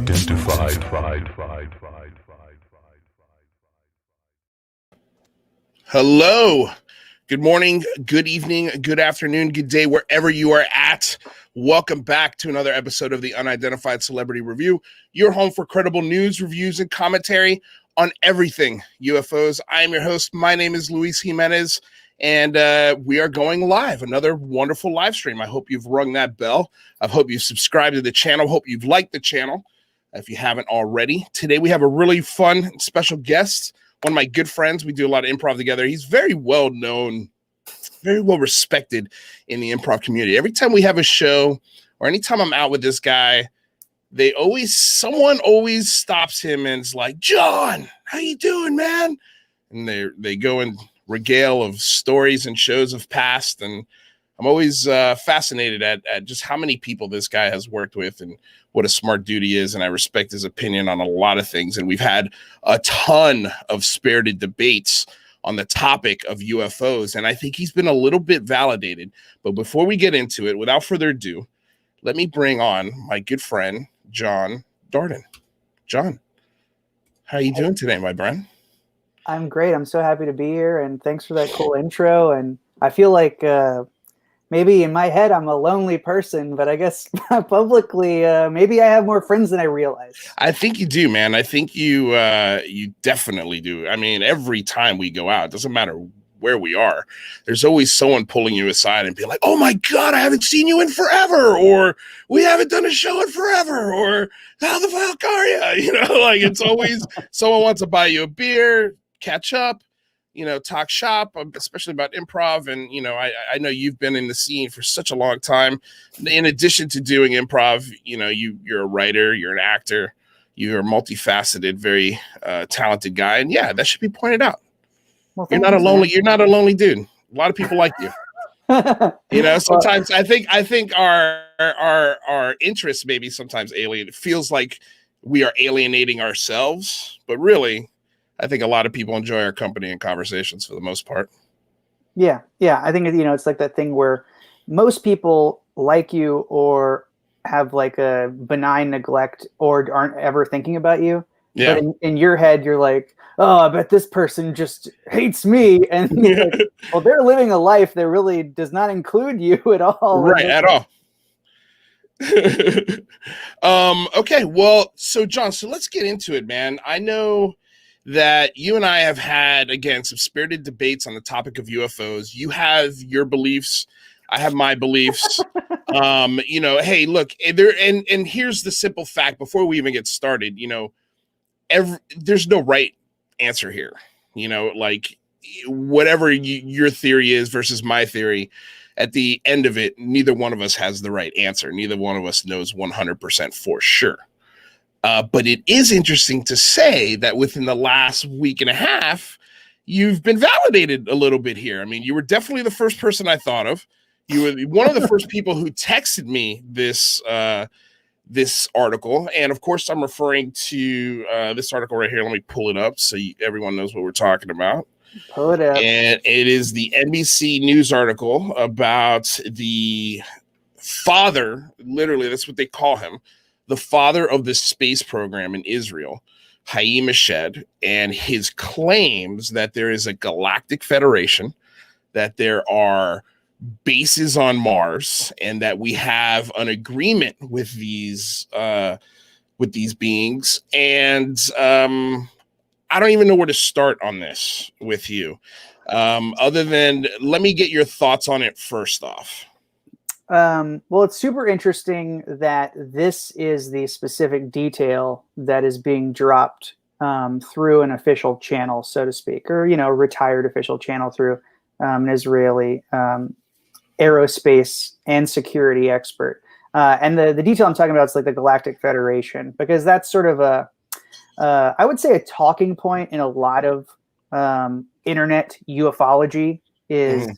Unidentified. Hello. Good morning, good evening, good afternoon, good day, wherever you are at. Welcome back to another episode of the Unidentified Celebrity Review, your home for credible news, reviews, and commentary on everything UFOs. I am your host. My name is Luis Jimenez, and we are going live. Another wonderful live stream. I hope you've rung that bell. I hope you've subscribed to the channel. Hope you've liked the channel if you haven't already. Today we have a really fun special guest. One of my good friends. We do a lot of improv together. He's very well known, very well respected in the improv community. Every time we have a show or anytime I'm out with this guy, someone always stops him and is like, "John, how you doing, man?" And they go and regale of stories and shows of past. And I'm always fascinated at just how many people this guy has worked with and what a smart dude he is. And I respect his opinion on a lot of things. And we've had a ton of spirited debates on the topic of UFOs. And I think he's been a little bit validated. But before we get into it, without further ado, let me bring on my good friend, John Dardenne. John, how are you doing today, my friend? I'm great. I'm so happy to be here. And thanks for that cool intro. And I feel like maybe in my head, I'm a lonely person, but I guess publicly, maybe I have more friends than I realize. I think you do, man. I think you definitely do. I mean, every time we go out, it doesn't matter where we are, there's always someone pulling you aside and being like, "Oh my God, I haven't seen you in forever," or "We haven't done a show in forever," or "How the fuck are you?" You know, like it's always someone wants to buy you a beer, catch up, talk shop, especially about improv. And, I know you've been in the scene for such a long time. In addition to doing improv, you're a writer, you're an actor, you're a multifaceted, very talented guy. And yeah, that should be pointed out. Well, you're not a lonely dude. A lot of people like you. Sometimes I think our interests maybe sometimes alien. It feels like we are alienating ourselves, but really, I think a lot of people enjoy our company and conversations for the most part. Yeah. I think, it's like that thing where most people like you or have like a benign neglect or aren't ever thinking about you. Yeah. But in your head, you're like, "Oh, I bet this person just hates me." And like, well, they're living a life that really does not include you at all. Right, at all. Okay, well, so John, let's get into it, man. I know that you and I have had, again, some spirited debates on the topic of UFOs. You have your beliefs. I have my beliefs. Hey, look, and here's the simple fact before we even get started, there's no right answer here. Like whatever your theory is versus my theory, at the end of it, neither one of us has the right answer. Neither one of us knows 100% for sure. But it is interesting to say that within the last week and a half, you've been validated a little bit here. I mean, you were definitely the first person I thought of. You were one of the first people who texted me this article. And of course, I'm referring to this article right here. Let me pull it up so everyone knows what we're talking about. Pull it up. And it is the NBC News article about the father, literally, that's what they call him, the father of the space program in Israel, Haim Eshed, and his claims that there is a galactic federation, that there are bases on Mars, and that we have an agreement with these beings. And I don't even know where to start on this with you, other than let me get your thoughts on it first off. Well, it's super interesting that this is the specific detail that is being dropped through an official channel, so to speak, or, retired official channel through an Israeli aerospace and security expert. And the detail I'm talking about is like the Galactic Federation, because that's sort of I would say a talking point in a lot of internet ufology is,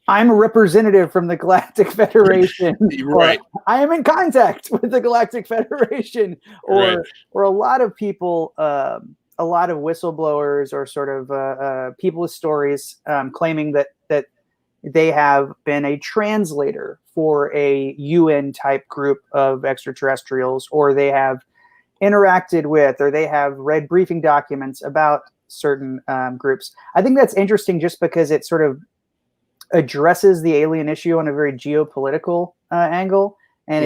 I'm a representative from the Galactic Federation. Right. I am in contact with the Galactic Federation. Or a lot of people, a lot of whistleblowers or sort of people with stories claiming that they have been a translator for a UN type group of extraterrestrials, or they have interacted with, or they have read briefing documents about certain groups. I think that's interesting just because it sort of addresses the alien issue on a very geopolitical angle, and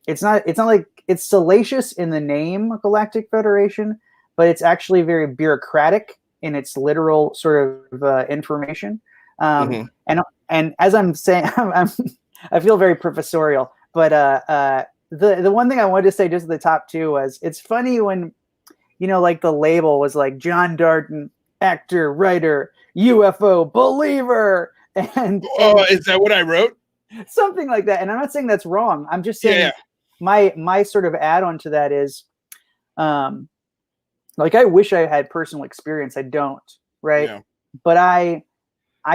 it's not like it's salacious in the name Galactic Federation, but it's actually very bureaucratic in its literal sort of information. And as I'm saying, I feel very professorial, but the one thing I wanted to say just at the top too was it's funny when, like the label was like John Dardenne, actor, writer, UFO believer. And is that what I wrote? Something like that. And I'm not saying that's wrong. I'm just saying my sort of add-on to that is, like, I wish I had personal experience. I don't, right? Yeah. But I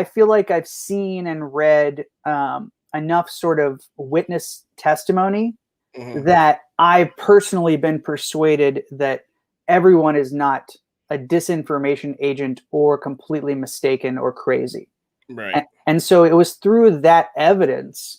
feel like I've seen and read enough sort of witness testimony that I've personally been persuaded that everyone is not a disinformation agent or completely mistaken or crazy. Right. And so it was through that evidence,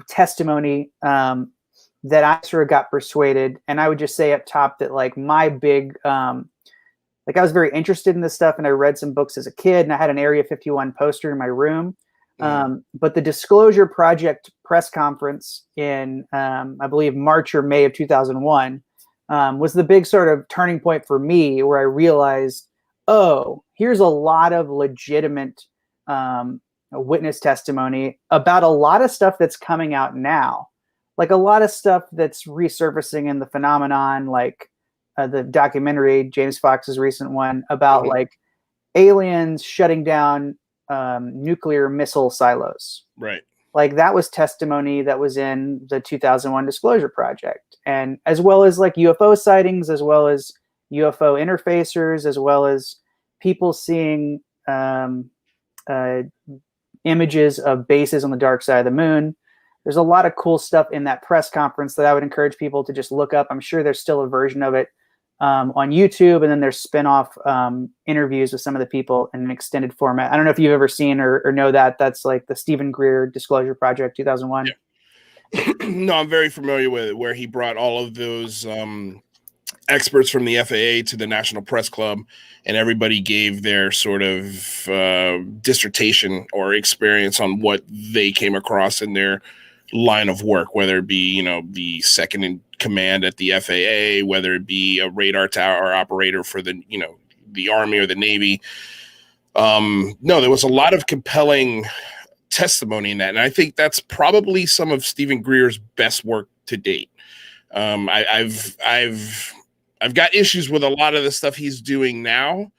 testimony, that I sort of got persuaded. And I would just say up top that like my big, like I was very interested in this stuff, and I read some books as a kid, and I had an Area 51 poster in my room. But the Disclosure Project press conference in, I believe, March or May of 2001 was the big sort of turning point for me, where I realized, oh, here's a lot of legitimate witness testimony about a lot of stuff that's coming out now. Like a lot of stuff that's resurfacing in the phenomenon, like the documentary, James Fox's recent one, about like aliens shutting down nuclear missile silos. Right. Like that was testimony that was in the 2001 Disclosure Project, and as well as like UFO sightings, as well as UFO interfacers, as well as people seeing images of bases on the dark side of the moon. There's a lot of cool stuff in that press conference that I would encourage people to just look up. I'm sure there's still a version of it on YouTube, and then there's spin-off interviews with some of the people in an extended format. I don't know if you've ever seen or know that. That's like the Stephen Greer Disclosure Project 2001. Yeah. No, I'm very familiar with it, where he brought all of those experts from the FAA to the National Press Club, and everybody gave their sort of dissertation or experience on what they came across in their line of work, whether it be, the second in command at the FAA, whether it be a radar tower operator for the, the Army or the Navy. No, there was a lot of compelling testimony in that. And I think that's probably some of Stephen Greer's best work to date. I've got issues with a lot of the stuff he's doing now,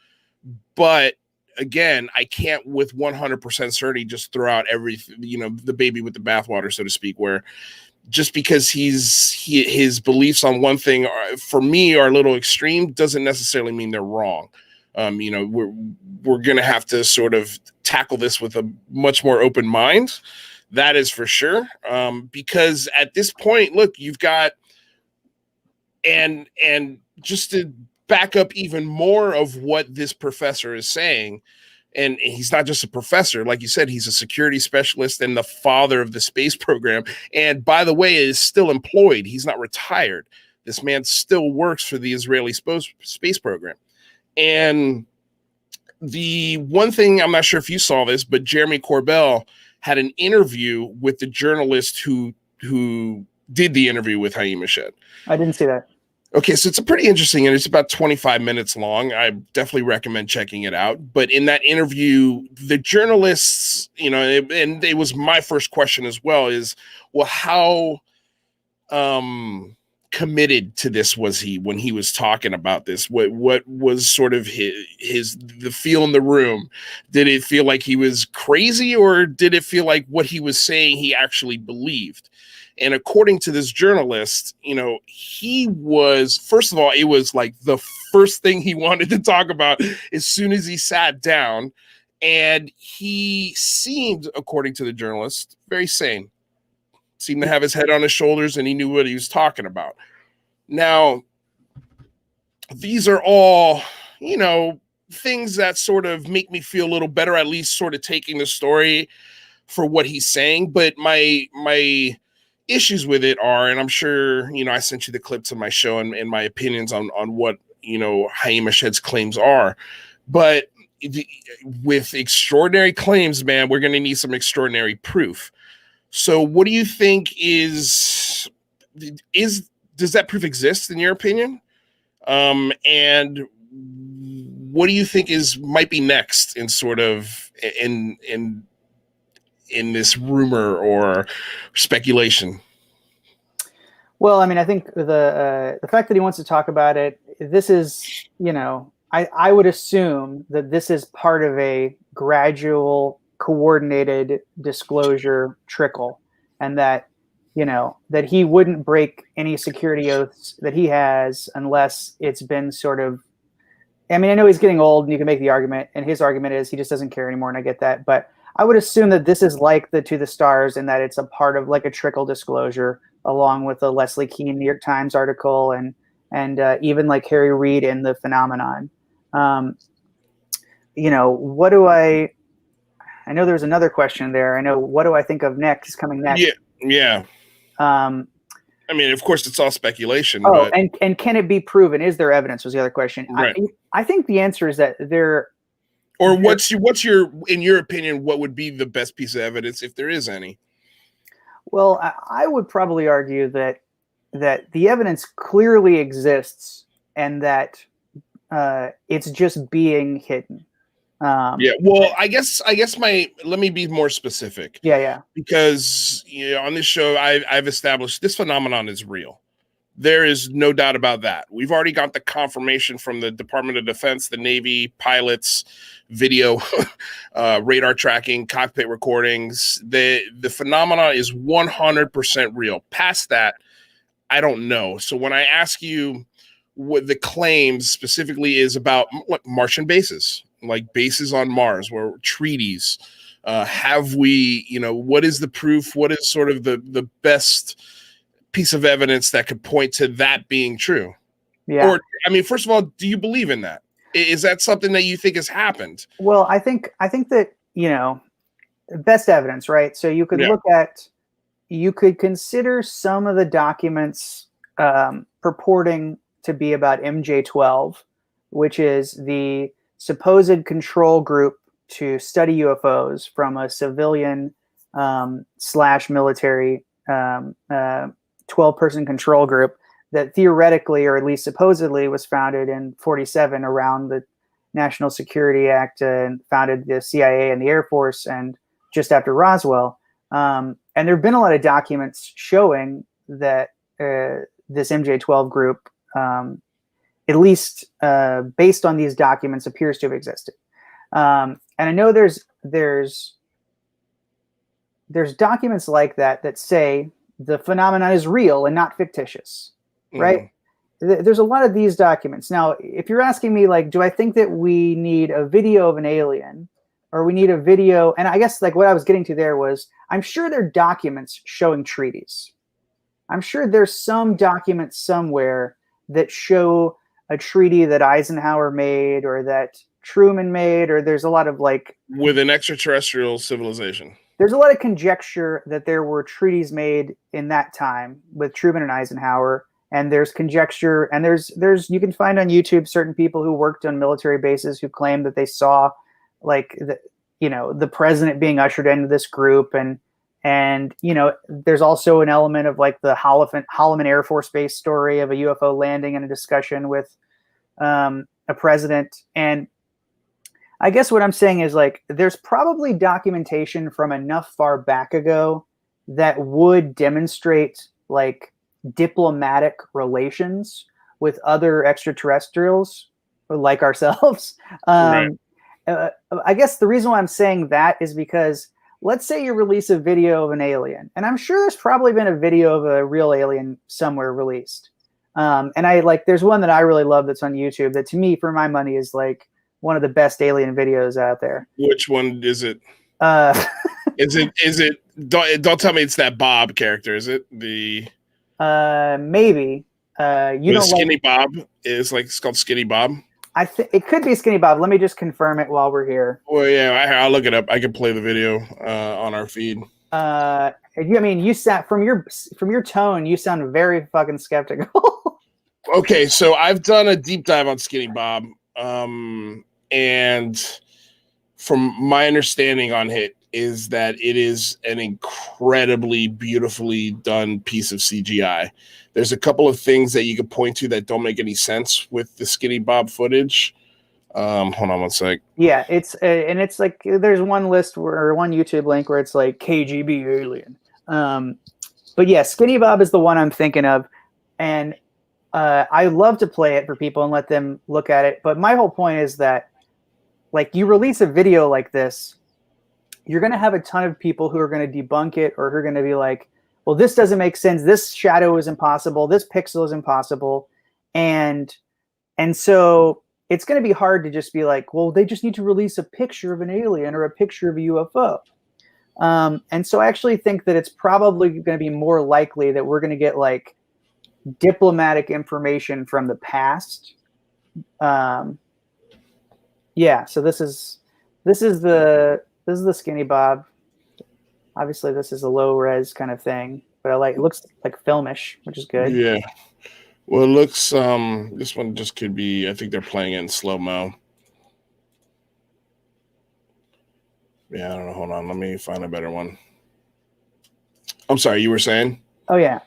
but again, I can't with 100% certainty just throw out everything, the baby with the bathwater, so to speak, where just because his beliefs on one thing for me are a little extreme doesn't necessarily mean they're wrong. We're going to have to sort of tackle this with a much more open mind. That is for sure. Because at this point, look, you've got, and just to back up even more of what this professor is saying, and he's not just a professor, like you said, he's a security specialist and the father of the space program. And by the way, is still employed. He's not retired. This man still works for the Israeli space program. And the one thing, I'm not sure if you saw this, but Jeremy Corbell had an interview with the journalist who did the interview with Haim Eshed. I didn't see that. Okay, so it's a pretty interesting, and it's about 25 minutes long. I definitely recommend checking it out. But in that interview, the journalists, and it was my first question as well, is, well, how committed to this was he when he was talking about this? What was sort of the feel in the room? Did it feel like he was crazy, or did it feel like what he was saying he actually believed? And according to this journalist, he was, first of all, it was like the first thing he wanted to talk about as soon as he sat down. And he seemed, according to the journalist, very sane. Seemed to have his head on his shoulders, and he knew what he was talking about. Now, these are all, things that sort of make me feel a little better, at least sort of taking the story for what he's saying. But my issues with it are, and I'm sure, I sent you the clips of my show and my opinions on what, Haim Ashed's claims are. But with extraordinary claims, man, we're going to need some extraordinary proof. So what do you think does that proof exist in your opinion? And what do you think might be next in sort of in this rumor or speculation? Well, I mean, I think the fact that he wants to talk about it, this is, I would assume that this is part of a gradual, coordinated disclosure trickle, and that, that he wouldn't break any security oaths that he has unless it's been sort of, I mean, I know he's getting old and you can make the argument, and his argument is he just doesn't care anymore, and I get that, but I would assume that this is like the To the Stars, and that it's a part of like a trickle disclosure, along with the Leslie Kean New York Times article and even like Harry Reid in The Phenomenon. What do I know there's another question there. I know, what do I think of coming next? Yeah. I mean, of course, it's all speculation. Oh, but... and can it be proven? Is there evidence? Was the other question. Right. I think the answer is that there. Or what's your in your opinion, what would be the best piece of evidence if there is any? Well, I would probably argue that the evidence clearly exists, and that it's just being hidden. Well, I guess let me be more specific. Yeah. Because on this show, I've established this phenomenon is real. There is no doubt about that. We've already got the confirmation from the Department of Defense, the Navy, pilots, video, radar tracking, cockpit recordings. The phenomena is 100% real. Past that, I don't know. So when I ask you what the claims specifically is about Martian bases, like bases on Mars, where treaties, have we, what is the proof? What is sort of the best piece of evidence that could point to that being true? Yeah. Or, I mean, first of all, do you believe in that? Is that something that you think has happened? Well, I think that, best evidence, right? So you could you could consider some of the documents purporting to be about MJ-12, which is the supposed control group to study UFOs from a civilian / military 12-person control group that theoretically, or at least supposedly, was founded in 1947 around the National Security Act, and founded the CIA and the Air Force, and just after Roswell. And there have been a lot of documents showing that this MJ-12 group, at least based on these documents, appears to have existed. And I know there's documents like that say the phenomenon is real and not fictitious, right? There's a lot of these documents. Now, if you're asking me, like, do I think that we need a video of an alien, or we need a video? And I guess like what I was getting to there was, I'm sure there are documents showing treaties. I'm sure there's some document somewhere that show a treaty that Eisenhower made, or that Truman made, or there's a lot of like with an extraterrestrial civilization. There's a lot of conjecture that there were treaties made in that time with Truman and Eisenhower, and there's conjecture, and there's you can find on YouTube certain people who worked on military bases who claim that they saw like the president being ushered into this group, and there's also an element of like the Holloman Air Force Base story of a UFO landing and a discussion with a president. And I guess what I'm saying is, like, there's probably documentation from enough far back ago that would demonstrate like diplomatic relations with other extraterrestrials like ourselves. Right. I guess the reason why I'm saying that is because, let's say you release a video of an alien, and I'm sure there's probably been a video of a real alien somewhere released. And there's one that I really love that's on YouTube that, to me, for my money, is like one of the best alien videos out there. Which one is it? Is it? Don't tell me it's that Bob character. Is it the? Maybe. You don't Skinny Bob. It's called Skinny Bob. I think it could be Skinny Bob. Let me just confirm it while we're here. Well, yeah, I'll look it up. I can play the video on our feed. I mean, you sound from your tone, you sound very fucking skeptical. Okay, so I've done a deep dive on Skinny Bob, and from my understanding on it is that it is an incredibly beautifully done piece of CGI. There's a couple of things that you could point to that don't make any sense with the Skinny Bob footage. Hold on one sec. Yeah, it's like there's one list or one YouTube link where it's like KGB alien. But yeah, Skinny Bob is the one I'm thinking of, and I love to play it for people and let them look at it. But my whole point is that, like, you release a video like this, you're going to have a ton of people who are going to debunk it, or who are going to be like, well, this doesn't make sense. This shadow is impossible. This pixel is impossible. And so it's going to be hard to just be like, well, they just need to release a picture of an alien or a picture of a UFO. And so I actually think that it's probably going to be more likely that we're going to get like diplomatic information from the past. Yeah, so this is the Skinny Bob. Obviously, this is a low res kind of thing, but it looks like filmish, which is good. Yeah. Well, it looks this one just could be. I think they're playing it in slow mo. Yeah, I don't know. Hold on, let me find a better one. I'm sorry, you were saying? Oh yeah.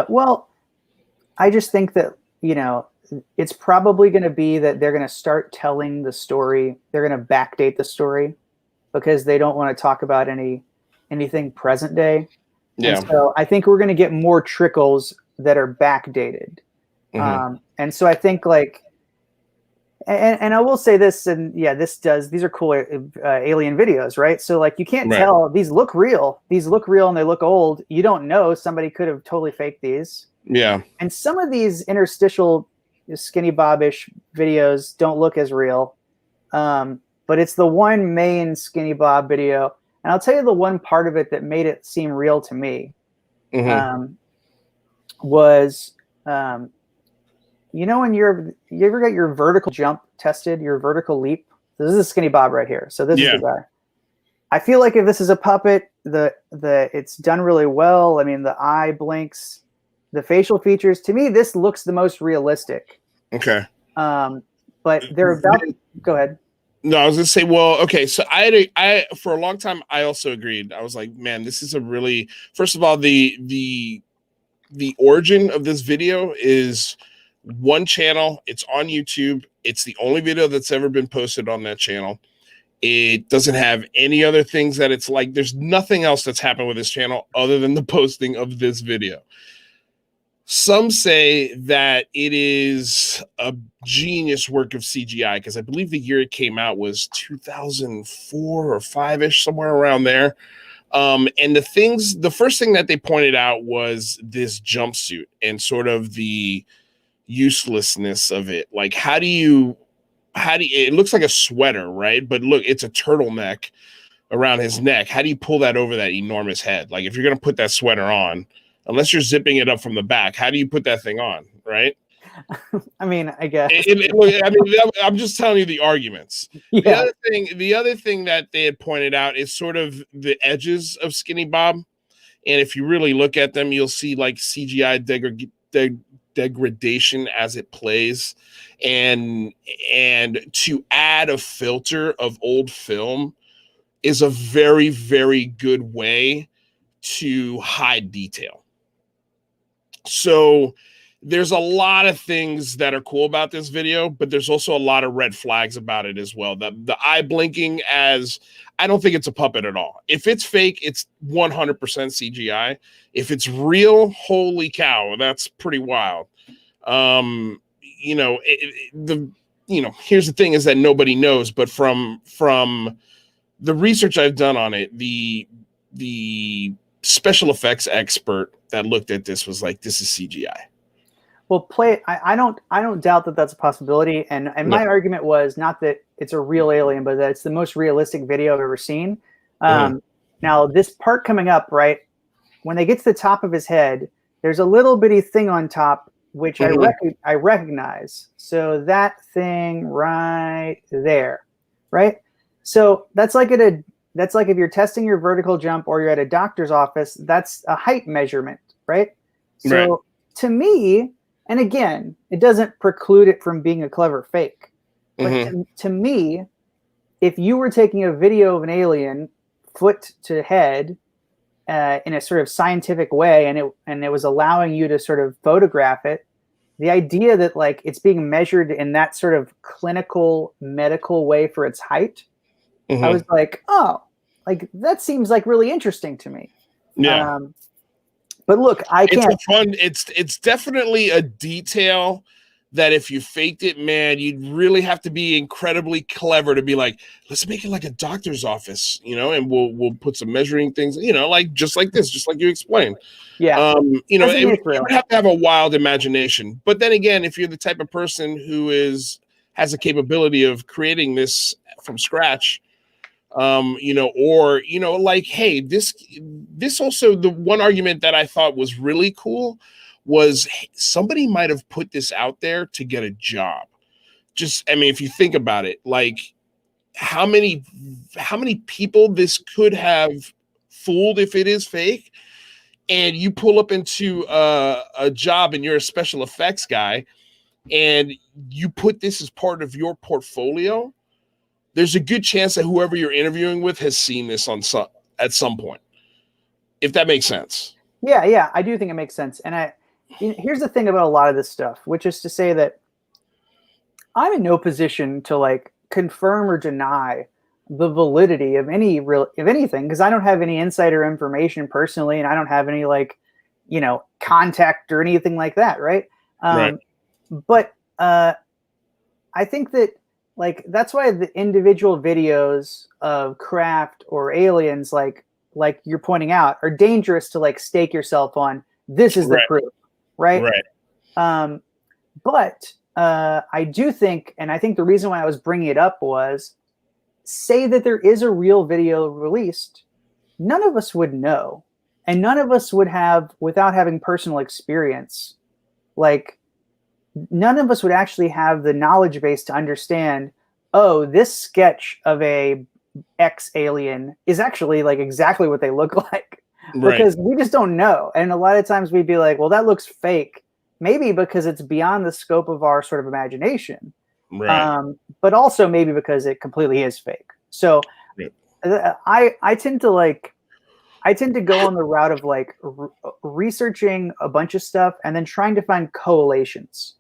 Well, I just think that it's probably going to be that they're going to start telling the story. They're going to backdate the story because they don't want to talk about anything present day. Yeah. And so I think we're going to get more trickles that are backdated. Mm-hmm. And so I think like, and I will say this, and yeah, these are cool alien videos, right? So like you can't tell, these look real and they look old. You don't know, somebody could have totally faked these. Yeah. And some of these interstitial Skinny Bob-ish videos don't look as real. But it's the one main Skinny Bob video. And I'll tell you the one part of it that made it seem real to me was, when you ever got your vertical jump tested, your vertical leap? This is a Skinny Bob right here. So this is the guy. I feel like if this is a puppet, it's done really well. I mean, the eye blinks, the facial features. To me, this looks the most realistic. Okay. But they're about. Go ahead. No, I was gonna say, well, okay. So I for a long time I also agreed. I was like, man, this is a really. First of all, the origin of this video is one channel. It's on YouTube. It's the only video that's ever been posted on that channel. It doesn't have any other things that it's like. There's nothing else that's happened with this channel other than the posting of this video. Some say that it is a genius work of CGI because I believe the year it came out was 2004 or 5-ish, somewhere around there. And the first thing that they pointed out was this jumpsuit and sort of the uselessness of it. Like, how do you it looks like a sweater, right? But look, it's a turtleneck around his neck. How do you pull that over that enormous head? Like, if you're going to put that sweater on, unless you're zipping it up from the back, how do you put that thing on, right? I mean, I guess. I'm just telling you the arguments. Yeah. The other thing that they had pointed out is sort of the edges of Skinny Bob. And if you really look at them, you'll see like CGI degradation as it plays. And to add a filter of old film is a very, very good way to hide detail. So there's a lot of things that are cool about this video, but there's also a lot of red flags about it as well. The eye blinking, as I don't think it's a puppet at all. If it's fake, it's 100% CGI. If it's real, holy cow, that's pretty wild. Here's the thing is that nobody knows, but from the research I've done on it, the special effects expert that looked at this was like, this is CGI. Well, play it. I don't doubt that that's a possibility. And my argument was not that it's a real alien, but that it's the most realistic video I've ever seen. Now this part coming up, right, when they get to the top of his head, there's a little bitty thing on top, which I recognize. So that thing right there, right? So that's like at that's like if you're testing your vertical jump or you're at a doctor's office, that's a height measurement, right? So to me, and again, it doesn't preclude it from being a clever fake. But to me, if you were taking a video of an alien foot to head in a sort of scientific way, and it was allowing you to sort of photograph it, the idea that like it's being measured in that sort of clinical medical way for its height, I was like, oh, like that seems like really interesting to me. Yeah. But look, it's definitely a detail that if you faked it, man, you'd really have to be incredibly clever to be like, let's make it like a doctor's office, you know, and we'll put some measuring things, you know, like just like this, just like you explained. Yeah. You know, you would have to have a wild imagination. But then again, if you're the type of person who has the capability of creating this from scratch, you know, or, you know, like, hey, this also, the one argument that I thought was really cool was somebody might have put this out there to get a job. Just, I mean, if you think about it, like how many people this could have fooled if it is fake, and you pull up into a job and you're a special effects guy and you put this as part of your portfolio, there's a good chance that whoever you're interviewing with has seen this at some point, if that makes sense. Yeah, I do think it makes sense. And here's the thing about a lot of this stuff, which is to say that I'm in no position to like confirm or deny the validity of anything, because I don't have any insider information personally, and I don't have any like, you know, contact or anything like that, right? But I think that like that's why the individual videos of craft or aliens, like you're pointing out, are dangerous to like stake yourself on. This is the proof, right? But I do think, and I think the reason why I was bringing it up was, say that there is a real video released, none of us would know, and none of us would have, without having personal experience, like none of us would actually have the knowledge base to understand, oh, this sketch of a X alien is actually like exactly what they look like, because we just don't know. And a lot of times we'd be like, well, that looks fake, maybe because it's beyond the scope of our sort of imagination, but also maybe because it completely is fake. So I tend to go on the route of like researching a bunch of stuff and then trying to find correlations.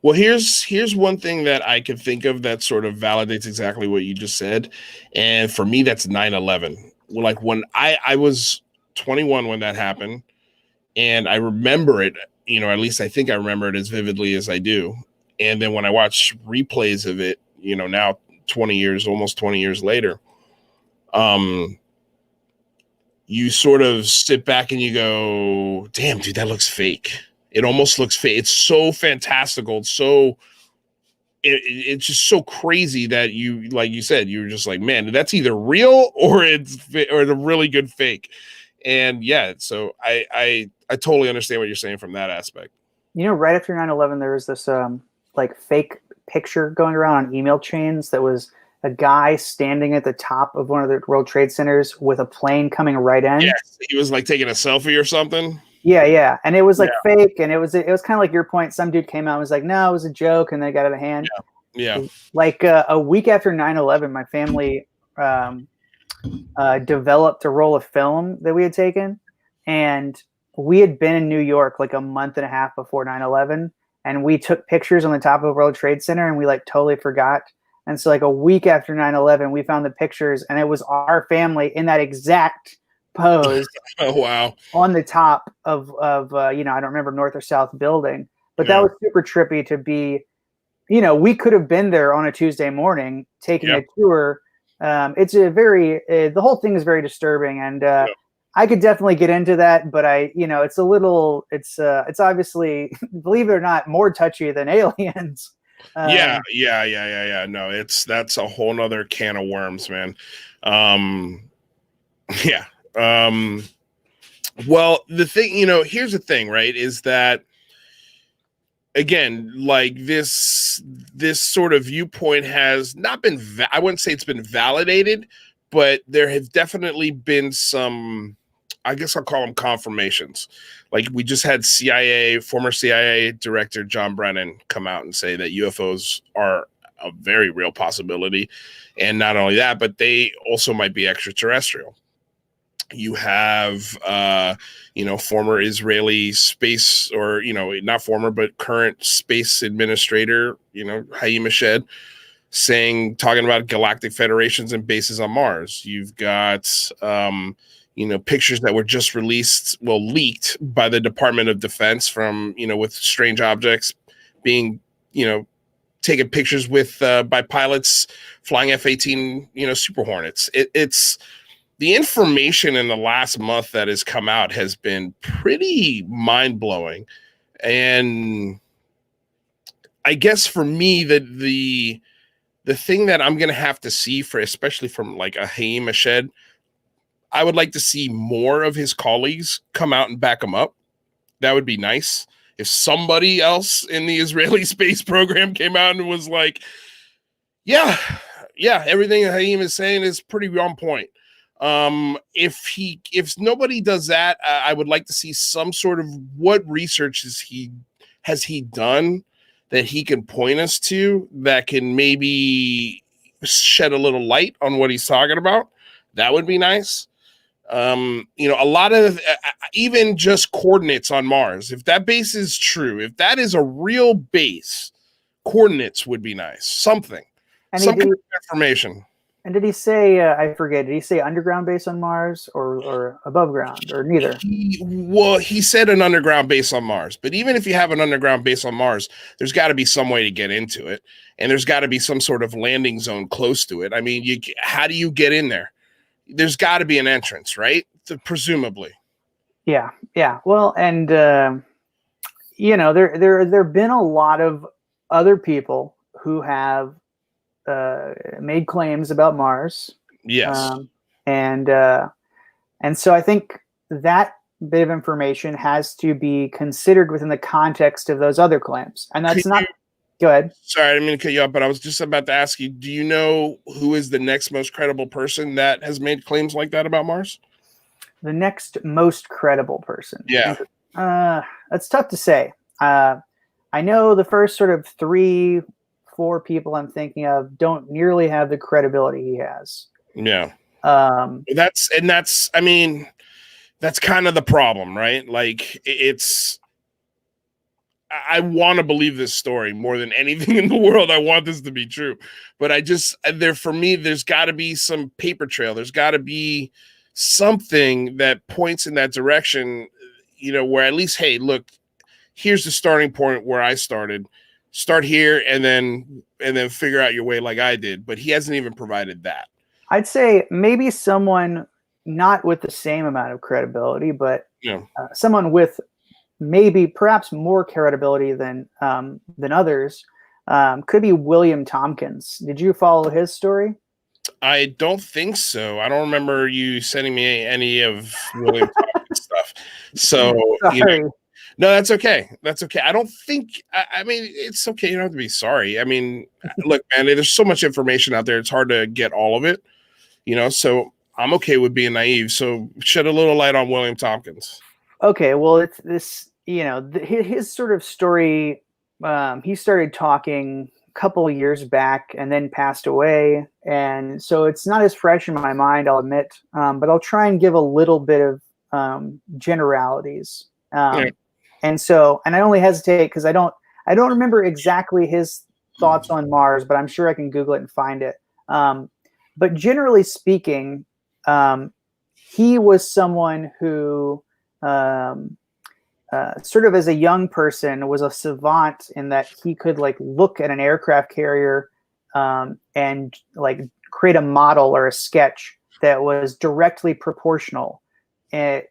Well, here's one thing that I can think of that sort of validates exactly what you just said. And for me, that's 9/11. Like when I was 21 when that happened, and I remember it, you know, at least I think I remember it as vividly as I do. And then when I watch replays of it, you know, now almost 20 years later, you sort of sit back and you go, damn, dude, that looks fake. It almost looks fake. It's so fantastical. It's just so crazy that you, like you said, you're just like, man, that's either real or it's a really good fake. And yeah, so I totally understand what you're saying from that aspect. You know, right after 9/11, there was this like fake picture going around on email chains that was a guy standing at the top of one of the World Trade Centers with a plane coming right in. Yes, he was like taking a selfie or something. Yeah, and it was like fake, and it was kind of like your point. Some dude came out and was like, "No, it was a joke," and they got out of hand. Yeah. Like a week after 9/11, my family developed a roll of film that we had taken, and we had been in New York like a month and a half before 9/11, and we took pictures on the top of the World Trade Center, and we like totally forgot. And so like a week after 9/11, we found the pictures, and it was our family in that exact pose. Oh, wow. On the top of you know, I don't remember north or south building, but that was super trippy to be, you know, we could have been there on a Tuesday morning taking a tour. It's a very, the whole thing is very disturbing, and I could definitely get into that, but it's a little, it's obviously, believe it or not, more touchy than aliens. Yeah. No, that's a whole nother can of worms, man. Well, the thing, you know, here's the thing, right, is that, again, like this sort of viewpoint has not been, I wouldn't say it's been validated, but there have definitely been some, I guess I'll call them confirmations. Like we just had former CIA director John Brennan come out and say that UFOs are a very real possibility. And not only that, but they also might be extraterrestrial. You have, former Israeli space, or, not former, but current space administrator, Haim Eshed, talking about galactic federations and bases on Mars. You've got, pictures that were just leaked by the Department of Defense from, with strange objects being, taken pictures with by pilots flying F-18, Super Hornets. It's the information in the last month that has come out has been pretty mind-blowing. And I guess for me, the thing that I'm going to have to see, especially from like a Haim Eshed, I would like to see more of his colleagues come out and back him up. That would be nice. If somebody else in the Israeli space program came out and was like, yeah, everything Haim is saying is pretty on point. If nobody does that, I would like to see some sort of what research has he done that he can point us to that can maybe shed a little light on what he's talking about. That would be nice. A lot of even just coordinates on Mars. If that base is true, if that is a real base, coordinates would be nice. Something, some kind of information. And did he say, I forget, did he say underground base on Mars or above ground or neither? He said an underground base on Mars. But even if you have an underground base on Mars, there's got to be some way to get into it. And there's got to be some sort of landing zone close to it. I mean, how do you get in there? There's got to be an entrance, right? Presumably. Yeah. Well, and, there have been a lot of other people who have made claims about Mars. Yes. And so I think that bit of information has to be considered within the context of those other claims. And that's go ahead. Sorry, I didn't mean to cut you off, but I was just about to ask you, do you know who is the next most credible person that has made claims like that about Mars? The next most credible person? Yeah. That's tough to say. I know the first sort of 3-4 people I'm thinking of don't nearly have the credibility he has. Yeah. That's kind of the problem, right? Like I want to believe this story more than anything in the world. I want this to be true, but for me, there's got to be some paper trail. There's got to be something that points in that direction, where at least, hey, look, here's the starting point where I started. Start here and then figure out your way like I did. But he hasn't even provided that. I'd say maybe someone not with the same amount of credibility, but someone with perhaps more credibility than others could be William Tompkins. Did you follow his story? I don't think so. I don't remember you sending me any of William Tompkins stuff. So, no, that's okay. That's okay. I don't think, I mean, it's okay. You don't have to be sorry. I mean, look, man, there's so much information out there. It's hard to get all of it, so I'm okay with being naive. So shed a little light on William Tompkins. Okay. Well, it's this, his sort of story. He started talking a couple of years back and then passed away. And so it's not as fresh in my mind, I'll admit, but I'll try and give a little bit of generalities. And I only hesitate because I don't remember exactly his thoughts on Mars, but I'm sure I can Google it and find it. But generally speaking, he was someone who sort of as a young person was a savant in that he could like look at an aircraft carrier and like create a model or a sketch that was directly proportional.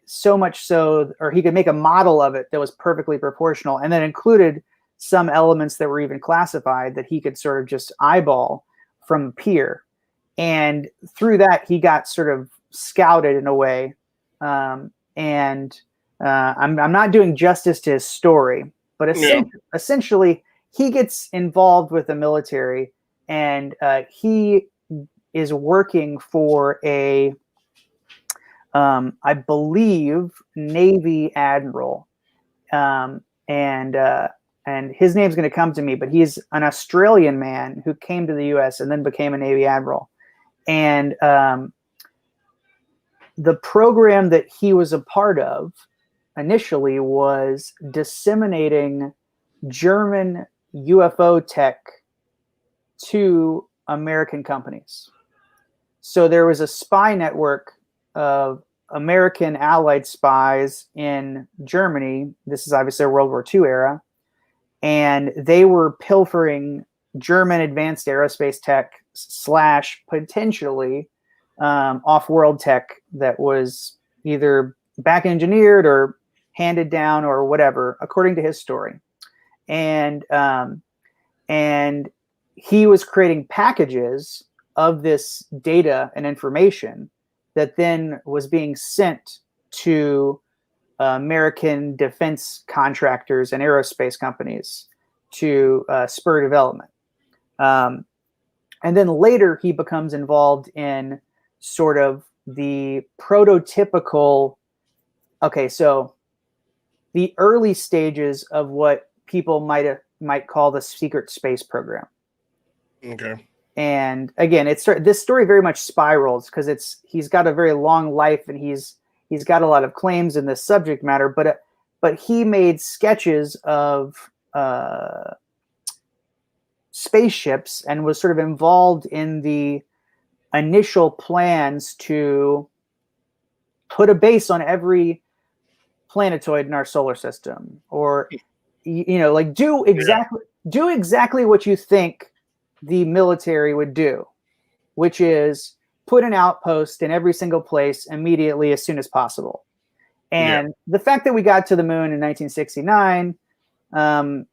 So much so, or he could make a model of it that was perfectly proportional and then included some elements that were even classified that he could sort of just eyeball from a peer. And through that, he got sort of scouted in a way. I'm not doing justice to his story, but essentially he gets involved with the military and he is working for a, I believe, Navy admiral, and his name's going to come to me, but he's an Australian man who came to the U.S. and then became a Navy admiral. And the program that he was a part of initially was disseminating German UFO tech to American companies. So there was a spy network of American allied spies in Germany. This is obviously a World War II era. And they were pilfering German advanced aerospace tech / potentially off-world tech that was either back engineered or handed down or whatever, according to his story. And he was creating packages of this data and information that then was being sent to American defense contractors and aerospace companies to spur development. And then later he becomes involved in sort of the prototypical, so the early stages of what people might call the secret space program. Okay. And again, this story very much spirals because he's got a very long life and he's got a lot of claims in this subject matter, but he made sketches of spaceships and was sort of involved in the initial plans to put a base on every planetoid in our solar system, or like do exactly what you think the military would do, which is put an outpost in every single place immediately as soon as possible. And the fact that we got to the moon in 1969, and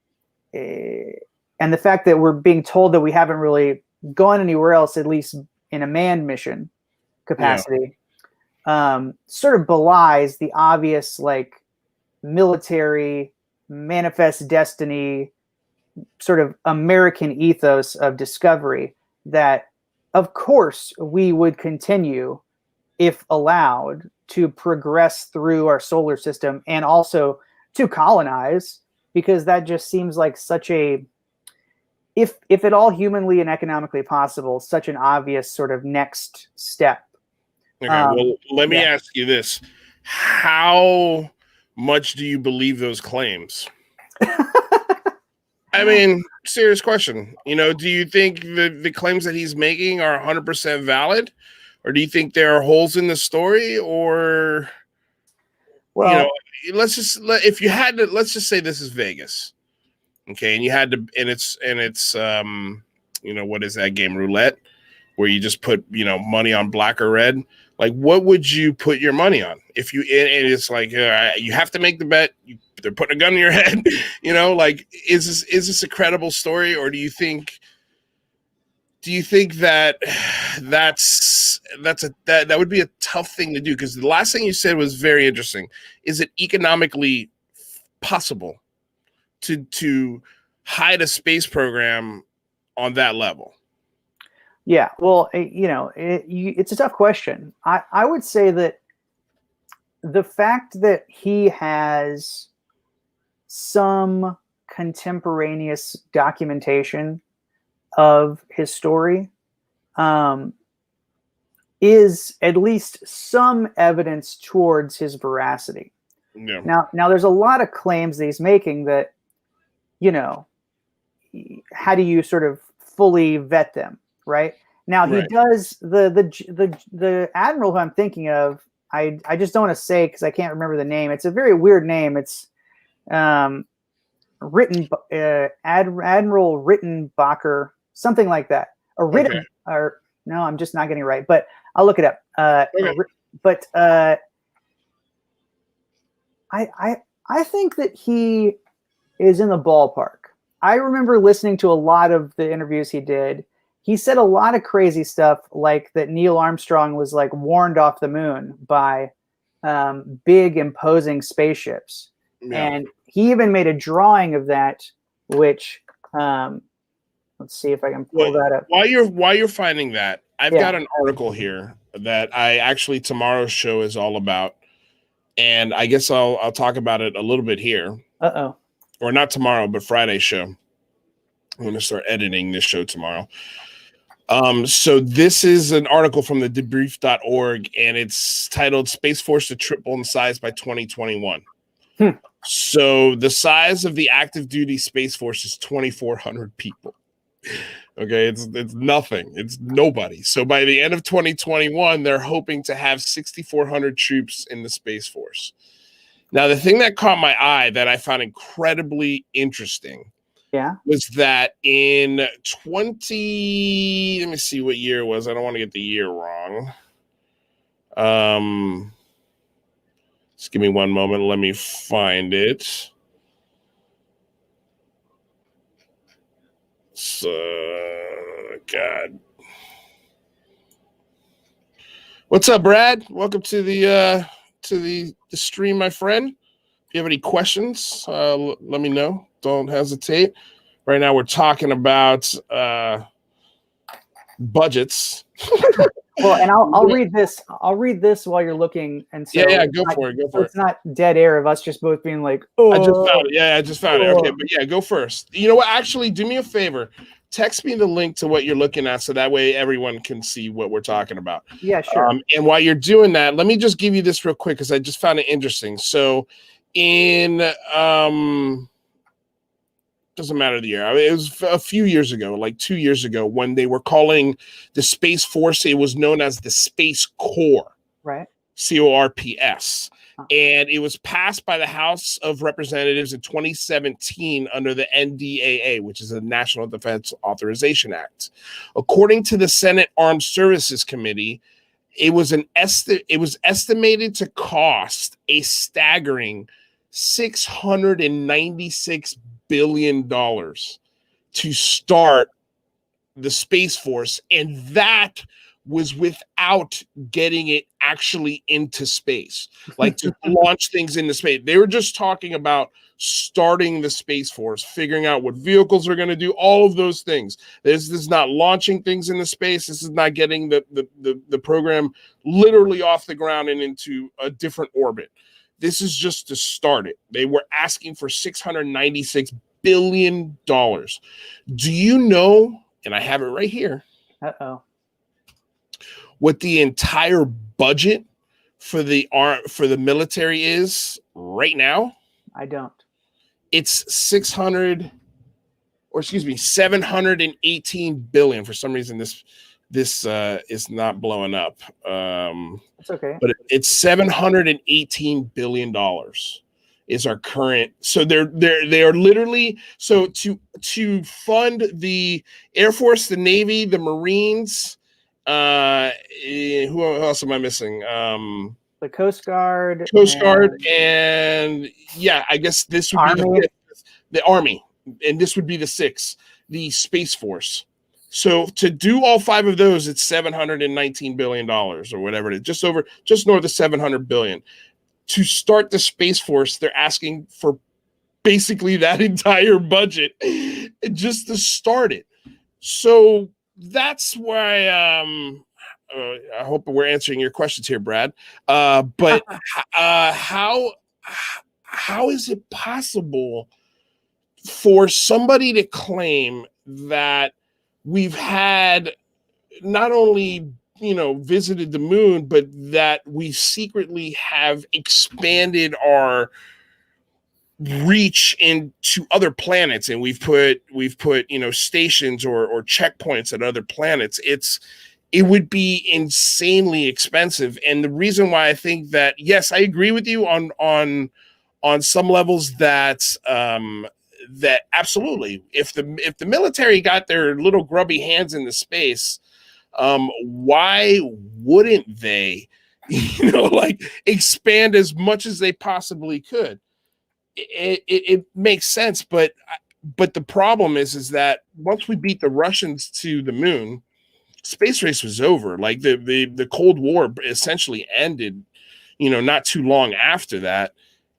the fact that we're being told that we haven't really gone anywhere else, at least in a manned mission capacity, sort of belies the obvious military manifest destiny sort of American ethos of discovery that, of course, we would continue, if allowed, to progress through our solar system and also to colonize, because that just seems like such a, if at all humanly and economically possible, such an obvious sort of next step. Okay, well, let me ask you this. How much do you believe those claims? I mean, serious question. Do you think the claims that he's making are 100% valid? Or do you think there are holes in the story? Or, let's just say this is Vegas. Okay. And you had to, and it's what is that game? Roulette, where you just put, money on black or red. Like, what would you put your money on? If you, and it's like, you have to make the bet. They're putting a gun in your head, is this a credible story? Or do you think that that would be a tough thing to do? Because the last thing you said was very interesting. Is it economically possible to hide a space program on that level? Yeah, well, it's a tough question. I would say that the fact that he has some contemporaneous documentation of his story is at least some evidence towards his veracity. Yeah. Now there's a lot of claims that he's making that, how do you sort of fully vet them, right? Now he does the admiral who I'm thinking of. I just don't want to say because I can't remember the name. It's a very weird name. It's Admiral Rittenbacher, something like that. No, I'm just not getting it right, but I'll look it up. But I think that he is in the ballpark. I remember listening to a lot of the interviews he did. He said a lot of crazy stuff, like that Neil Armstrong was warned off the moon by big imposing spaceships. Yeah. And he even made a drawing of that, which let's see if I can pull that up. While you're finding that, I've got an article here that tomorrow's show is all about, and I guess I'll talk about it a little bit here. Or not tomorrow, but Friday's show. I'm going to start editing this show tomorrow. So this is an article from the debrief.org, and it's titled Space Force to Triple in Size by 2021. So the size of the active duty Space Force is 2,400 people. Okay, it's nothing. It's nobody. So by the end of 2021, they're hoping to have 6,400 troops in the Space Force. Now, the thing that caught my eye that I found incredibly interesting was that in let me see what year it was. I don't want to get the year wrong. Just give me one moment. Let me find it. So, God. What's up, Brad? Welcome to the stream, my friend. If you have any questions, let me know. Don't hesitate. Right now, we're talking about budgets. Well, and I'll read this. I'll read this while you're looking. And so go for it. It's not dead air of us just both being like, oh. I just found it. Okay, but yeah, go first. You know what? Actually, do me a favor. Text me the link to what you're looking at, so that way everyone can see what we're talking about. Yeah, sure. And while you're doing that, let me just give you this real quick because I just found it interesting. So, doesn't matter the year. I mean, it was a few years ago, like 2 years ago, when they were calling the Space Force. It was known as the Space Corps, right? CORPS. And it was passed by the House of Representatives in 2017 under the NDAA, which is the National Defense Authorization Act. According to the Senate Armed Services Committee, it was estimated to cost a staggering $696 billion to start the Space Force, and that was without getting it actually into space, like to launch things into space. They were just talking about starting the Space Force, figuring out what vehicles are going to do, all of those things. This is not launching things into space. This is not getting the program literally off the ground and into a different orbit. This is just to start it. They were asking for $696 billion. Do you know, and I have it right here, what the entire budget for the military is right now? I don't. It's 718 billion. For some reason, this is not blowing up. It's okay. But it's $718 billion is our current. So they are literally, so to fund the Air Force, the Navy, the Marines. Who else am I missing? The Coast Guard. And yeah, I guess this would be the Army, and this would be the sixth, the Space Force. So to do all five of those, it's $719 billion or whatever it is, just north of $700 billion. To start the Space Force, they're asking for basically that entire budget just to start it. So that's why I hope we're answering your questions here, Brad. But how is it possible for somebody to claim that we've had not only, visited the moon, but that we secretly have expanded our reach into other planets, and we've put stations or checkpoints at other planets? It would be insanely expensive. And the reason why I think that, yes, I agree with you on some levels that that absolutely, if the military got their little grubby hands into space, why wouldn't they, expand as much as they possibly could? It makes sense, but the problem is that once we beat the Russians to the moon, space race was over. Like the Cold War essentially ended, not too long after that.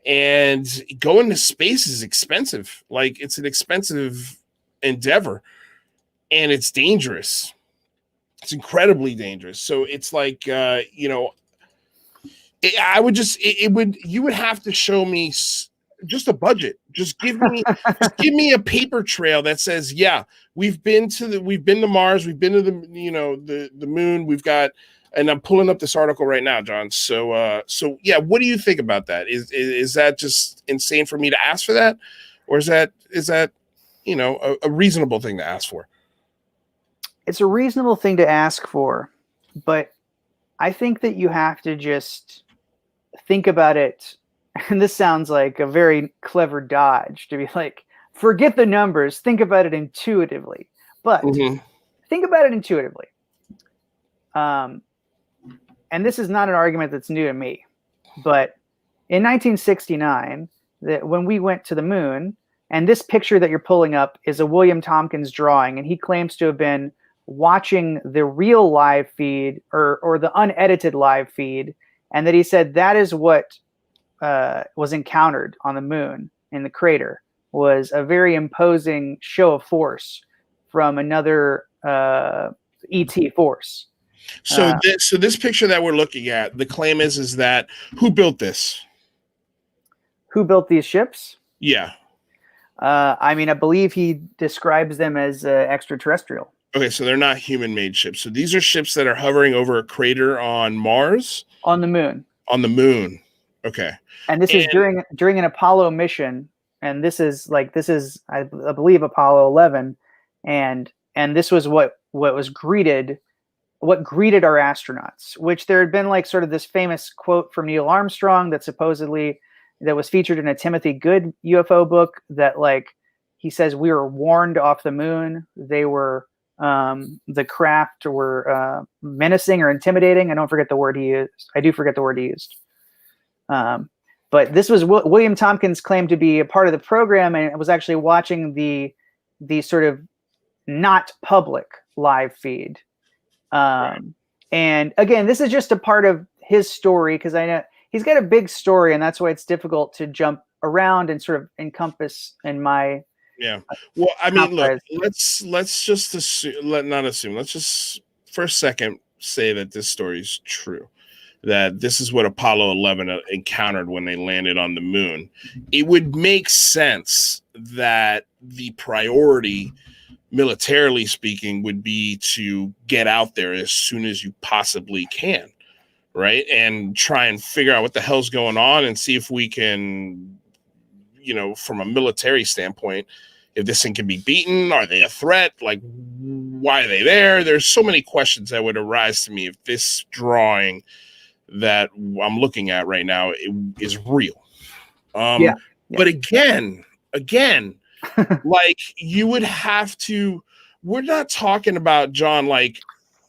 And going to space is expensive. Like, it's an expensive endeavor, and it's dangerous. It's incredibly dangerous. So it's like, you know, you would have to show me just a budget. Just give me a paper trail that says, yeah, we've been to Mars, we've been to the moon, we've got, and I'm pulling up this article right now, John. So yeah, what do you think about that? Is that just insane for me to ask for that? Or is that, you know, a reasonable thing to ask for? It's a reasonable thing to ask for, but I think that you have to just think about it. And this sounds like a very clever dodge to be like, forget the numbers, think about it intuitively. But think about it intuitively. And this is not an argument that's new to me, but in 1969, when we went to the moon, and this picture that you're pulling up is a William Tompkins drawing, and he claims to have been watching the real live feed or the unedited live feed, and that he said that is what was encountered on the moon in the crater, was a very imposing show of force from another ET force. So this picture that we're looking at, the claim is that who built this? Who built these ships? Yeah. I mean, I believe he describes them as extraterrestrial. Okay, so they're not human-made ships. So these are ships that are hovering over a crater on Mars? On the moon. On the moon. Okay. And this is during an Apollo mission, and this is I believe Apollo 11, and this was what greeted our astronauts, which there had been like sort of this famous quote from Neil Armstrong that was featured in a Timothy Good UFO book that, like, he says, we were warned off the moon. They were, the craft were menacing or intimidating. I do forget the word he used. But this was William Tompkins claimed to be a part of the program, and was actually watching the sort of not public live feed. And again, this is just a part of his story, because I know he's got a big story, and that's why it's difficult to jump around and sort of encompass in my. Yeah. Well, I mean, look, let's just let's just for a second say that this story is true, that this is what Apollo 11 encountered when they landed on the moon. It would make sense that the priority, militarily speaking, would be to get out there as soon as you possibly can, right? And try and figure out what the hell's going on and see if we can, you know, from a military standpoint, if this thing can be beaten. Are they a threat? Like, why are they there? There's so many questions that would arise to me if this drawing that I'm looking at right now is real. But again, like, you would have to, we're not talking about, John, like,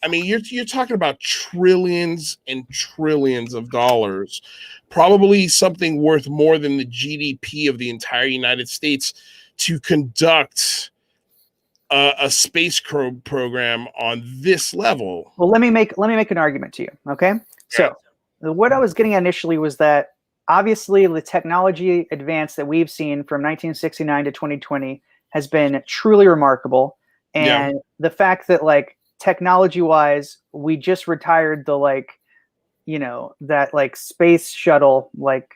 I mean, you're talking about trillions and trillions of dollars, probably something worth more than the GDP of the entire United States, to conduct a space program on this level. Well, let me make an argument to you. Okay. So what I was getting at initially was that obviously the technology advance that we've seen from 1969 to 2020 has been truly remarkable. And the fact that, like, technology wise, we just retired the, like, you know, that like space shuttle like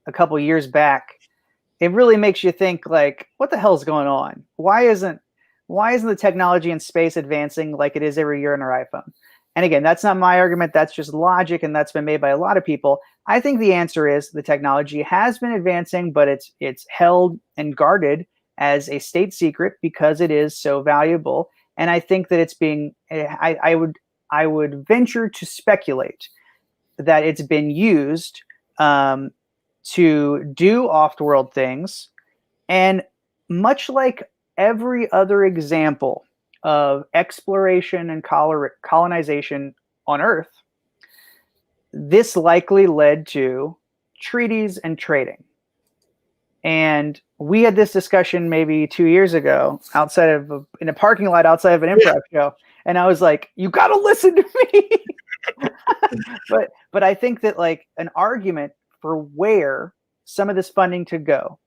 a couple years back, it really makes you think, like, what the hell's going on? Why isn't the technology in space advancing like it is every year in our iPhone? And again, that's not my argument. That's just logic, and that's been made by a lot of people. I think the answer is the technology has been advancing, but it's held and guarded as a state secret because it is so valuable. And I think that it's being, I would venture to speculate that it's been used to do off-world things. And much like every other example of exploration and colonization on Earth, this likely led to treaties and trading. And we had this discussion maybe 2 years ago in a parking lot outside of an improv show. And I was like, you got to listen to me. but I think that, like, an argument for where some of this funding to go,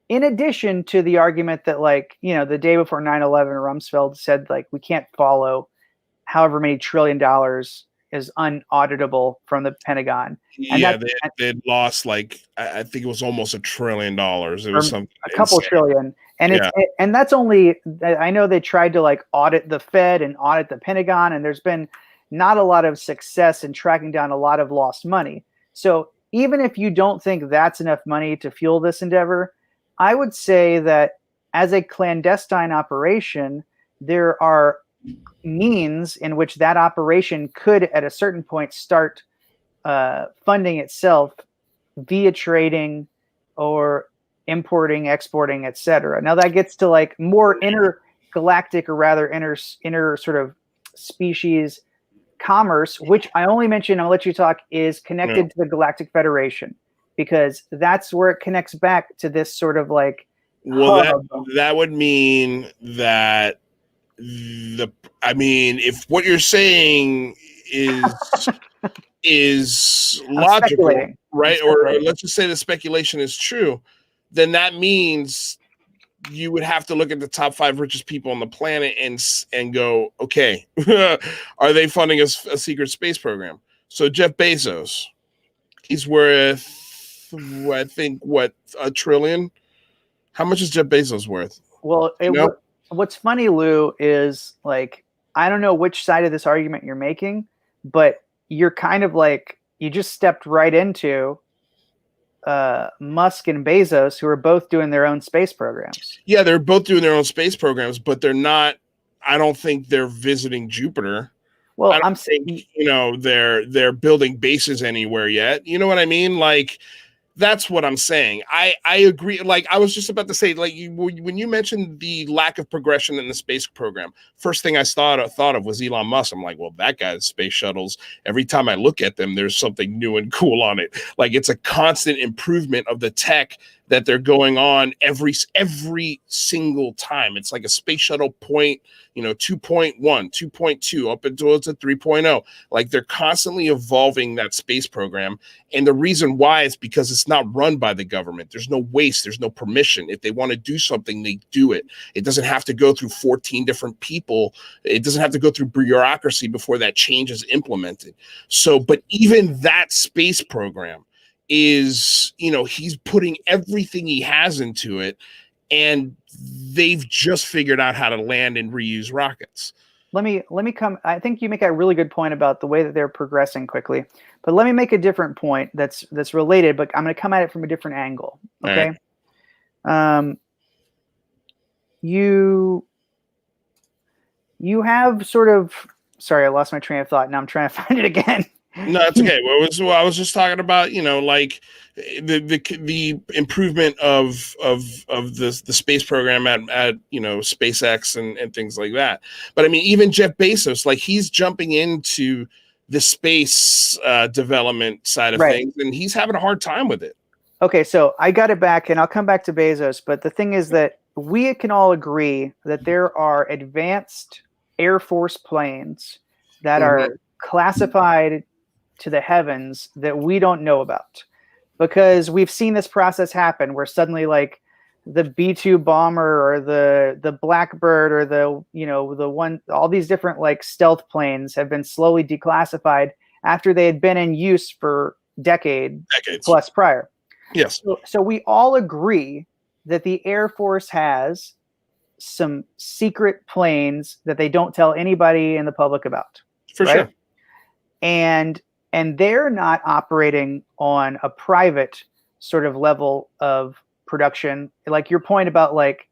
in addition to the argument that, like, you know, the day before 9/11, Rumsfeld said, like, we can't follow however many $1 trillion is unauditable from the Pentagon. And yeah, they'd lost like I think it was almost $1 trillion. It was something a couple insane. trillion, and and that's only. I know they tried to like audit the Fed and audit the Pentagon, and there's been not a lot of success in tracking down a lot of lost money. So even if you don't think that's enough money to fuel this endeavor, I would say that as a clandestine operation, there are means in which that operation could at a certain point start funding itself via trading or importing, exporting, etc. Now that gets to like more intergalactic or rather inner sort of species commerce, which I only mention, I'll let you talk, is connected to the Galactic Federation, because that's where it connects back to this sort of like that would mean that if what you're saying is logical, right? Or let's just say the speculation is true, then that means you would have to look at the top 5 richest people on the planet and go, okay, are they funding a secret space program? So Jeff Bezos, he's worth, I think, what, $1 trillion? How much is Jeff Bezos worth? Well, what's funny, Lou, is like, I don't know which side of this argument you're making, but you're kind of like, you just stepped right into Musk and Bezos, who are both doing their own space programs. Yeah, they're both doing their own space programs, but they're not, I don't think they're visiting Jupiter. Well, I'm saying, they're building bases anywhere yet. You know what I mean? Like, that's what I'm saying. I agree. Like, I was just about to say, like, when you mentioned the lack of progression in the space program, first thing I thought of was Elon Musk. I'm like, well, that guy's space shuttles, every time I look at them, there's something new and cool on it. Like, it's a constant improvement of the tech that they're going on every single time. It's like a space shuttle 2.1, 2.2 up until it's a 3.0. Like, they're constantly evolving that space program. And the reason why is because it's not run by the government. There's no waste. There's no permission. If they want to do something, they do it. It doesn't have to go through 14 different people. It doesn't have to go through bureaucracy before that change is implemented. So, but even that space program is, he's putting everything he has into it, and they've just figured out how to land and reuse rockets. Let me come. I think you make a really good point about the way that they're progressing quickly, but let me make a different point that's related, but I'm going to come at it from a different angle. Okay. Right. You have sort of, sorry, I lost my train of thought. Now I'm trying to find it again. No, it's okay. I was just talking about, like the improvement of the space program at SpaceX and things like that. But I mean, even Jeff Bezos, like, he's jumping into the space development side of things, and he's having a hard time with it. Okay, so I got it back, and I'll come back to Bezos. But the thing is that we can all agree that there are advanced Air Force planes that are classified to the heavens that we don't know about, because we've seen this process happen where suddenly, like, the B-2 bomber or the Blackbird or all these different like stealth planes have been slowly declassified after they had been in use for decades plus prior. Yes. So we all agree that the Air Force has some secret planes that they don't tell anybody in the public about. For sure. And they're not operating on a private sort of level of production. Like your point about like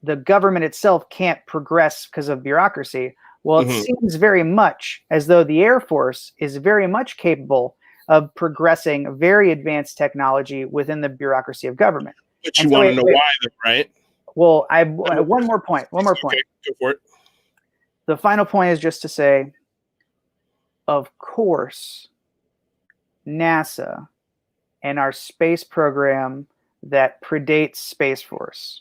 the government itself can't progress because of bureaucracy. Well, it seems very much as though the Air Force is very much capable of progressing very advanced technology within the bureaucracy of government. But you want to know why, right? Well, I have one more point. Okay, go for it. The final point is just to say, of course, NASA and our space program that predates Space Force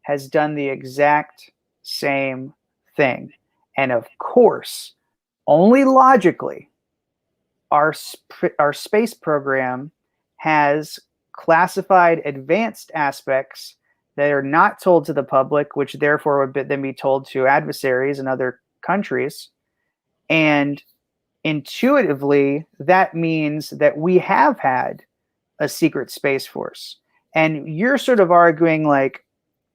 has done the exact same thing. And of course, only logically, our space program has classified advanced aspects that are not told to the public, which therefore would then be told to adversaries in other countries. And intuitively, that means that we have had a secret space force. And you're sort of arguing like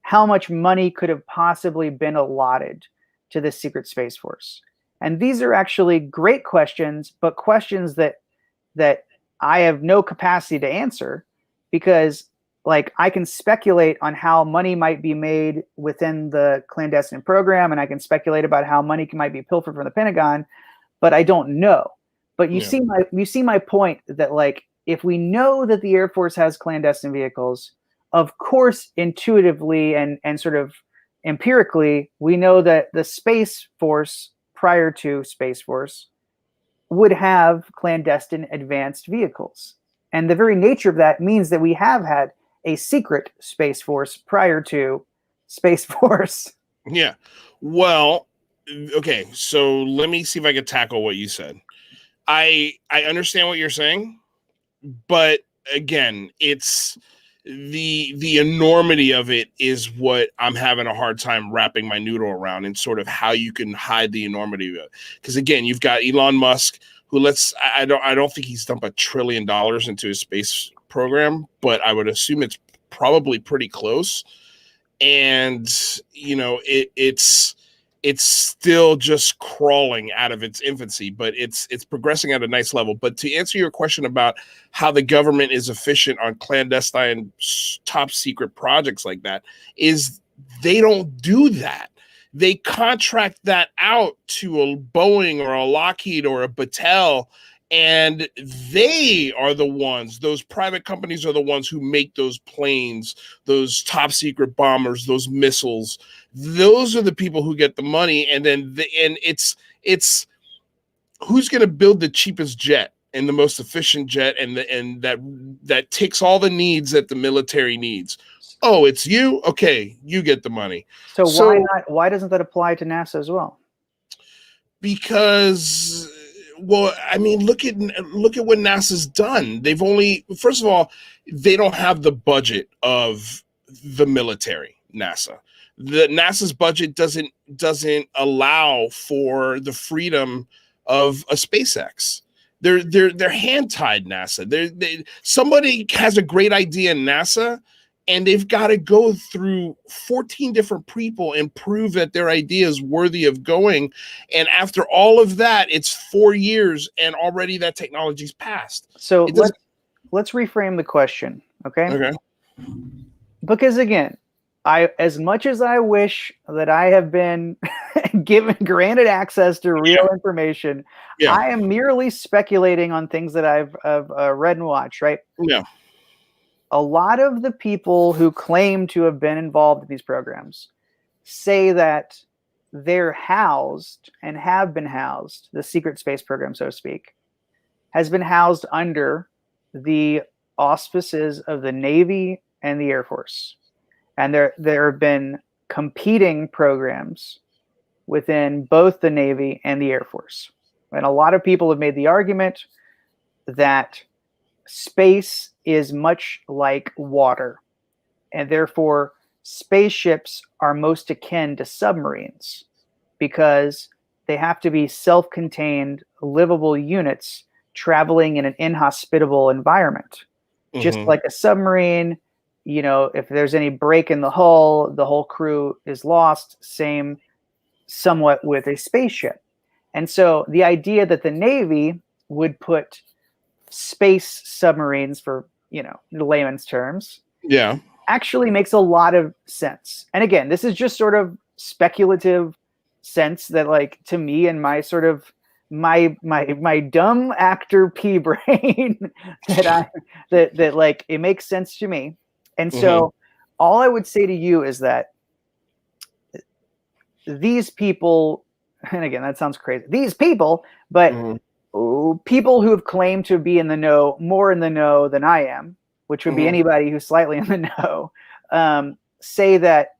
how much money could have possibly been allotted to the secret space force. And these are actually great questions, but questions that I have no capacity to answer, because like I can speculate on how money might be made within the clandestine program, and I can speculate about how money might be pilfered from the Pentagon, but I don't know. But you see my point that like if we know that the Air Force has clandestine vehicles, of course intuitively and sort of empirically we know that the Space Force prior to Space Force would have clandestine advanced vehicles. And the very nature of that means that we have had a secret Space Force prior to Space Force. Yeah. Well, okay, so let me see if I can tackle what you said. I understand what you're saying, but again, it's the enormity of it is what I'm having a hard time wrapping my noodle around, and sort of how you can hide the enormity of it. Because again, you've got Elon Musk, who I don't think he's dumped $1 trillion into his space program, but I would assume it's probably pretty close. And you know, it's still just crawling out of its infancy, but it's progressing at a nice level. But to answer your question about how the government is efficient on clandestine top secret projects like that, is they don't do that. They contract that out to a Boeing or a Lockheed or a Battelle, and they are the ones, those private companies are the ones who make those planes, those top secret bombers, those missiles. Those are the people who get the money. And then it's who's going to build the cheapest jet and the most efficient jet, and that takes all the needs that the military needs. Oh, it's you? Okay, you get the money. So why not? Why doesn't that apply to NASA as well? Because, well, I mean, look at what NASA's done. They've only, first of all, they don't have the budget of the military. NASA's budget doesn't allow for the freedom of a SpaceX. They're hand tied. NASA. Somebody has a great idea in NASA, and they've got to go through 14 different people and prove that their idea is worthy of going. And after all of that, it's 4 years, and already that technology's passed. So let's reframe the question, okay? Okay. Because again, as much as I wish that I have been granted access to real information, I am merely speculating on things that I've read and watched, right? Yeah. A lot of the people who claim to have been involved in these programs say that they're housed and have been housed, the secret space program, so to speak, has been housed under the auspices of the Navy and the Air Force. And there have been competing programs within both the Navy and the Air Force. And a lot of people have made the argument that space is much like water, and therefore spaceships are most akin to submarines because they have to be self-contained, livable units traveling in an inhospitable environment. Mm-hmm. Just like a submarine, you know, if there's any break in the whole crew is lost. Same somewhat with a spaceship. And so the idea that the Navy would put space submarines, for, you know, layman's terms, actually makes a lot of sense. And again, this is just sort of speculative sense that, like, to me and my sort of my dumb actor pea brain that like it makes sense to me. And so all I would say to you is that these people, and again, that sounds crazy, these people, but people who have claimed to be in the know, more in the know than I am, which would be anybody who's slightly in the know, say that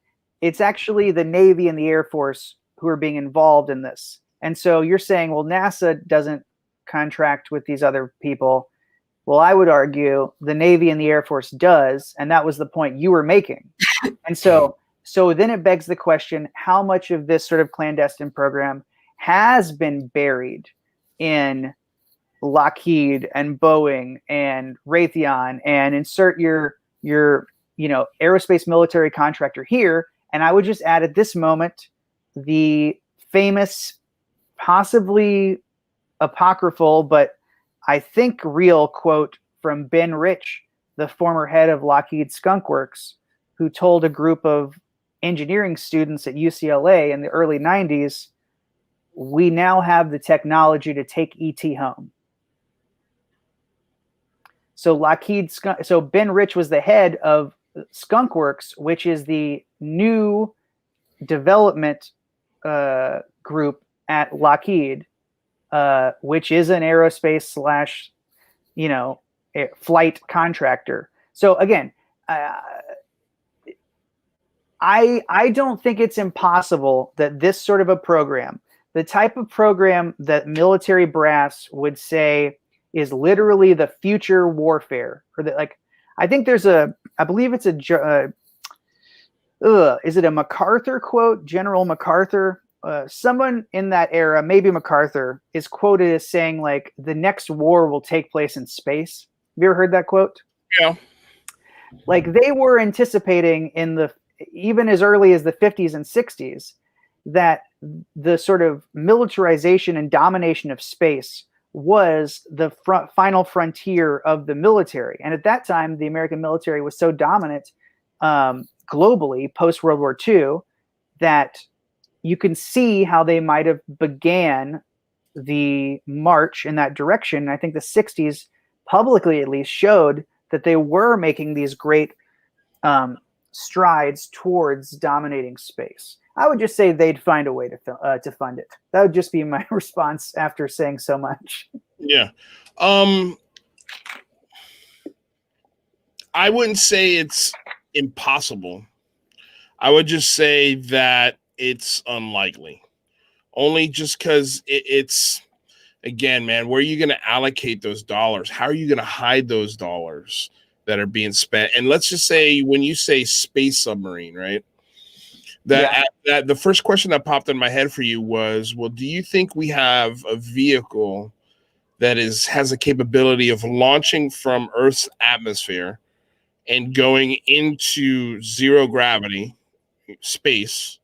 it's actually the Navy and the Air Force who are being involved in this. And so you're saying, well, NASA doesn't contract with these other people. Well, I would argue the Navy and the Air Force does, and that was the point you were making. And so then it begs the question, how much of this sort of clandestine program has been buried in Lockheed and Boeing and Raytheon, and insert your aerospace military contractor here. And I would just add at this moment the famous, possibly apocryphal, but I think real quote from Ben Rich, the former head of Lockheed Skunk Works, who told a group of engineering students at UCLA in the early 90s, "We now have the technology to take ET home." So so Ben Rich was the head of Skunk Works, which is the new development group at Lockheed, which is an aerospace / flight contractor. So again, I don't think it's impossible that this sort of a program, the type of program that military brass would say is literally the future warfare, or that, like, I think there's I believe it's is it a MacArthur quote? General MacArthur, someone in that era, maybe MacArthur, is quoted as saying, like, the next war will take place in space. Have you ever heard that quote? Yeah. Like, they were anticipating even as early as the 50s and 60s that the sort of militarization and domination of space was the final frontier of the military. And at that time, the American military was so dominant globally post World War II that you can see how they might have began the march in that direction. I think the 60s, publicly at least, showed that they were making these great strides towards dominating space. I would just say they'd find a way to fund it. That would just be my response after saying so much. Yeah. I wouldn't say it's impossible. I would just say that it's unlikely. Only just because it's, again, man, where are you going to allocate those dollars? How are you going to hide those dollars that are being spent? And let's just say, when you say space submarine, right? That the first question that popped in my head for you was, well, do you think we have a vehicle that has a capability of launching from Earth's atmosphere and going into zero gravity space,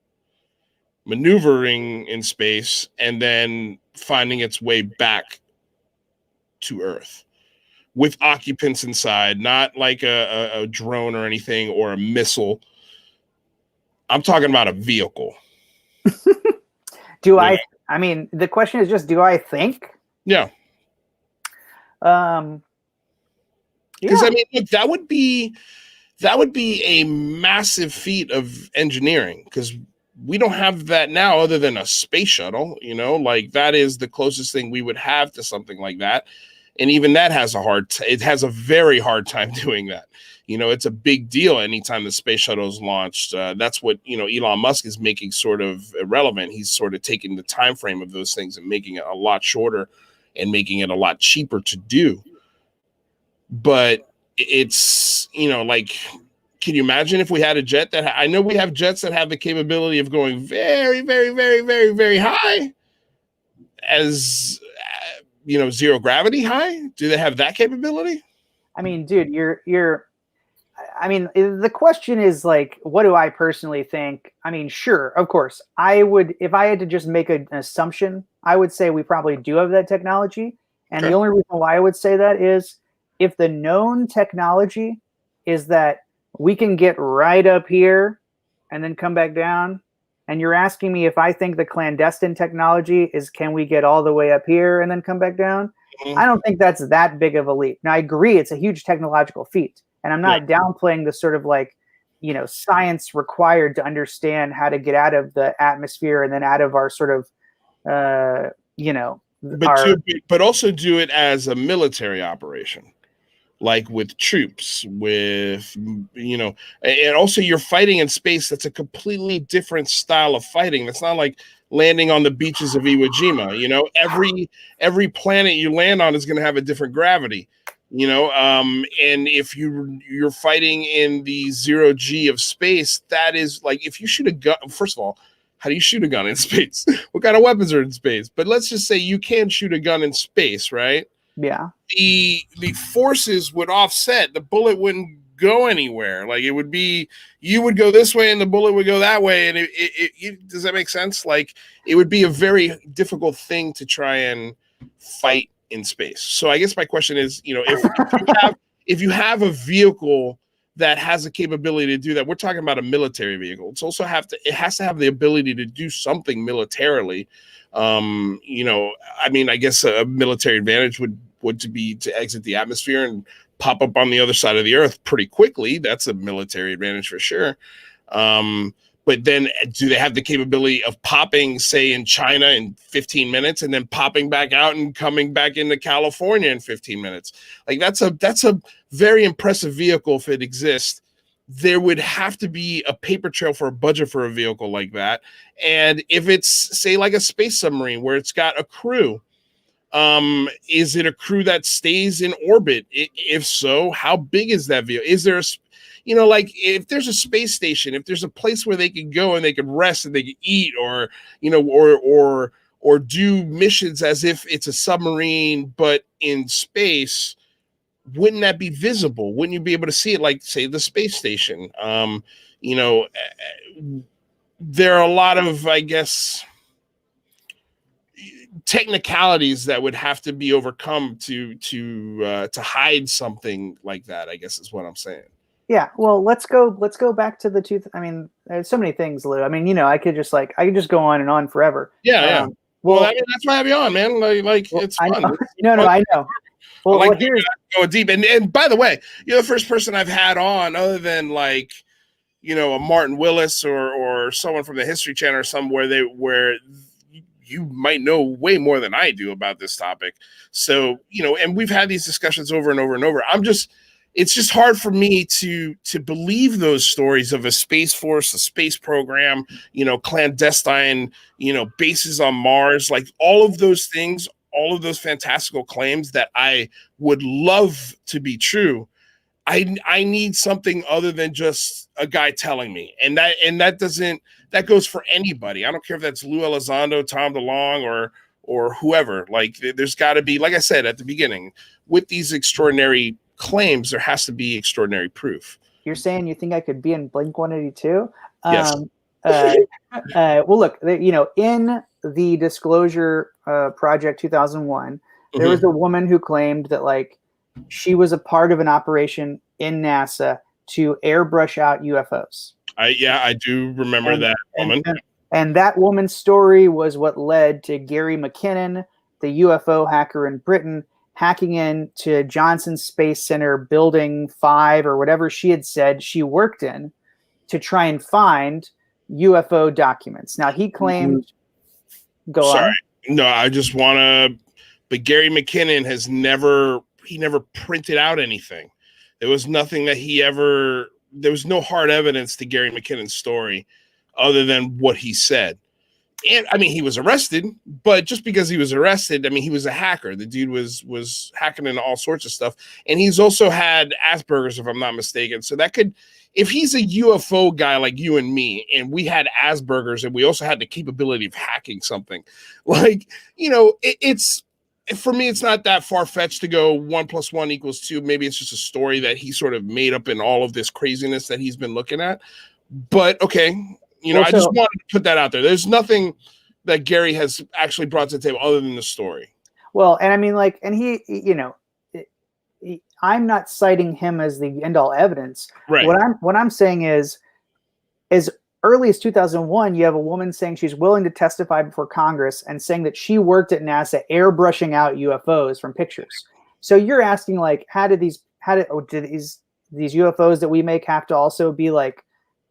maneuvering in space, and then finding its way back to Earth with occupants inside, not like a drone or anything, or a missile? I'm talking about a vehicle. I mean, the question is just, do I think? Yeah. Because I mean, look, that would be a massive feat of engineering, because we don't have that now other than a space shuttle, like that is the closest thing we would have to something like that. And even that has it has a very hard time doing that. It's a big deal anytime the space shuttle is launched. That's what, Elon Musk is making sort of irrelevant. He's sort of taking the time frame of those things and making it a lot shorter and making it a lot cheaper to do. But it's, like, can you imagine if we had a jet I know we have jets that have the capability of going very, very, very, very, very high as, zero gravity high? Do they have that capability? I mean, dude, I mean, the question is, like, what do I personally think? I mean, sure, of course, I would, if I had to just make an assumption, I would say we probably do have that technology. And The only reason why I would say that is if the known technology is that we can get right up here and then come back down. And you're asking me if I think the clandestine technology is, can we get all the way up here and then come back down? Mm-hmm. I don't think that's that big of a leap. Now, I agree, it's a huge technological feat. And I'm not downplaying the sort of, like, science required to understand how to get out of the atmosphere and then out of our sort of, but also do it as a military operation, like with troops, with, and also you're fighting in space. That's a completely different style of fighting. That's not like landing on the beaches of Iwo Jima. Every planet you land on is going to have a different gravity. And if you're fighting in the 0 G of space, that is like, if you shoot a gun, first of all, How do you shoot a gun in space? What kind of weapons are in space? But let's just say you can shoot a gun in space, right? Yeah. The forces would offset. The bullet wouldn't go anywhere. Like it would be, you would go this way and the bullet would go that way. And does that make sense? Like it would be a very difficult thing to try and fight in space. So I guess my question is, if you have a vehicle that has a capability to do that, we're talking about a military vehicle. It has to have the ability to do something militarily. I guess a military advantage would be to exit the atmosphere and pop up on the other side of the earth pretty quickly. That's a military advantage for sure. But then do they have the capability of popping, say, in China in 15 minutes and then popping back out and coming back into California in 15 minutes? Like that's a very impressive vehicle if it exists. There would have to be a paper trail for a budget for a vehicle like that. And if it's, say, like a space submarine where it's got a crew, is it a crew that stays in orbit? If so, how big is that vehicle? Is there like if there's a space station, if there's a place where they can go and they can rest and they can eat, or or do missions as if it's a submarine but in space, wouldn't that be visible? Wouldn't you be able to see it, like, say, the space station? There are a lot of, I guess, technicalities that would have to be overcome to hide something like that, I guess is what I'm saying. Yeah, well, let's go back to the two. I mean, there's so many things, Lou. I mean, I could just go on and on forever. Yeah. Well, I mean, that's why I have you on, man. Like it's fun. I know. Well, here's going deep. And by the way, you're the first person I've had on, other than like, a Martin Willis or someone from the History Channel or somewhere where you might know way more than I do about this topic. So, and we've had these discussions over and over and over. It's just hard for me to believe those stories of a space force, a space program, clandestine, bases on Mars, like all of those things, all of those fantastical claims that I would love to be true. I need something other than just a guy telling me. And that goes for anybody. I don't care if that's Lou Elizondo, Tom DeLonge, or whoever. Like there's got to be, like I said at the beginning, with these extraordinary claims, there has to be extraordinary proof. You're saying you think I could be in Blink-182? Yes. Well, look, in the Disclosure Project 2001, there was a woman who claimed that like she was a part of an operation in NASA to airbrush out UFOs. I do remember that woman. And that woman's story was what led to Gary McKinnon, the UFO hacker in Britain, hacking into Johnson Space Center Building 5 or whatever she had said she worked in to try and find UFO documents. Now, he claimed... Go on. No, I just want to... But Gary McKinnon never printed out anything. There was nothing that there was no hard evidence to Gary McKinnon's story other than what he said. And I mean, he was arrested, but just because he was arrested, I mean, he was a hacker. The dude was hacking into all sorts of stuff. And he's also had Asperger's, if I'm not mistaken. So that could, if he's a UFO guy like you and me, and we had Asperger's and we also had the capability of hacking something, like, it's, for me, it's not that far-fetched to go 1 + 1 = 2. Maybe it's just a story that he sort of made up in all of this craziness that he's been looking at. But okay, I just wanted to put that out there. There's nothing that Gary has actually brought to the table other than the story. Well, and I mean, like, and he, I'm not citing him as the end-all evidence. Right. What I'm saying is, as early as 2001, you have a woman saying she's willing to testify before Congress and saying that she worked at NASA airbrushing out UFOs from pictures. So you're asking, like, do these UFOs that we make have to also be like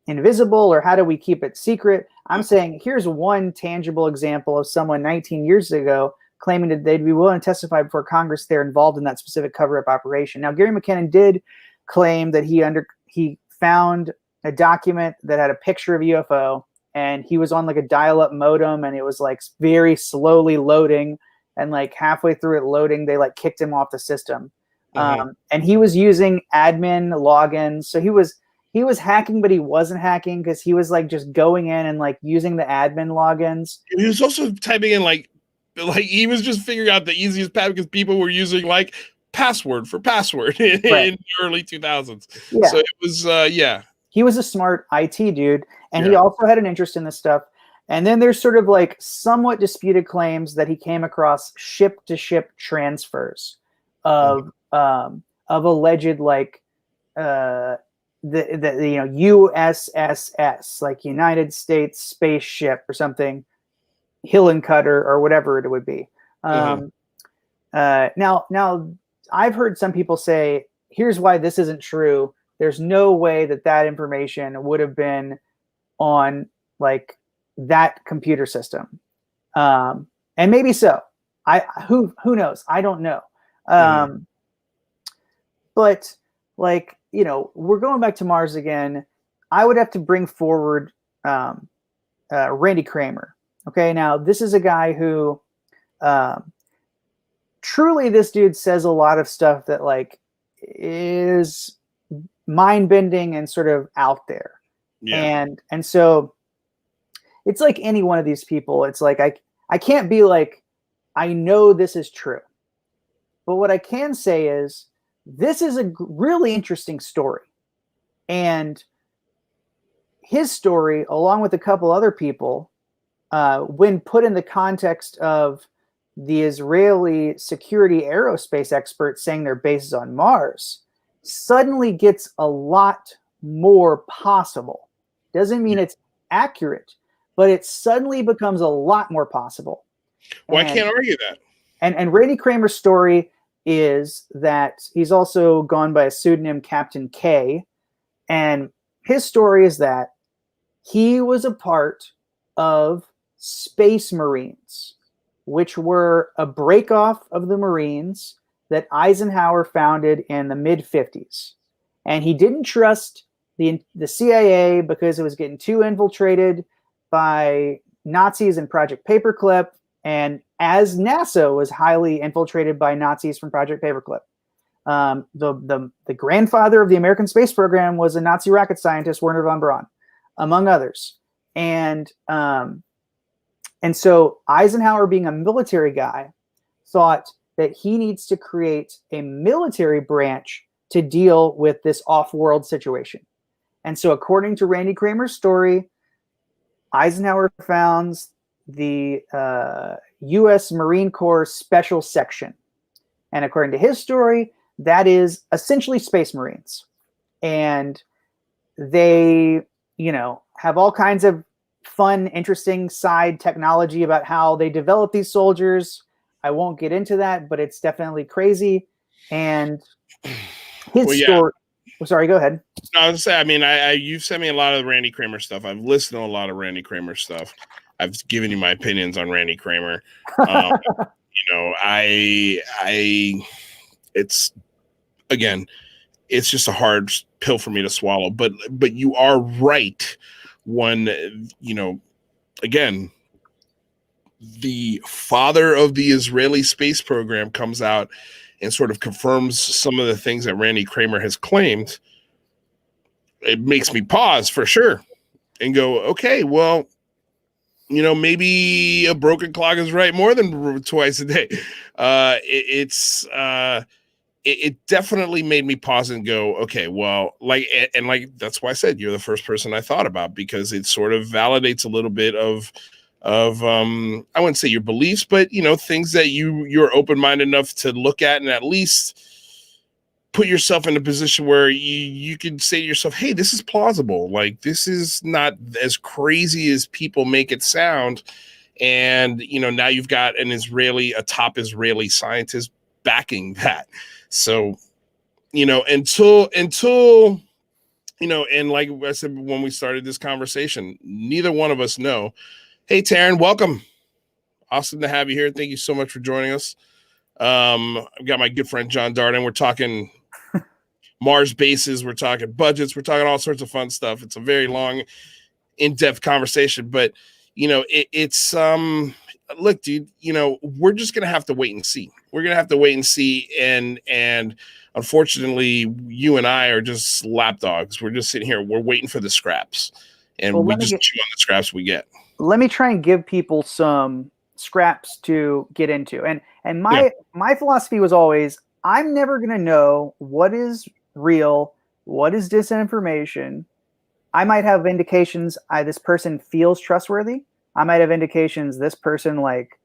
invisible, or how do we keep it secret? I'm saying here's one tangible example of someone 19 years ago claiming that they'd be willing to testify before Congress they're involved in that specific cover-up operation. Now, Gary McKinnon did claim that he found a document that had a picture of a UFO, and he was on like a dial-up modem, and it was like very slowly loading, and like halfway through it loading, they like kicked him off the system. And he was using admin logins. So he was he was hacking, but he wasn't hacking because he was like just going in and like using the admin logins. He was also typing in like he was just figuring out the easiest path because people were using like password for password in the early 2000s. Yeah. So it was, He was a smart IT dude, and he also had an interest in this stuff. And then there's sort of like somewhat disputed claims that he came across ship-to-ship transfers of alleged like the USSS, like United States Spaceship or something, Hillencutter or whatever it would be. Now I've heard some people say, here's why this isn't true. There's no way that information would have been on like that computer system. And maybe so. Who knows? I don't know. But like, we're going back to Mars again. I would have to bring forward Randy Kramer. Okay, now this is a guy who truly, this dude says a lot of stuff that like is mind-bending and sort of out there. And so it's like any one of these people. It's like I can't be like, I know this is true. But what I can say is this is a really interesting story. And his story, along with a couple other people, when put in the context of the Israeli security aerospace experts saying their base is on Mars, suddenly gets a lot more possible. Doesn't mean it's accurate, but it suddenly becomes a lot more possible. Well, I can't argue that. And Randy Kramer's story is that he's also gone by a pseudonym Captain K. And his story is that he was a part of Space Marines, which were a breakoff of the Marines that Eisenhower founded in the mid-50s. And he didn't trust the CIA because it was getting too infiltrated by Nazis and Project Paperclip, and as NASA was highly infiltrated by Nazis from Project Paperclip. The grandfather of the American space program was a Nazi rocket scientist, Werner von Braun, among others. And so Eisenhower, being a military guy, thought that he needs to create a military branch to deal with this off-world situation. And so according to Randy Kramer's story, Eisenhower founds the U.S. Marine Corps Special Section. And according to his story, that is essentially Space Marines. And they, have all kinds of fun, interesting side technology about how they develop these soldiers. I won't get into that, but it's definitely crazy. And his story... Oh, sorry, go ahead. No, I was gonna say, you've sent me a lot of Randy Kramer stuff. I've listened to a lot of Randy Kramer stuff. I've given you my opinions on Randy Kramer. It's just a hard pill for me to swallow. But you are right. When again, the father of the Israeli space program comes out and sort of confirms some of the things that Randy Kramer has claimed, it makes me pause for sure and go, okay, well, maybe a broken clock is right more than twice a day. It definitely made me pause and go, okay, well, that's why I said you're the first person I thought about, because it sort of validates a little bit of I wouldn't say your beliefs, but things that you're open-minded enough to look at and at least put yourself in a position where you can say to yourself, hey, this is plausible. Like, this is not as crazy as people make it sound. And, now you've got a top Israeli scientist backing that. So, until, and like I said, when we started this conversation, neither one of us know. Hey, Taryn, welcome. Awesome to have you here. Thank you so much for joining us. I've got my good friend, John Dardenne. We're talking Mars bases. We're talking budgets. We're talking all sorts of fun stuff. It's a very long, in-depth conversation, but it's look, dude, you know, we're just gonna have to wait and see. We're gonna have to wait and see, and unfortunately, you and I are just lapdogs. We're just sitting here. We're waiting for the scraps, and we just chew on the scraps we get. Let me try and give people some scraps to get into, and my philosophy was always, I'm never gonna know what is real, what is disinformation. I might have indications this person feels trustworthy. I might have indications this person like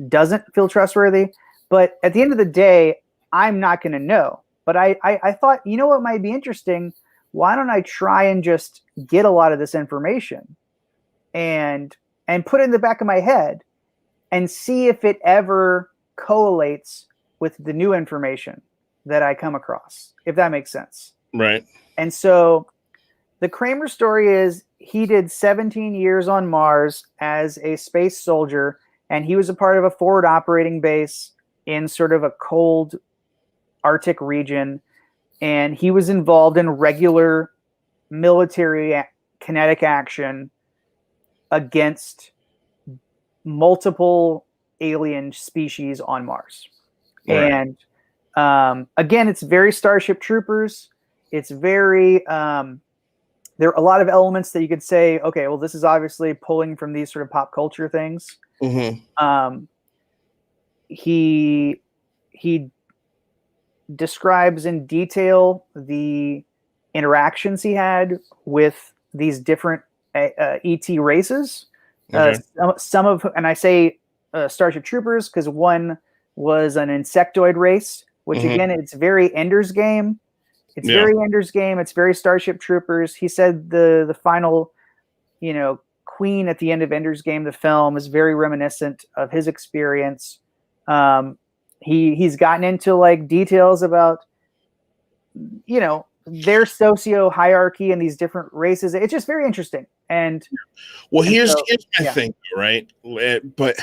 doesn't feel trustworthy. But at the end of the day, I'm not going to know. But I thought, you know what might be interesting? Why don't I try and just get a lot of this information and put it in the back of my head and see if it ever correlates with the new information that I come across, if that makes sense. Right. And so the Kramer story is he did 17 years on Mars as a space soldier, and he was a part of a forward operating base in sort of a cold Arctic region. And he was involved in regular military kinetic action against multiple alien species on Mars. Right. And again, it's very Starship Troopers. It's very... there are a lot of elements that you could say, okay, well, this is obviously pulling from these sort of pop culture things. Mm-hmm. He describes in detail the interactions he had with these different ET races. Okay. Some of, and I say Starship Troopers because one was an insectoid race, which again, it's very Ender's Game. It's very Ender's Game. It's very Starship Troopers. He said the final, queen at the end of Ender's Game, the film, is very reminiscent of his experience. He's gotten into like details about, their socio hierarchy and these different races. It's just very interesting. And here's my thing, right? But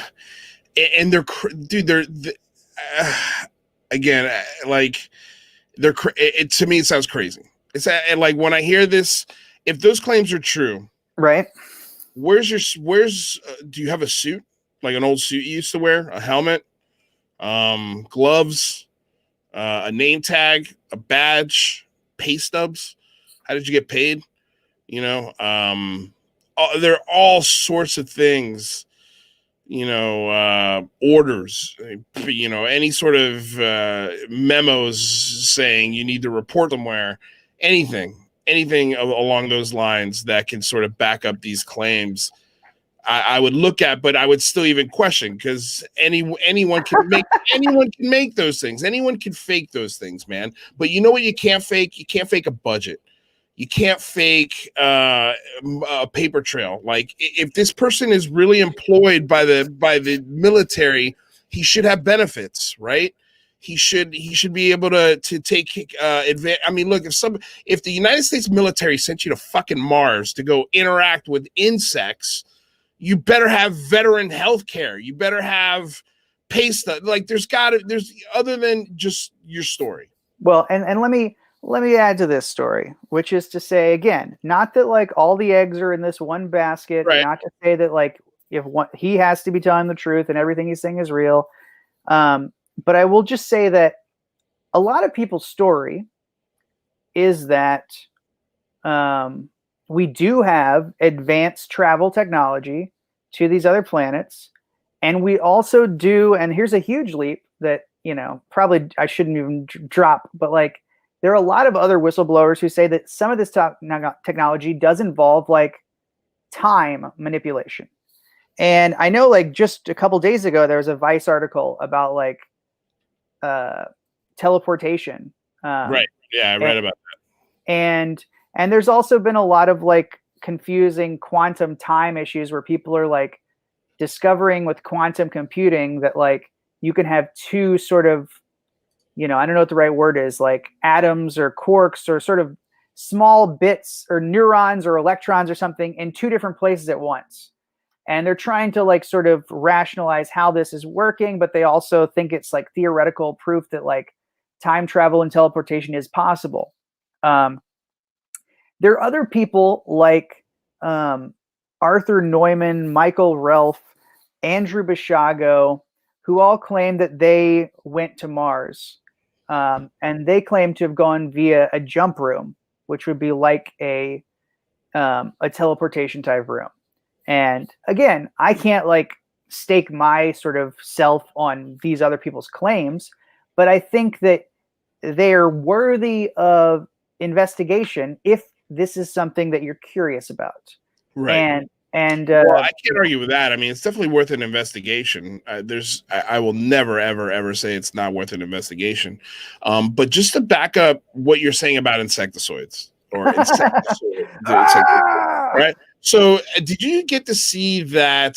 they're again, like. To me, it sounds crazy. It's like when I hear this, if those claims are true, right? Do you have a suit, like an old suit you used to wear, a helmet, gloves, a name tag, a badge, pay stubs? How did you get paid? There are all sorts of things. Orders, any sort of memos saying you need to report somewhere, anything along those lines that can sort of back up these claims. I would look at, but I would still even question, because anyone can make those things. Anyone can fake those things, man. But you know what you can't fake? You can't fake a budget. You can't fake a paper trail. Like, if this person is really employed by the military, he should have benefits, right? He should be able to take advantage. I mean, look, if the United States military sent you to fucking Mars to go interact with insects, you better have veteran health care. You better have pay stuff. Like, there's other than just your story. Well, and let me add to this story, which is to say, again, not that like all the eggs are in this one basket, right. Not to say that like he has to be telling the truth and everything he's saying is real. But I will just say that a lot of people's story is that we do have advanced travel technology to these other planets. And we also do, and here's a huge leap that, probably I shouldn't even drop, but like, there are a lot of other whistleblowers who say that some of this technology does involve like time manipulation. And I know like just a couple days ago, there was a Vice article about like teleportation. Right. Yeah, I read about that. And there's also been a lot of like confusing quantum time issues where people are like discovering with quantum computing that like you can have two sort of, I don't know what the right word is, like atoms or quarks or sort of small bits or neurons or electrons or something in two different places at once. And they're trying to like sort of rationalize how this is working, but they also think it's like theoretical proof that like time travel and teleportation is possible. There are other people like Arthur Neumann, Michael Relf, Andrew Bashago, who all claim that they went to Mars. And they claim to have gone via a jump room, which would be like a teleportation type room. And again, I can't like stake my sort of self on these other people's claims, but I think that they are worthy of investigation if this is something that you're curious about. Right. And well, I can't argue with that. I mean, it's definitely worth an investigation. I will never, ever, ever say it's not worth an investigation. But just to back up what you're saying about insectoids or right? So, did you get to see that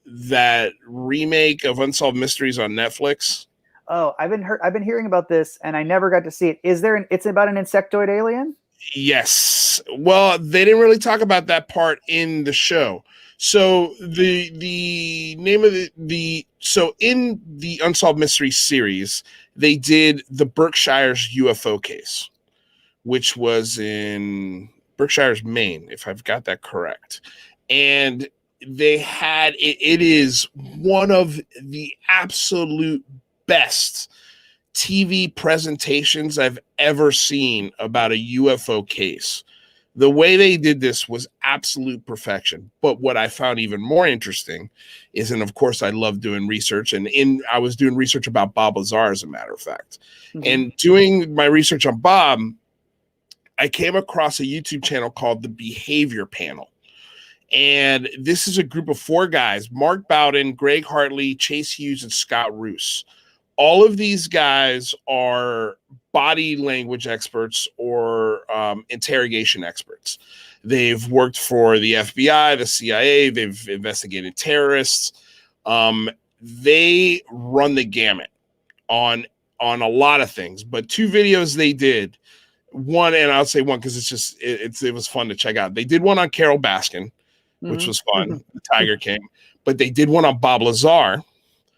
that remake of Unsolved Mysteries on Netflix? Oh, I've been hearing about this, and I never got to see it. Is there it's about an insectoid alien? Yes. Well, they didn't really talk about that part in the show. So the name of so in the Unsolved Mysteries series, they did the Berkshire's UFO case, which was in Berkshire's Maine, if I've got that correct. And they had it is one of the absolute best TV presentations I've ever seen about a UFO case. The way they did this was absolute perfection. But what I found even more interesting is, and of course I love doing research, and I was doing research about Bob Lazar, as a matter of fact. Mm-hmm. And doing my research on Bob, I came across a YouTube channel called The Behavior Panel. And this is a group of 4 guys: Mark Bowden, Greg Hartley, Chase Hughes, and Scott Roos. All of these guys are body language experts or interrogation experts. They've worked for the FBI, the CIA. They've investigated terrorists. They run the gamut on a lot of things. But 2 videos they did. One, and I'll say one because it was fun to check out. They did one on Carol Baskin, which was fun, the Tiger King. But they did one on Bob Lazar.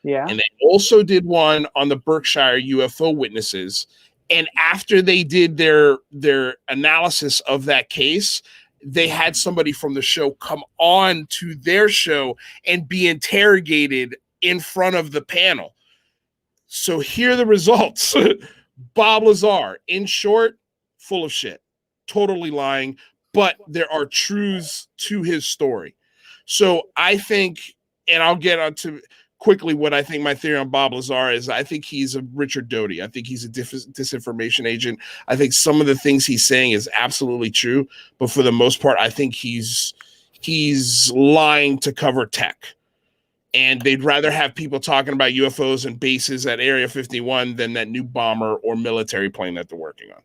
Yeah. And they also did one on the Berkshire UFO witnesses. And after they did their analysis of that case, they had somebody from the show come on to their show and be interrogated in front of the panel. So here are the results. Bob Lazar, in short, full of shit, totally lying, but there are truths to his story. So I think, and I'll get onto quickly what I think my theory on Bob Lazar is. I think he's a Richard Doty. I think he's a disinformation agent. I think some of the things he's saying is absolutely true, but for the most part, I think he's lying to cover tech. And they'd rather have people talking about UFOs and bases at Area 51 than that new bomber or military plane that they're working on.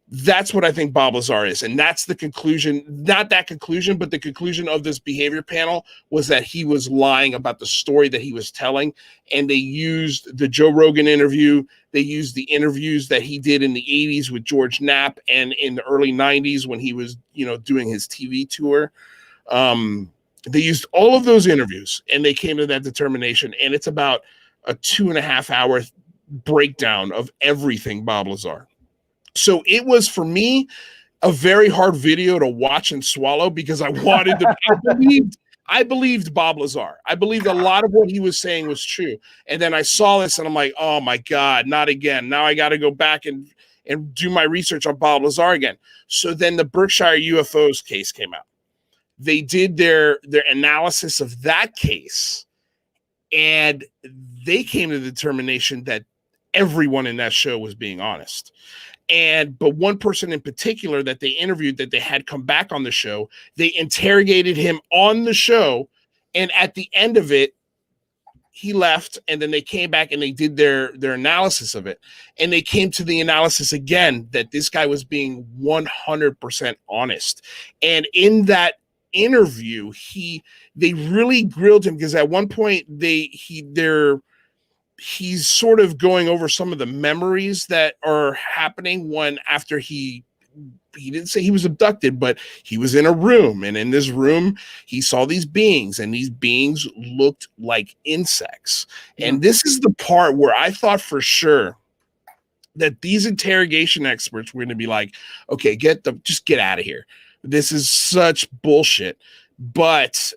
That's what I think Bob Lazar is. And that's the conclusion, not that conclusion, but the conclusion of this behavior panel was that he was lying about the story that he was telling. And they used the Joe Rogan interview. They used the interviews that he did in the 80s with George Knapp and in the early 90s when he was, doing his TV tour. They used all of those interviews and they came to that determination. And it's about a 2.5 hour breakdown of everything Bob Lazar. So it was, for me, a very hard video to watch and swallow because I wanted to, I believed Bob Lazar. I believed a lot of what he was saying was true. And then I saw this and I'm like, oh my God, not again. Now I got to go back and do my research on Bob Lazar again. So then the Berkshire UFOs case came out. They did their analysis of that case and they came to the determination that everyone in that show was being honest. But one person in particular that they interviewed, that they had come back on the show, they interrogated him on the show. And at the end of it, he left. And then they came back and they did their analysis of it. And they came to the analysis again, that this guy was being 100% honest. And in that interview, they really grilled him because at one point he's sort of going over some of the memories that are happening after he didn't say he was abducted, but he was in a room. And in this room, he saw these beings and these beings looked like insects. Yeah. And this is the part where I thought for sure that these interrogation experts were going to be like, okay, just get out of here. This is such bullshit. But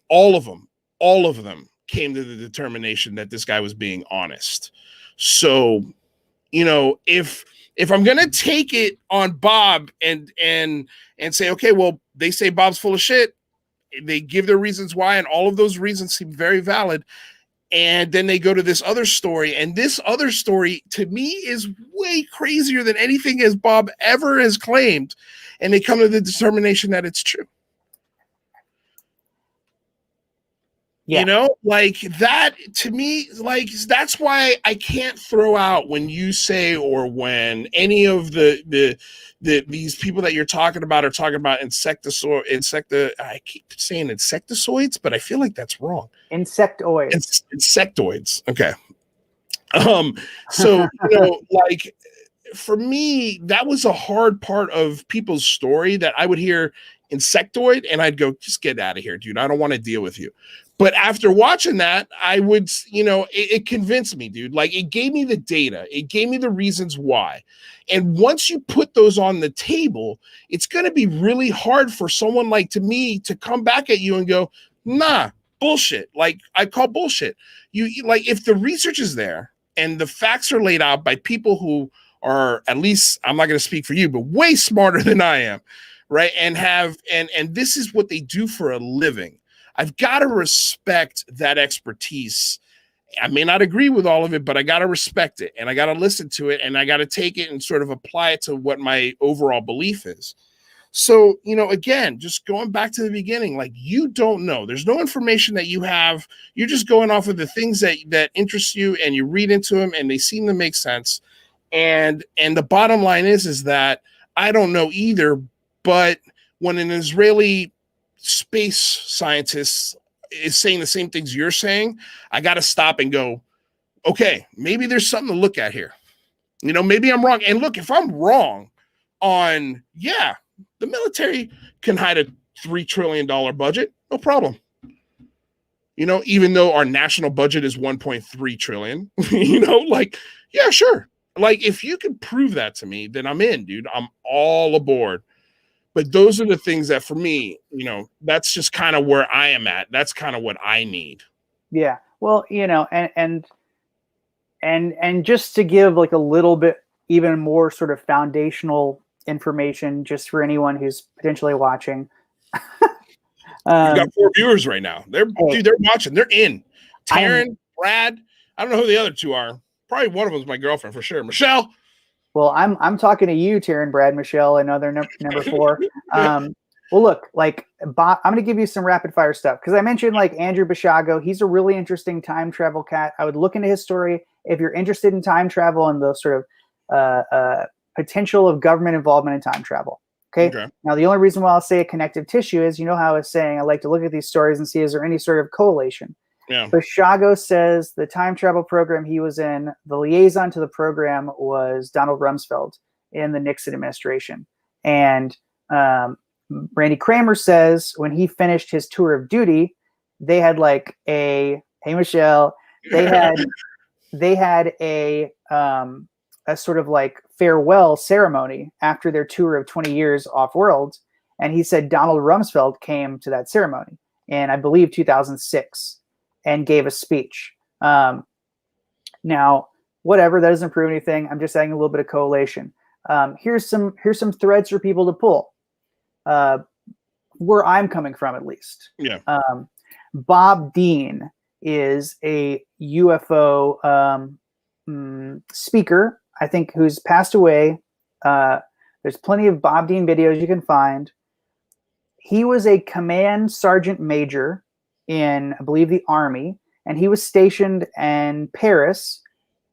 all of them all of them came to the determination that this guy was being honest. So, you know, if I'm gonna take it on Bob and say, okay, well, they say Bob's full of shit, they give their reasons why, and all of those reasons seem very valid. And then they go to this other story, and this other story to me is way crazier than anything as Bob ever has claimed. And they come to the determination that it's true. Yeah. You know, like that to me, like that's why I can't throw out when you say, or when any of these people that you're talking about are talking about I keep saying insectoids, but I feel like that's wrong. Insectoids. Insectoids. Okay. So, you know, like for me, that was a hard part of people's story that I would hear insectoid and I'd go, just get out of here, dude. I don't want to deal with you. But after watching that, I would, you know, it convinced me, dude. Like it gave me the data. It gave me the reasons why. And once you put those on the table, it's going to be really hard for someone like to me to come back at you and go, nah, bullshit. Like I call bullshit. You like if the research is there and the facts are laid out by people who are, at least I'm not going to speak for you, but way smarter than I am, right? And this is what they do for a living. I've got to respect that expertise. I may not agree with all of it, but I got to respect it and I got to listen to it and I got to take it and sort of apply it to what my overall belief is. So, you know, again, just going back to the beginning, like you don't know. There's no information that you have. You're just going off of the things that interest you and you read into them and they seem to make sense. And the bottom line is that I don't know either, but when an Israeli space scientist is saying the same things you're saying, I got to stop and go, okay, maybe there's something to look at here. You know, maybe I'm wrong. And look, if I'm wrong on, yeah, the military can hide a $3 trillion budget, no problem. You know, even though our national budget is 1.3 trillion, you know, like, yeah, sure. Like if you can prove that to me, then I'm in, dude. I'm all aboard. But those are the things that for me, you know, that's just kind of where I am at. That's kind of what I need. Yeah. Well, you know, and just to give like a little bit even more sort of foundational information just for anyone who's potentially watching. You got 4 viewers right now. They're watching. They're in. Taryn, Brad. I don't know who the other two are. Probably one of them is my girlfriend for sure. Michelle. Well, I'm talking to you, Taryn, Brad, Michelle, another number 4. Well, look, like Bob, I'm going to give you some rapid fire stuff because I mentioned like Andrew Bashago. He's a really interesting time travel cat. I would look into his story if you're interested in time travel and the sort of potential of government involvement in time travel. Okay. Now, the only reason why I'll say a connective tissue is, you know how I was saying, I like to look at these stories and see, is there any sort of correlation? Yeah. Bashago says the time travel program he was in, the liaison to the program was Donald Rumsfeld in the Nixon administration. And Randy Kramer says when he finished his tour of duty, they had like hey, Michelle, they had a sort of like farewell ceremony after their tour of 20 years off world. And he said Donald Rumsfeld came to that ceremony in, I believe, 2006 and gave a speech. Now, whatever, that doesn't prove anything. I'm just adding a little bit of correlation. Here's some threads for people to pull. Where I'm coming from, at least. Yeah. Bob Dean is a UFO speaker, I think, who's passed away. There's plenty of Bob Dean videos you can find. He was a command sergeant major in, I believe, the Army, and he was stationed in Paris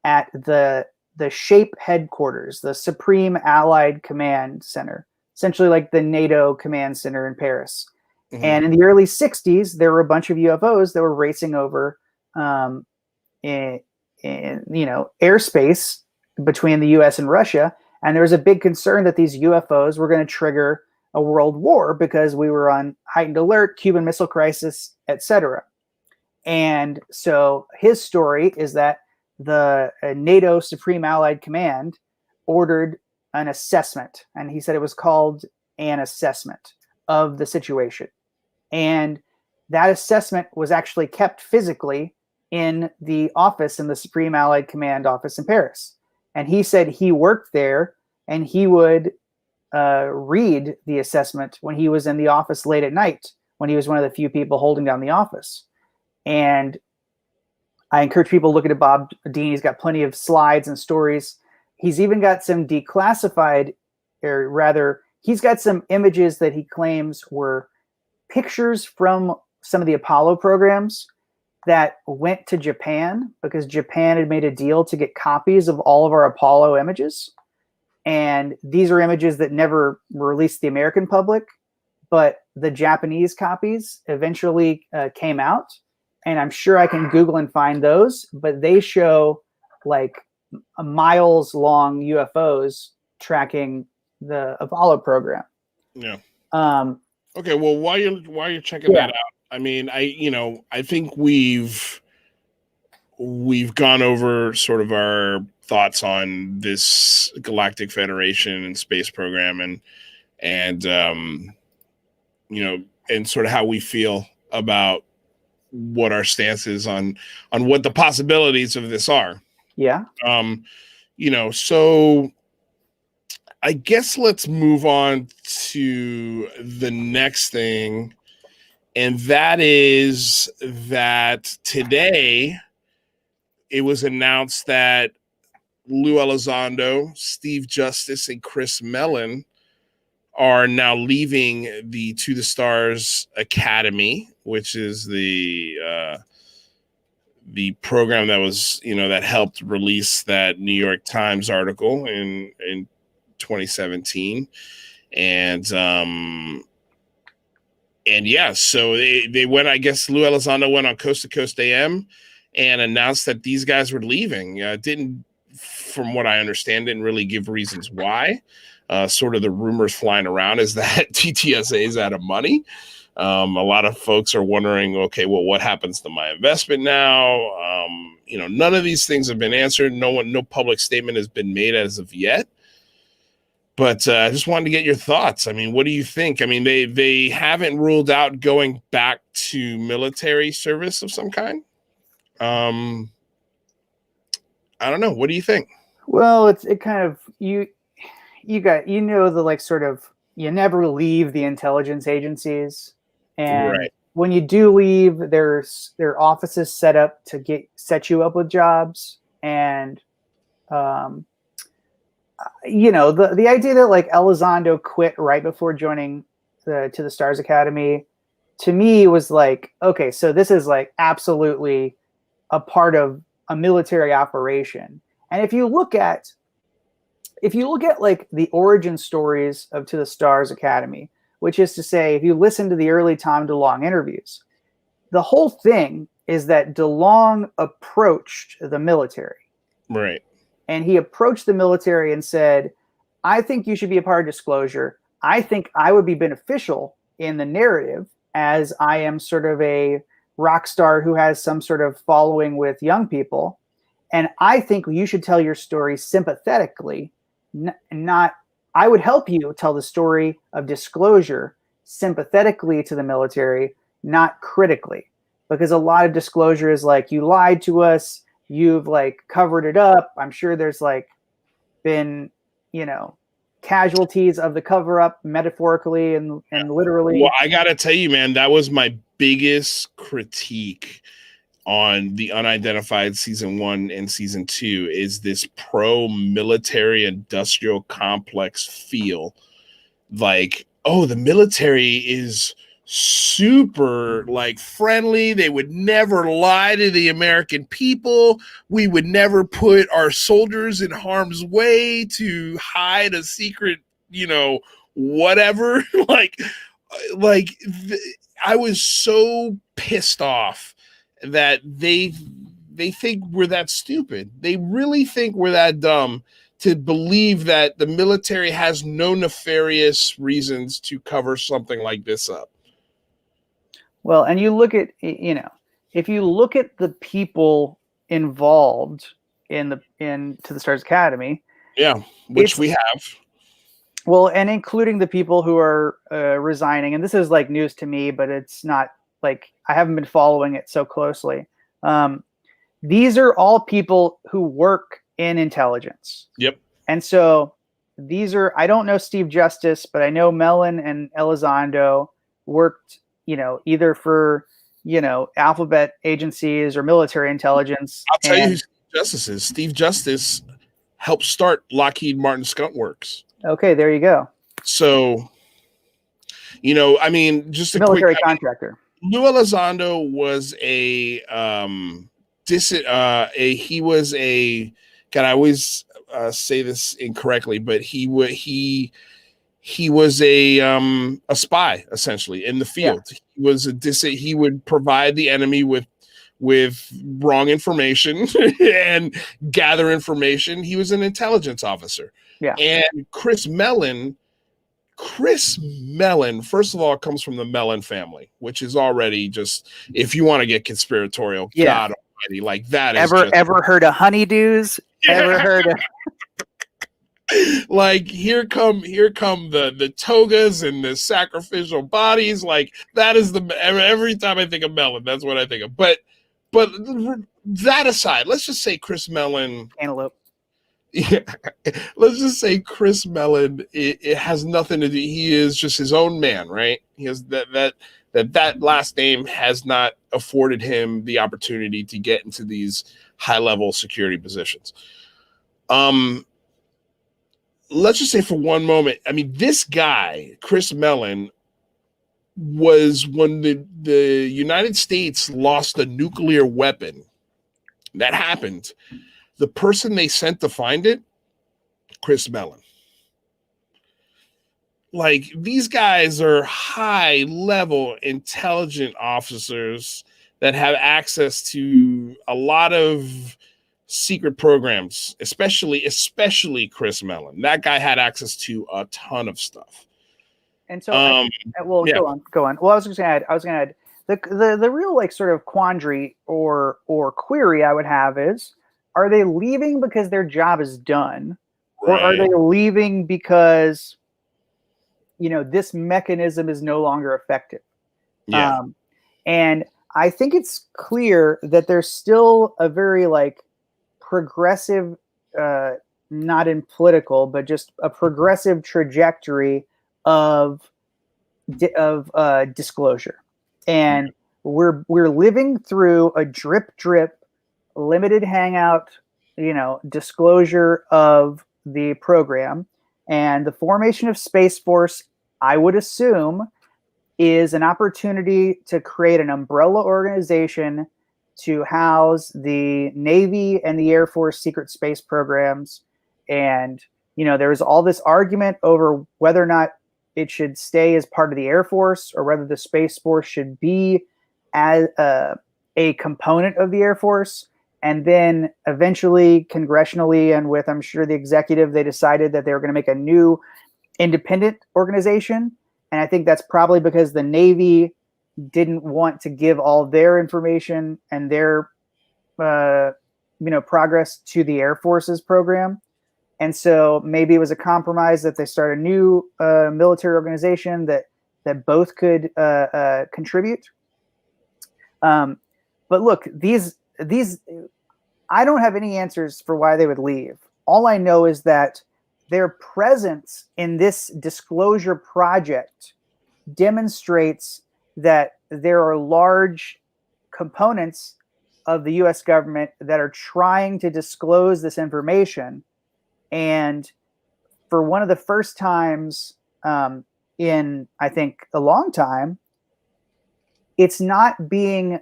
at the SHAPE headquarters, the Supreme Allied Command Center, essentially like the NATO command center in Paris. Mm-hmm. And in the early 60s, there were a bunch of UFOs that were racing over in airspace between the US and Russia. And there was a big concern that these UFOs were going to trigger a world war because we were on heightened alert, Cuban Missile Crisis, etc. And so his story is that the NATO Supreme Allied Command ordered an assessment, and he said it was called an assessment of the situation. And that assessment was actually kept physically in the office in the Supreme Allied Command office in Paris. And he said he worked there and he would read the assessment when he was in the office late at night, when he was one of the few people holding down the office. And I encourage people to look at Bob Dean. He's got plenty of slides and stories. He's even got some declassified, or rather, he's got some images that he claims were pictures from some of the Apollo programs that went to Japan because Japan had made a deal to get copies of all of our Apollo images. And these are images that never were released to the American public, but the Japanese copies eventually came out. And I'm sure I can Google and find those, but they show like miles long UFOs tracking the Apollo program. Yeah. Okay. Well, while you're checking that out, I mean, I think we've gone over sort of our thoughts on this Galactic Federation and space program and sort of how we feel about what our stance is on what the possibilities of this are. Yeah. So I guess let's move on to the next thing. And that is that today it was announced that Lou Elizondo, Steve Justice, and Chris Mellon are now leaving the To the Stars Academy, which is the program that was, that helped release that New York Times article in 2017. And yeah, so they went, I guess Lou Elizondo went on Coast to Coast AM and announced that these guys were leaving. Didn't, from what I understand, didn't really give reasons why. Sort of the rumors flying around is that TTSA is out of money. A lot of folks are wondering, okay, well, what happens to my investment now? None of these things have been answered. No public statement has been made as of yet. But I just wanted to get your thoughts. I mean, what do you think? I mean, they haven't ruled out going back to military service of some kind. I don't know. What do you think? Well, it kind of you the like sort of you never leave the intelligence agencies, and right. When you do leave, there are offices set up to set you up with jobs, and the idea that like Elizondo quit right before joining To the Stars Academy, to me was like, okay, so this is like absolutely a part of a military operation. And if you look at like the origin stories of To the Stars Academy, which is to say, if you listen to the early Tom DeLonge interviews, the whole thing is that DeLonge approached the military. Right. And he approached the military and said, I think you should be a part of disclosure. I think I would be beneficial in the narrative as I am sort of a rock star who has some sort of following with young people. And I think you should tell your story sympathetically, not, I would help you tell the story of disclosure sympathetically to the military, not critically. Because a lot of disclosure is like, you lied to us, you've like covered it up. I'm sure there's like been, casualties of the cover up metaphorically and literally. Well, I got to tell you, man, that was my biggest critique on the Unidentified season 1 and season 2 is this pro-military industrial complex feel. Like, oh, the military is super like friendly. They would never lie to the American people. We would never put our soldiers in harm's way to hide a secret, whatever. I was so pissed off that they think we're that stupid. They really think we're that dumb to believe that the military has no nefarious reasons to cover something like this up. Well, and you look at, if you look at the people involved in To the Stars Academy. Yeah, which we have. Well, and including the people who are resigning, and this is like news to me, but it's not like I haven't been following it so closely. These are all people who work in intelligence. Yep. And so these are, I don't know Steve Justice, but I know Mellon and Elizondo worked, either for, alphabet agencies or military intelligence. I'll tell you who Steve Justice is. Steve Justice helped start Lockheed Martin Skunk Works. Okay, there you go. So, I mean, just a military quick contractor. Lou Elizondo was he was a, God, I always say this incorrectly, but he was a spy essentially in the field. Yeah. He was he would provide the enemy with wrong information and gather information. He was an intelligence officer. Yeah. And Chris Mellon, first of all, comes from the Mellon family, which is already just, if you want to get conspiratorial, yeah. God almighty, like that ever heard of honeydews? Yeah. Ever heard of like here come the togas and the sacrificial bodies, like that is every time I think of Mellon, that's what I think of. But that aside, let's just say Chris Mellon, antelope. Yeah, let's just say Chris Mellon, it has nothing to do. He is just his own man, right? He has that last name has not afforded him the opportunity to get into these high-level security positions. Let's just say for one moment, I mean, this guy, Chris Mellon, was when the United States lost a nuclear weapon. That happened. The person they sent to find it, Chris Mellon. Like, these guys are high-level intelligent officers that have access to a lot of secret programs, especially Chris Mellon. That guy had access to a ton of stuff. And so, yeah. Go on. Well, I was going to add the real like sort of quandary or query I would have is, are they leaving because their job is done, right, or are they leaving because this mechanism is no longer effective? Yeah. And I think it's clear that there's still a very like progressive, not in political, but just a progressive trajectory of disclosure, and we're living through a drip limited hangout, disclosure of the program, and the formation of Space Force, I would assume, is an opportunity to create an umbrella organization to house the Navy and the Air Force secret space programs. And, there's all this argument over whether or not it should stay as part of the Air Force or whether the Space Force should be as a component of the Air Force. And then eventually congressionally and with, I'm sure, the executive, they decided that they were going to make a new independent organization. And I think that's probably because the Navy didn't want to give all their information and their progress to the Air Force's program. And so maybe it was a compromise that they start a new military organization that both could contribute. But look, these I don't have any answers for why they would leave. All I know is that their presence in this disclosure project demonstrates that there are large components of the U.S. government that are trying to disclose this information. And for one of the first times in, I think, a long time, it's not being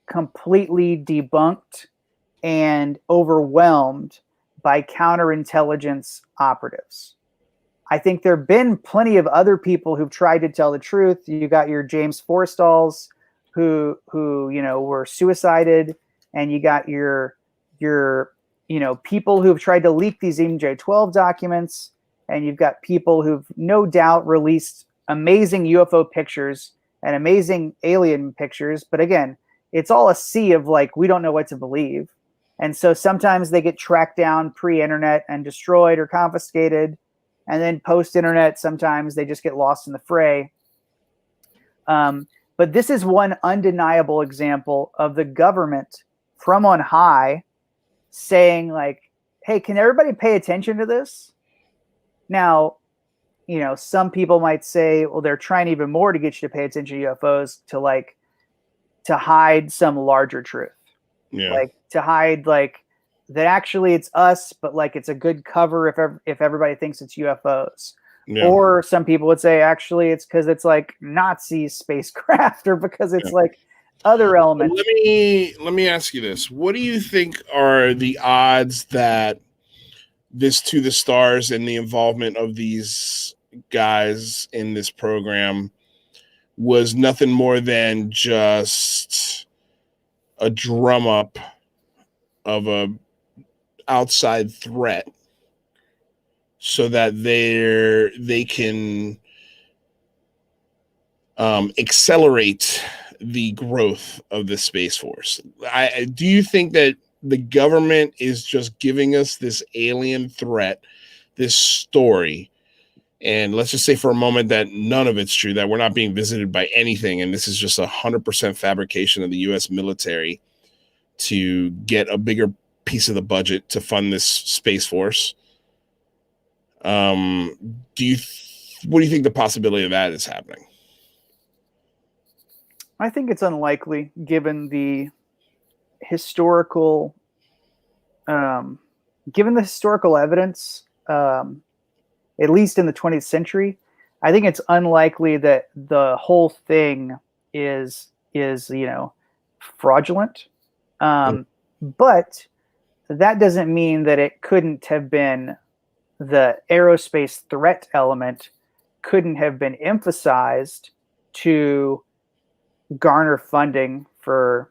completely debunked and overwhelmed by counterintelligence operatives. I think there have been plenty of other people who've tried to tell the truth. You got your James Forrestalls who were suicided, and you got your people who've tried to leak these MJ-12 documents, and you've got people who've no doubt released amazing UFO pictures and amazing alien pictures. But again, it's all a sea of like, we don't know what to believe. And so sometimes they get tracked down pre-internet and destroyed or confiscated. And then post-internet, sometimes they just get lost in the fray. But this is one undeniable example of the government from on high saying, like, hey, can everybody pay attention to this? Now, you know, some people might say, well, they're trying even more to get you to pay attention to UFOs to hide some larger truth. Yeah. Like to hide like that actually it's us, but like it's a good cover if everybody thinks it's UFOs. Yeah. Or some people would say actually it's because it's like Nazi spacecraft, or because it's like other elements. Let me ask you this. What do you think are the odds that this To the Stars and the involvement of these guys in this program was nothing more than just a drum up of a outside threat so that they can accelerate the growth of the Space Force? Do you think that the government is just giving us this alien threat, this story, and let's just say for a moment that none of it's true, that we're not being visited by anything, and this is just 100% fabrication of the U.S. military to get a bigger piece of the budget to fund this Space Force? What do you think the possibility of that is happening? I think it's unlikely, given the historical evidence, at least in the 20th century. I think it's unlikely that the whole thing is fraudulent. But that doesn't mean that it couldn't have been, the aerospace threat element couldn't have been emphasized to garner funding for,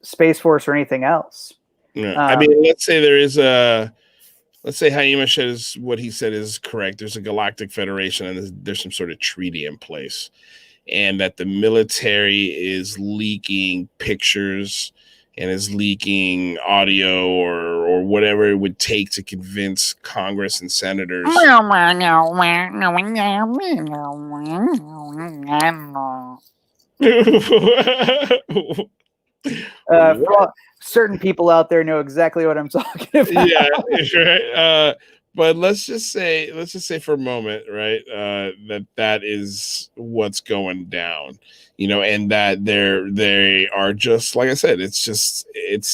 Space Force or anything else. Yeah. I mean, let's say Haima says what he said is correct. There's a galactic federation and there's some sort of treaty in place, and that the military is leaking pictures and is leaking audio or whatever it would take to convince Congress and senators. Certain people out there know exactly what I'm talking about. Yeah, right. But let's just say for a moment, right, that is what's going down, and that they are just, like I said, it's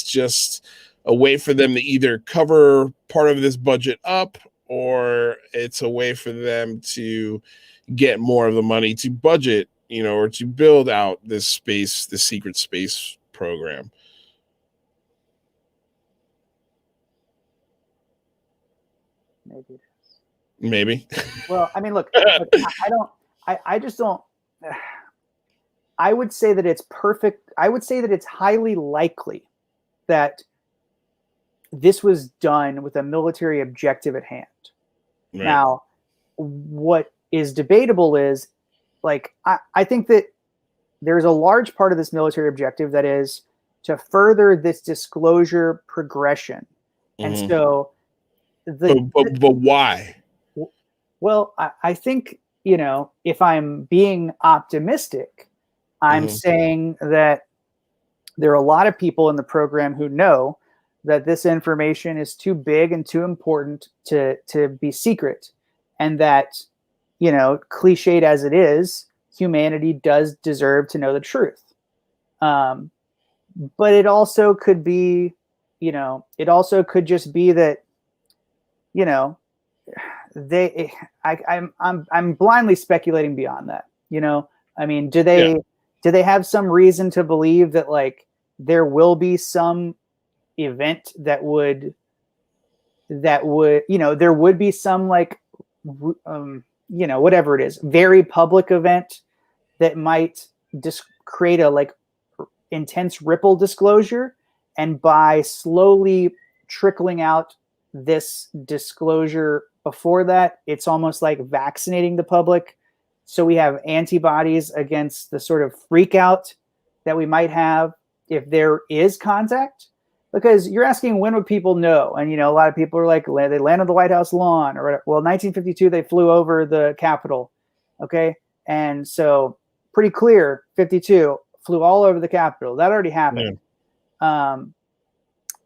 just a way for them to either cover part of this budget up, or it's a way for them to get more of the money to budget, or to build out this secret space program. Maybe. Well, I mean, look, I just don't. I would say that it's perfect. I would say that it's highly likely that this was done with a military objective at hand. Right. Now, what is debatable is, like, I think that there's a large part of this military objective that is to further this disclosure progression. Mm-hmm. And so but why? Well, I think, if I'm being optimistic, I'm mm-hmm. saying that there are a lot of people in the program who know that this information is too big and too important to be secret, and that, cliched as it is, humanity does deserve to know the truth. But it also could be, it also could just be that, I'm blindly speculating beyond that. I mean, do they have some reason to believe that, like, there will be some event that would there would be some, like, whatever it is, very public event that might just create a, like, intense ripple disclosure, and by slowly trickling out this disclosure before that, it's almost like vaccinating the public, so we have antibodies against the sort of freak out that we might have if there is contact. Because you're asking, when would people know? And, a lot of people are like, they land on the White House lawn, or whatever. Well, 1952, they flew over the Capitol. Okay. And so, pretty clear. 52 flew all over the Capitol. That already happened. Yeah.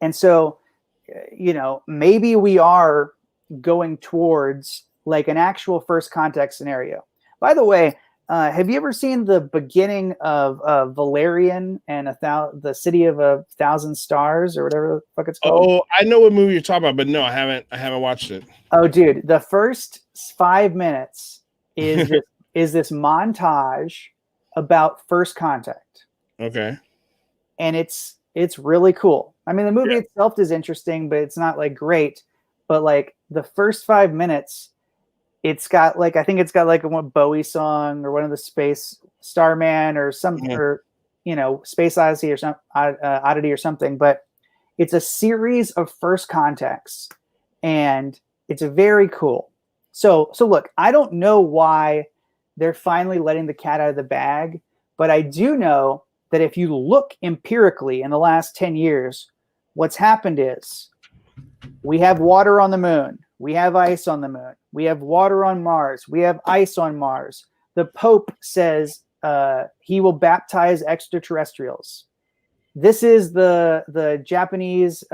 And so, maybe we are going towards like an actual first contact scenario. By the way, have you ever seen the beginning of Valerian and the City of 1,000 Stars or whatever the fuck it's called? Oh, I know what movie you're talking about, but no, I haven't watched it. Oh, dude, the first 5 minutes is this montage about first contact. Okay. And it's really cool. I mean, the movie itself is interesting, but it's not like great. But like the first 5 minutes, it's got like, I think it's got like a Bowie song or one of the Space Starman or some, or, Space Odyssey or some Oddity or something. But it's a series of first contacts, and it's very cool. So look, I don't know why they're finally letting the cat out of the bag, but I do know that if you look empirically in the last 10 years, what's happened is we have water on the moon. We have ice on the moon. We have water on Mars. We have ice on Mars. The Pope says he will baptize extraterrestrials. This is the Japanese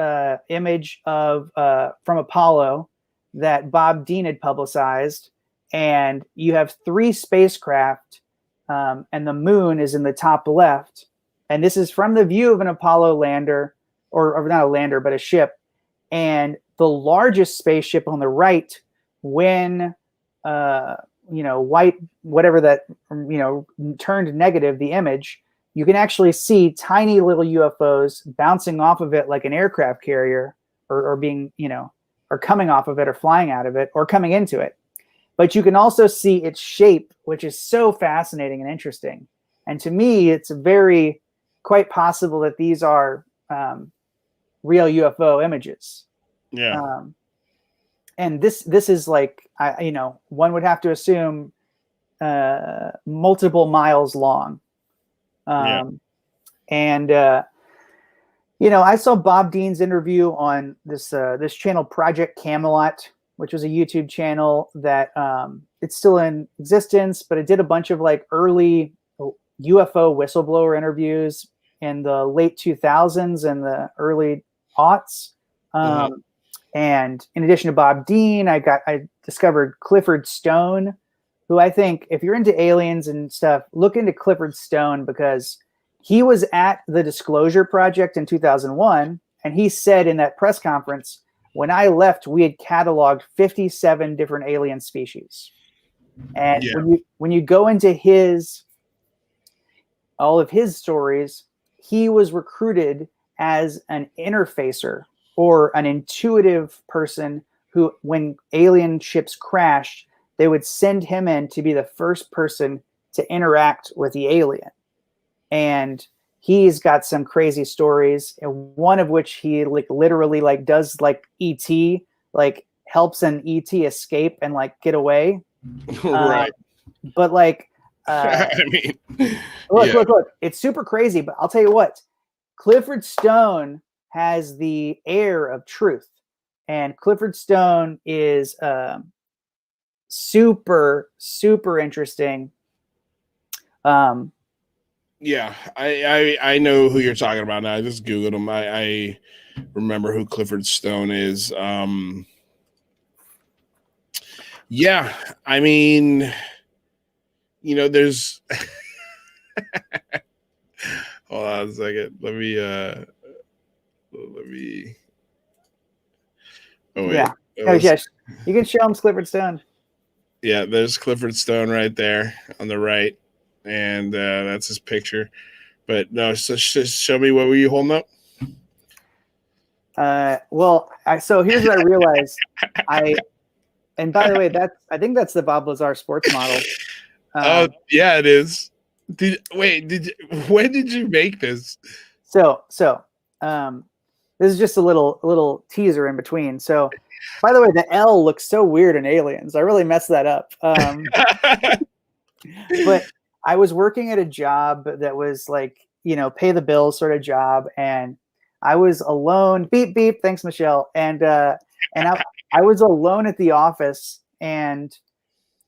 image of from Apollo that Bob Dean had publicized. And you have 3 spacecraft, and the moon is in the top left. And this is from the view of an Apollo lander, or not a lander, but a ship. And the largest spaceship on the right, when white, whatever that, turned negative, the image, you can actually see tiny little UFOs bouncing off of it like an aircraft carrier, or being, or coming off of it, or flying out of it, or coming into it. But you can also see its shape, which is so fascinating and interesting. And to me, it's quite possible that these are real UFO images. Yeah. And this is like, one would have to assume multiple miles long. And I saw Bob Dean's interview on this channel, Project Camelot, which was a YouTube channel that it's still in existence, but it did a bunch of like early UFO whistleblower interviews in the late 2000s and the early aughts. And in addition to Bob Dean, I discovered Clifford Stone, who I think, if you're into aliens and stuff, look into Clifford Stone, because he was at the Disclosure Project in 2001. And he said in that press conference, when I left, we had cataloged 57 different alien species. And when you go into all of his stories, he was recruited as an interfacer, or an intuitive person who, when alien ships crashed, they would send him in to be the first person to interact with the alien. And he's got some crazy stories, and one of which he literally does like ET, like helps an ET escape and like get away. Right. But I mean, look, it's super crazy, but I'll tell you what, Clifford Stone has the air of truth, and Clifford Stone is super, super interesting. Yeah, I know who you're talking about now. I just Googled him. I remember who Clifford Stone is. Yeah, I mean, there's hold on a second. Let me oh wait. Yeah. Yes. You can show him Clifford Stone. Yeah, there's Clifford Stone right there on the right. And that's his picture. But no, so show me, what were you holding up? So here's what I realized. And by the way, I think that's the Bob Lazar sports model. Oh yeah, it is. When did you make this? So this is just a little teaser in between. So, by the way, the L looks so weird in Aliens. I really messed that up. But I was working at a job that was like, pay the bills sort of job, and I was alone. Beep beep. Thanks, Michelle. And I was alone at the office, and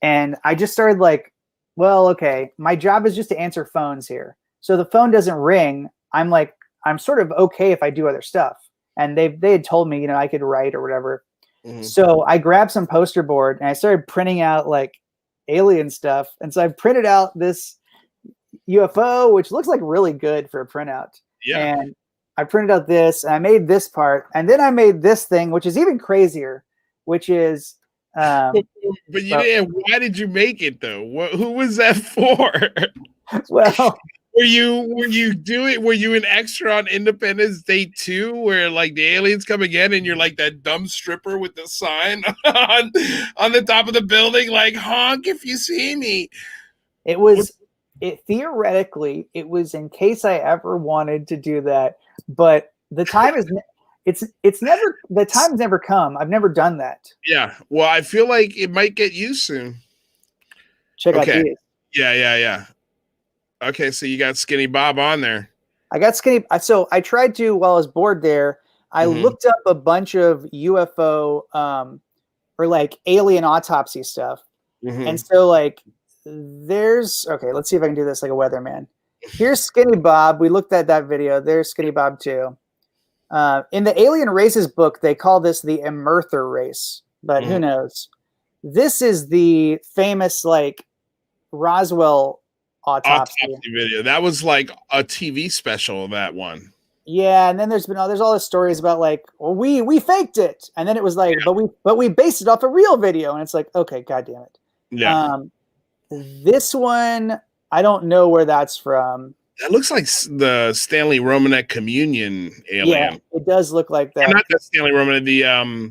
I just started like well, okay, my job is just to answer phones here. So the phone doesn't ring. I'm sort of okay if I do other stuff. And they had told me, I could write or whatever. Mhm. So I grabbed some poster board and I started printing out like alien stuff. And so I printed out this UFO, which looks like really good for a printout. Yeah. And I printed out this and I made this part. And then I made this thing, which is even crazier, which is But you didn't. Why did you make it though? Who was that for? Well, were you an extra on Independence Day 2 where like the aliens come again and you're like that dumb stripper with the sign on the top of the building, like honk if you see me? Theoretically, it was in case I ever wanted to do that, but the time is the time's never come. I've never done that. Yeah. Well, I feel like it might get you soon. Check out these. Yeah. Okay, so you got Skinny Bob on there. I got Skinny. So I tried to, while I was bored there, I looked up a bunch of UFO or like alien autopsy stuff. And so like let's see if I can do this like a weatherman. Here's Skinny Bob. We looked at that video. There's Skinny Bob too. In the Alien Races book, they call this the Emerther race, but who knows? This is the famous like Roswell autopsy video. That was like a TV special, that one. Yeah, and then there's all the stories about like, well, we faked it, and then it was like, but we based it off a real video, and it's like, okay, god damn it. Yeah. This one, I don't know where that's from. That looks like the Stanley Romanek Communion alien. Yeah, it does look like that. Or not the Stanley Romanek, the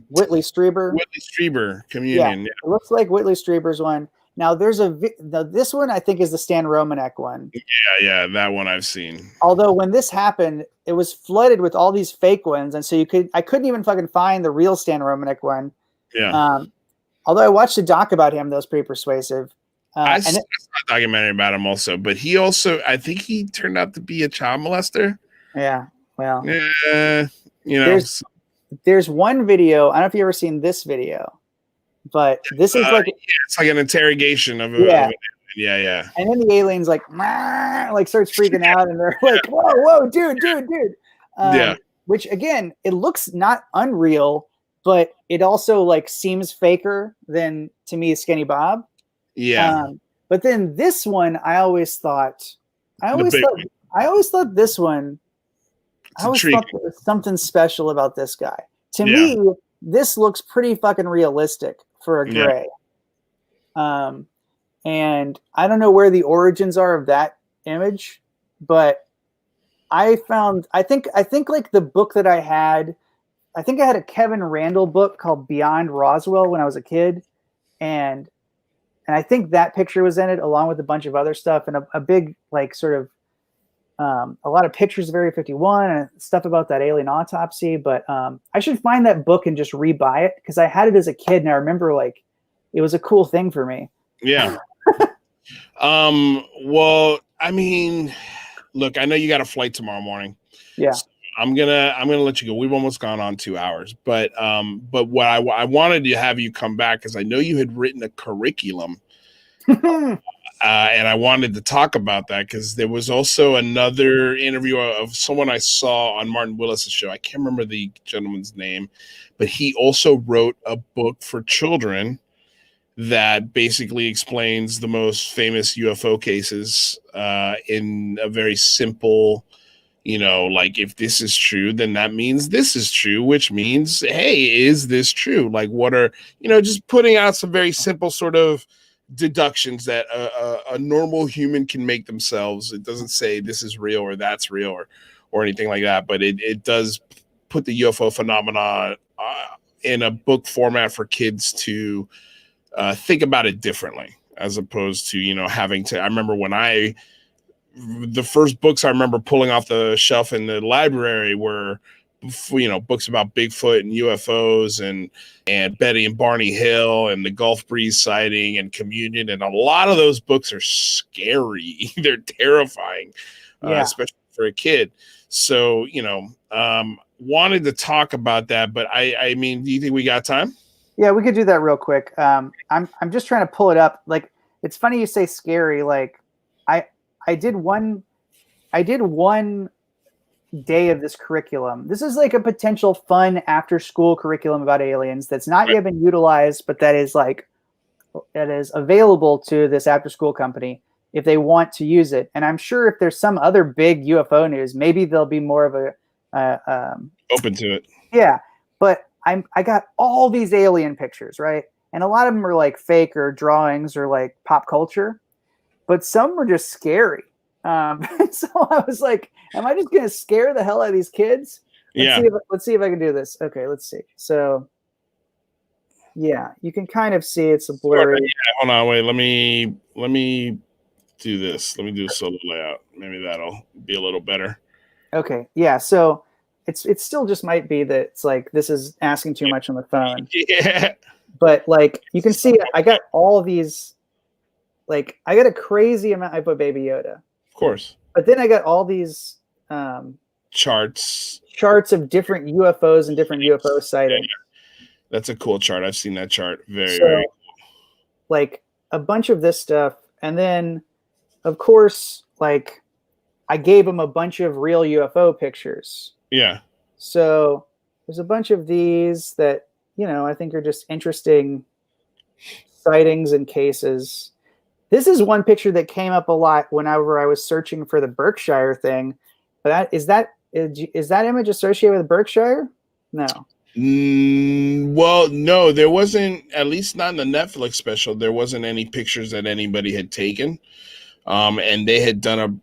Whitley Strieber. Whitley Strieber Communion. Yeah, it looks like Whitley Strieber's one. Now there's this one I think is the Stan Romanek one. Yeah, that one I've seen. Although when this happened, it was flooded with all these fake ones, and so I couldn't even fucking find the real Stan Romanek one. Yeah. Although I watched a doc about him that was pretty persuasive. I saw a documentary about him also, but I think he turned out to be a child molester. Yeah, well, there's one video. I don't know if you've ever seen this video, but this is like it's like an interrogation of yeah. And then the aliens like starts freaking out, and they're like, "Whoa, dude!" Which again, it looks not unreal, but it also like seems faker than to me Skinny Bob. Yeah. But then this one, I always thought this one. I always thought there was something special about this guy. To me, this looks pretty fucking realistic for a gray. And I don't know where the origins are of that image, but I think like the book that I had a Kevin Randall book called Beyond Roswell when I was a kid. And I think that picture was in it along with a bunch of other stuff and a big, like sort of, a lot of pictures of Area 51 and stuff about that alien autopsy. But I should find that book and just rebuy it because I had it as a kid and I remember like it was a cool thing for me. Yeah. Well, I mean, look, I know you got a flight tomorrow morning. Yeah. So I'm gonna let you go. We've almost gone on 2 hours, but what I wanted to have you come back because I know you had written a curriculum. And I wanted to talk about that because there was also another interview of someone I saw on Martin Willis's show. I can't remember the gentleman's name, but he also wrote a book for children that basically explains the most famous UFO cases in a very simple, like if this is true, then that means this is true, which means, hey, is this true? Like what are, just putting out some very simple sort of deductions that a normal human can make themselves. It doesn't say this is real or that's real or anything like that, but it does put the UFO phenomenon in a book format for kids to think about it differently, as opposed to, having to, I remember the first books I remember pulling off the shelf in the library were, books about Bigfoot and UFOs and Betty and Barney Hill and the Gulf Breeze sighting and Communion. And a lot of those books are scary. They're terrifying, especially for a kid. So, wanted to talk about that, but I mean, do you think we got time? Yeah, we could do that real quick. I'm just trying to pull it up. Like it's funny you say scary. Like I did one day of this curriculum. This is like a potential fun after school curriculum about aliens that's not yet been utilized, but that is available to this after school company if they want to use it. And I'm sure if there's some other big UFO news, maybe there'll be more of a open to it. Yeah, but I got all these alien pictures, right? And a lot of them are like fake or drawings or like pop culture, but some were just scary. So I was like, am I just going to scare the hell out of these kids? Let's see if I can do this. Okay, let's see. So yeah, you can kind of see it's a blurry. Yeah, hold on, wait. Let me do this. Let me do a solo layout. Maybe that'll be a little better. Okay, yeah. So it still just might be that it's like this is asking too much on the phone. Yeah. But like you can see, I got all of these. Like I got a crazy amount. I put Baby Yoda, of course, but then I got all these charts of different UFOs and different UFO sightings. Yeah. That's a cool chart. I've seen that chart. Very cool. Like a bunch of this stuff, and then of course, like I gave them a bunch of real UFO pictures. Yeah. So there's a bunch of these that I think are just interesting sightings and cases. This is one picture that came up a lot whenever I was searching for the Berkshire thing. But is that image associated with Berkshire? No. Well, no, there wasn't, at least not in the Netflix special. There wasn't any pictures that anybody had taken. And they had done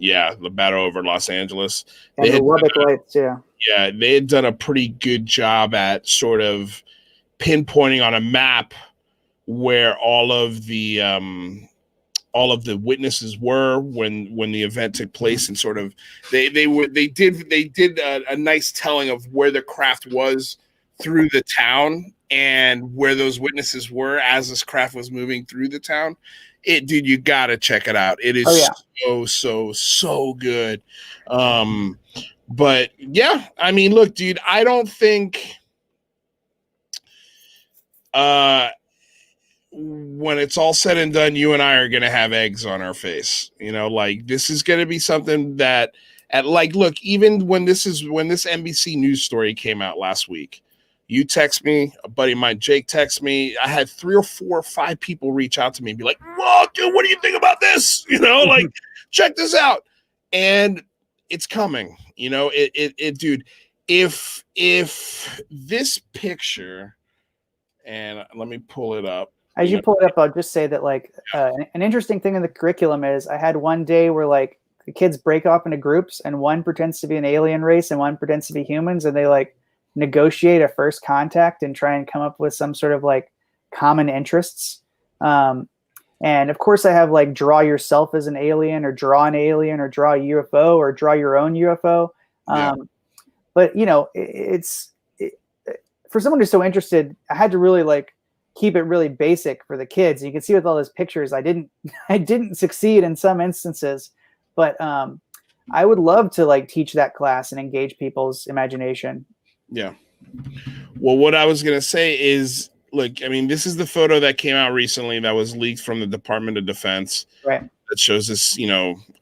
the battle over Los Angeles. And they the Lubbock Lights, yeah. Yeah, they had done a pretty good job at sort of pinpointing on a map where all of the witnesses were when the event took place, and sort of they did a nice telling of where the craft was through the town and where those witnesses were as this craft was moving through the town. Dude, you gotta check it out. It is so good. But yeah, I mean, look, dude, I don't think when it's all said and done, you and I are going to have eggs on our face. Like this is going to be something that look, even when this NBC news story came out last week, you text me, a buddy of mine, Jake, text me. I had 3 or 4 or 5 people reach out to me and be like, whoa, dude, what do you think about this? Like, check this out. And it's coming, dude, if this picture, and let me pull it up. As you pull it up, I'll just say that like an interesting thing in the curriculum is I had one day where like the kids break off into groups and one pretends to be an alien race and one pretends to be humans, and they like negotiate a first contact and try and come up with some sort of like common interests. And of course I have like draw yourself as an alien or draw an alien or draw a UFO or draw your own UFO. But it's for someone who's so interested, I had to really like keep it really basic for the kids. You can see with all those pictures, I didn't succeed in some instances, but I would love to like teach that class and engage people's imagination. Yeah. Well, what I was going to say is, look, I mean, this is the photo that came out recently that was leaked from the Department of Defense. Right. That shows this,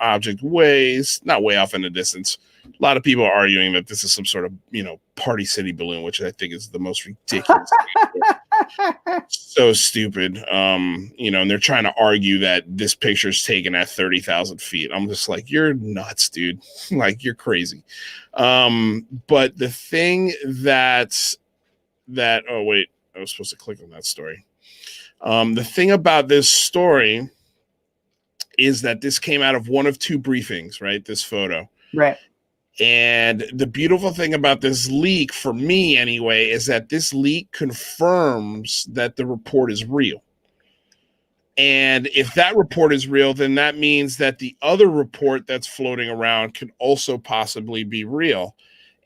object not way off in the distance. A lot of people are arguing that this is some sort of, Party City balloon, which I think is the most ridiculous thing. So stupid. And they're trying to argue that this picture is taken at 30,000 feet. I'm just like, you're nuts, dude. Like, you're crazy. But the thing oh, wait, I was supposed to click on that story. The thing about this story is that this came out of one of 2 briefings, right? This photo. Right. And the beautiful thing about this leak, for me anyway, is that this leak confirms that the report is real. And if that report is real, then that means that the other report that's floating around could also possibly be real.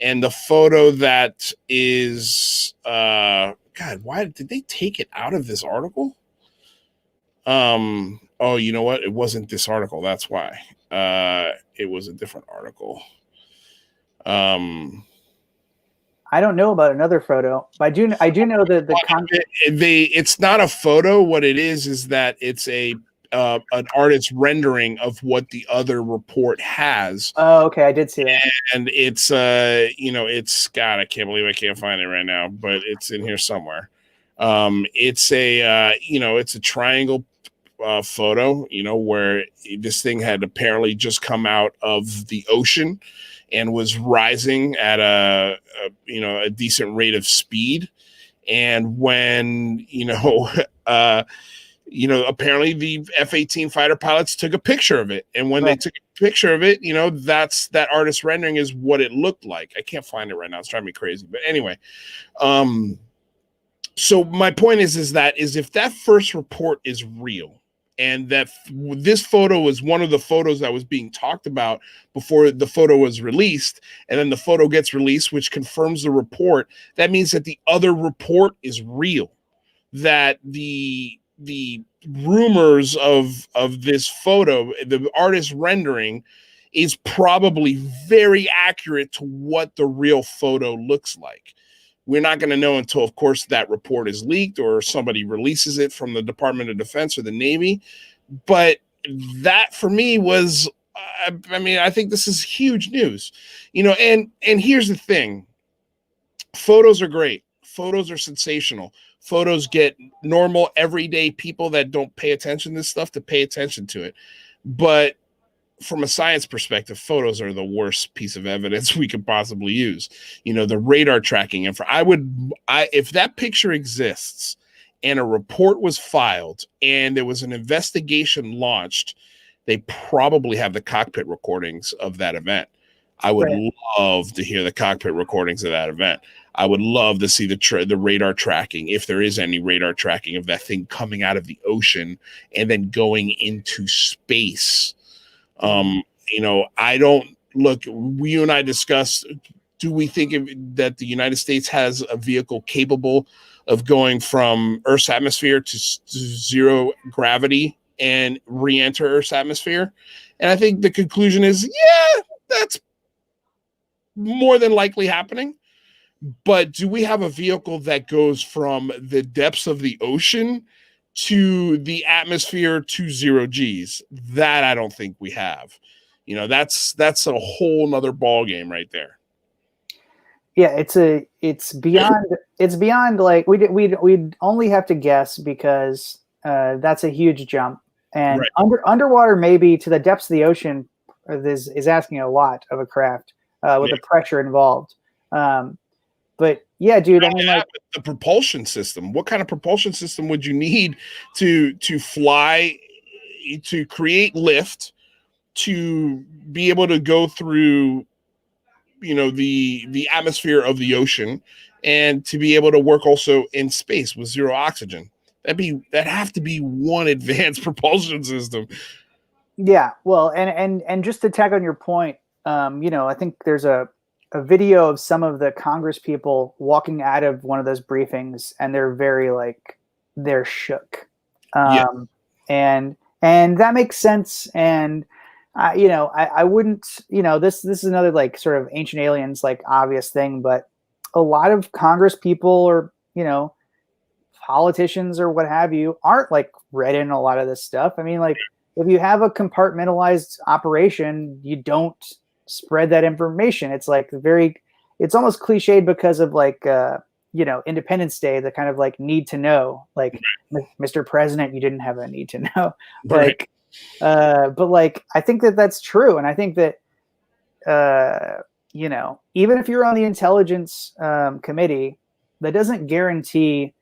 And the photo that is, God, why did they take it out of this article? Oh, you know what? It wasn't this article. That's why. It was a different article. I I don't know about another photo, but I do know that it's not a photo. What it is that it's an artist's rendering of what the other report has. Oh, okay, I did see that. And it's it's God, I can't believe I can't find it right now, but it's in here somewhere. It's a triangle photo, where this thing had apparently just come out of the ocean and was rising at a decent rate of speed. And when apparently the F-18 fighter pilots took a picture of it, and when they took a picture of it, that's that artist rendering is what it looked like. I can't find it right now; it's driving me crazy. But anyway, so my point is that if that first report is real, and that this photo was one of the photos that was being talked about before the photo was released, and then the photo gets released, which confirms the report, that means that the other report is real, that the rumors of this photo, the artist rendering, is probably very accurate to what the real photo looks like. We're not going to know until, of course, that report is leaked or somebody releases it from the Department of Defense or the Navy. But that, for me, was, I think this is huge news. And here's the thing. Photos are great. Photos are sensational. Photos get normal, everyday people that don't pay attention to this stuff to pay attention to it. But from a science perspective, photos are the worst piece of evidence we could possibly use. The radar tracking. And if that picture exists and a report was filed and there was an investigation launched, they probably have the cockpit recordings of that event. I would love to hear the cockpit recordings of that event. I would love to see the radar tracking, if there is any radar tracking of that thing coming out of the ocean and then going into space. I don't look. You and I discussed. Do we think that the United States has a vehicle capable of going from Earth's atmosphere to zero gravity and re-enter Earth's atmosphere? And I think the conclusion is, yeah, that's more than likely happening. But do we have a vehicle that goes from the depths of the ocean to the atmosphere to zero G's? That I don't think we have. That's a whole nother ball game right there. Yeah, it's beyond like we'd only have to guess, because that's a huge jump. And underwater, maybe to the depths of the ocean, is asking a lot of a craft with the pressure involved. But yeah, dude, the propulsion system. What kind of propulsion system would you need to fly, to create lift, to be able to go through, the atmosphere of the ocean, and to be able to work also in space with zero oxygen? That'd have to be one advanced propulsion system. Yeah, well, and just to tag on your point, I think there's a video of some of the Congress people walking out of one of those briefings, and they're very they're shook. And that makes sense. And I wouldn't, this is another sort of Ancient Aliens obvious thing, but a lot of Congress people or politicians or what have you aren't read in a lot of this stuff. I mean, if you have a compartmentalized operation, you don't spread that information. It's it's almost cliched because of Independence Day, the kind of need to know, Mr. President, you didn't have a need to know. But I think that's true. And I think that, even if you're on the intelligence committee, that doesn't guarantee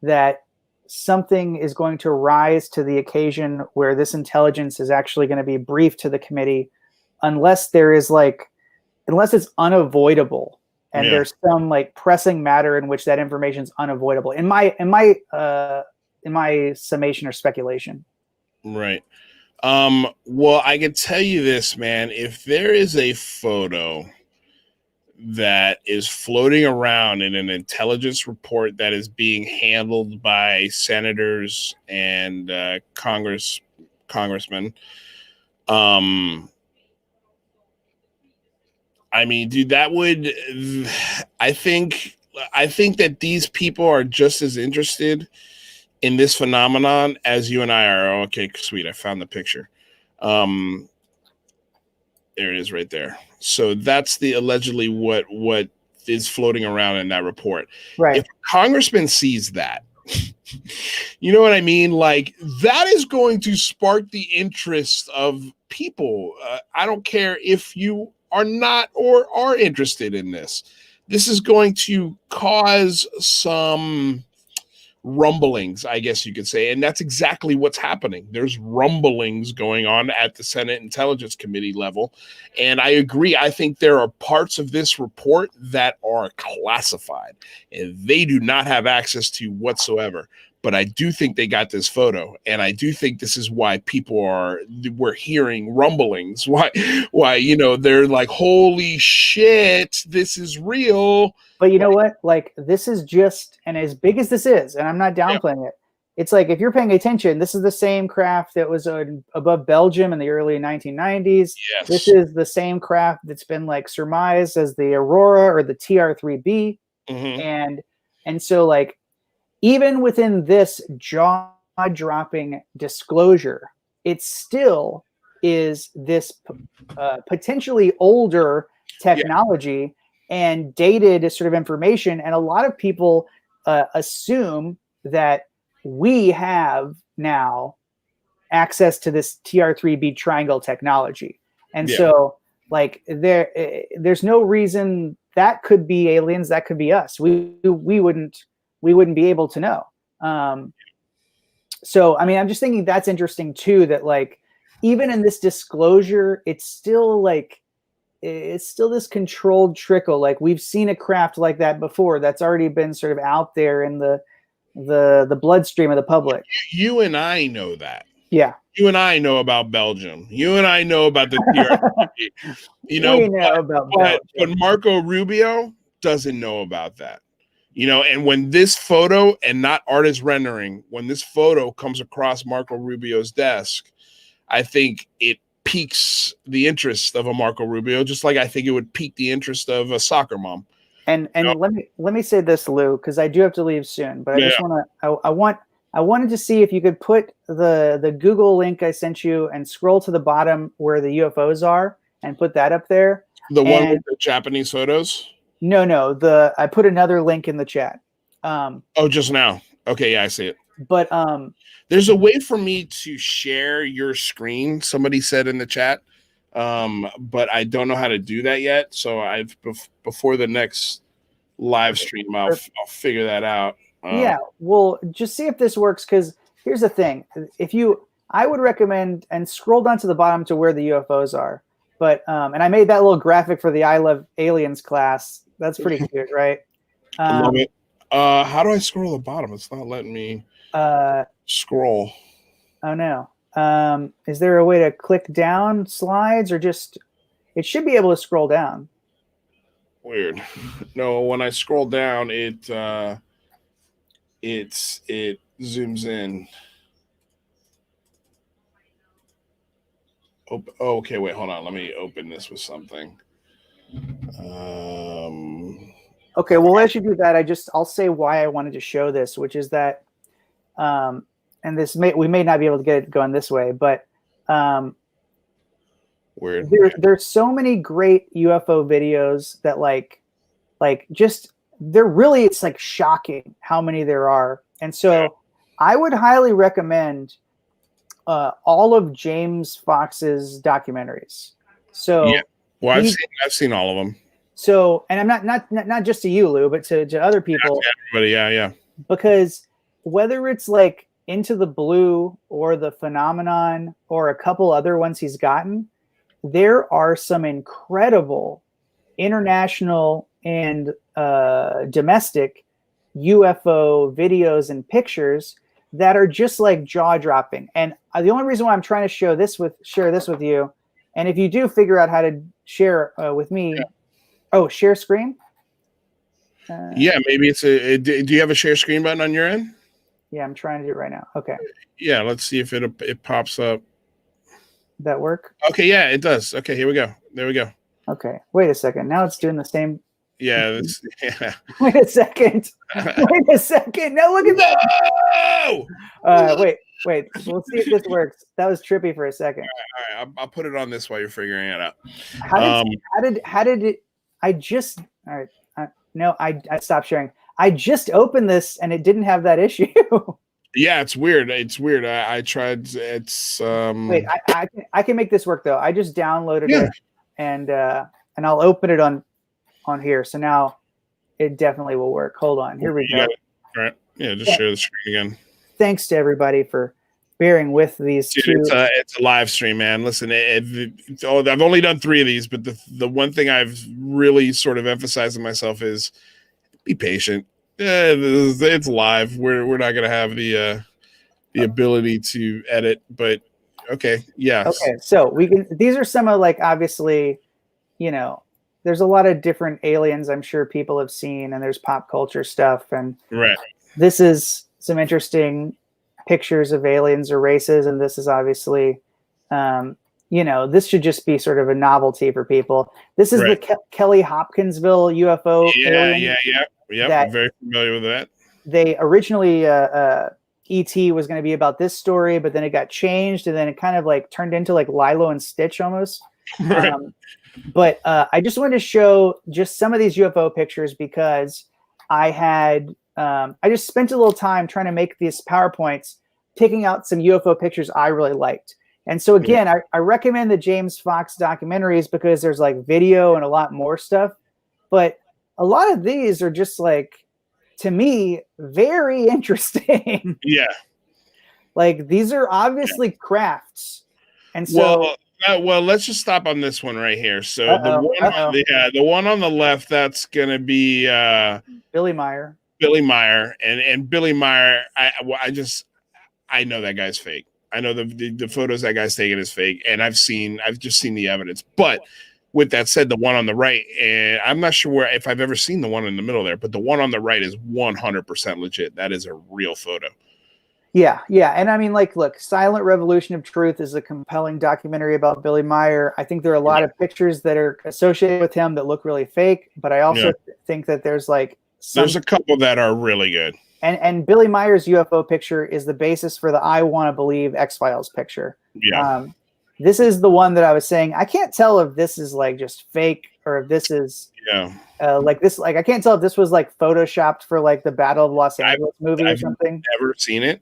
that something is going to rise to the occasion where this intelligence is actually going to be briefed to the committee, unless there is unless it's unavoidable and there's some pressing matter in which that information is unavoidable, in my summation or speculation. Right. Well, I can tell you this, man. If there is a photo that is floating around in an intelligence report that is being handled by senators and congressmen, I mean, dude, that would, I think that these people are just as interested in this phenomenon as you and I are. Oh, okay, sweet. I found the picture. There it is right there. So that's the allegedly what is floating around in that report. Right. If a congressman sees that, you know what I mean? Like, that is going to spark the interest of people. I don't care if you are not or are interested in this. This is going to cause some rumblings, I guess you could say. And that's exactly what's happening. There's rumblings going on at the Senate Intelligence Committee level. And I agree. I think there are parts of this report that are classified and they do not have access to whatsoever. But I do think they got this photo, and I do think this is why we're hearing rumblings. Why, they're like, holy shit, this is real. But you know what? Like, this is just, and as big as this is, and I'm not downplaying it, it's like, if you're paying attention, this is the same craft that was above Belgium in the early 1990s. Yes. This is the same craft that's been like surmised as the Aurora or the TR-3B. Mm-hmm. And so, like, even within this jaw-dropping disclosure, it still is this potentially older technology and dated sort of information. And a lot of people assume that we have now access to this TR-3B triangle technology. And so, like, there's no reason that could be aliens, that could be us. We wouldn't be able to know. So, I mean, I'm just thinking that's interesting too, that like, even in this disclosure, it's still this controlled trickle. Like, we've seen a craft like that before that's already been sort of out there in the bloodstream of the public. You and I know that. Yeah. You and I know about Belgium. You and I know about the TR-3B. But Marco Rubio doesn't know about that. And when this photo, and not artist rendering, when this photo comes across Marco Rubio's desk, I think it piques the interest of a Marco Rubio, just like I think it would pique the interest of a soccer mom. And let me say this, Lou, because I do have to leave soon, but I just I wanted to see if you could put the Google link I sent you and scroll to the bottom where the UFOs are and put that up there. The one with the Japanese photos? No. I put another link in the chat. Just now. Okay, yeah, I see it. But there's a way for me to share your screen, somebody said in the chat. But I don't know how to do that yet. So before the next live stream, I'll figure that out. Yeah, well, just see if this works, because here's the thing. I would recommend, and scroll down to the bottom to where the UFOs are. But and I made that little graphic for the I Love Aliens class. That's pretty cute, right? I love it. How do I scroll the bottom? It's not letting me scroll. Oh no. Is there a way to click down slides, or just it should be able to scroll down? Weird. No, when I scroll down, it zooms in. Okay, wait, hold on. Let me open this with something. Okay, well, as you do that, I'll say why I wanted to show this, which is that, and we may not be able to get it going this way, but weird. There's so many great UFO videos that it's like shocking how many there are. And so I would highly recommend all of James Fox's documentaries. So yeah, well, I've seen all of them. So, and I'm not just to you, Lou, but to other people. Everybody, yeah. Because whether it's like Into the Blue or The Phenomenon or a couple other ones he's gotten, there are some incredible international and domestic UFO videos and pictures that are just like jaw-dropping. And the only reason why I'm trying to share this with you, and if you do figure out how to share with me, share screen. Yeah, maybe it's do you have a share screen button on your end? Yeah, I'm trying to do it right now. Okay. Yeah, let's see if it pops up. That work? Okay, yeah, it does. Okay, here we go. There we go. Okay, wait a second. Now it's doing the same. Yeah. Wait a second. Wait a second. Now look at that. Whoa! Wait. We'll see if this works. That was trippy for a second. All right. I'll put it on this while you're figuring it out. How did it? I just. All right. No, I stopped sharing. I just opened this and it didn't have that issue. Yeah, it's weird. It's weird. I tried. It's Wait, I can make this work though. I just downloaded it and I'll open it on here. So now it definitely will work. Hold on. Here we go. All right. Yeah, just share the screen again. Thanks to everybody for bearing with these two. It's a live stream, man. Listen, I've only done 3 of these, but the one thing I've really sort of emphasized to myself is be patient. It's live. We're not going to have the ability to edit, but okay. Yeah. Okay. So these are some of, like, obviously, there's a lot of different aliens I'm sure people have seen, and there's pop culture stuff. And right. This is some interesting pictures of aliens or races. And this is obviously, this should just be sort of a novelty for people. This is the Kelly Hopkinsville UFO. Yeah. I'm very familiar with that. They originally, ET was going to be about this story, but then it got changed, and then it kind of like turned into like Lilo and Stitch almost. Right. But I just wanted to show just some of these UFO pictures because I just spent a little time trying to make these PowerPoints, picking out some UFO pictures I really liked. And so again, I recommend the James Fox documentaries because there's like video and a lot more stuff. But a lot of these are just like, to me, very interesting. Yeah. Like these are obviously crafts. And so well, let's just stop on this one right here. So the one on the left, that's gonna be Billy Meyer. And Billy Meyer, I know that guy's fake. I know the photos that guy's taking is fake, and I've just seen the evidence. But with that said, the one on the right, and I'm not sure if I've ever seen the one in the middle there, but the one on the right is 100% legit. That is a real photo. Yeah. And I mean, like, look, Silent Revolution of Truth is a compelling documentary about Billy Meyer. I think there are a lot of pictures that are associated with him that look really fake, but I also think that there's like there's a couple that are really good. And Billy Meyer's UFO picture is the basis for the I Want to Believe X-Files picture. Yeah. This is the one that I was saying. I can't tell if this is like just fake or if this is like this. Like I can't tell if this was like photoshopped for like the Battle of Los Angeles movie or something. Never seen it.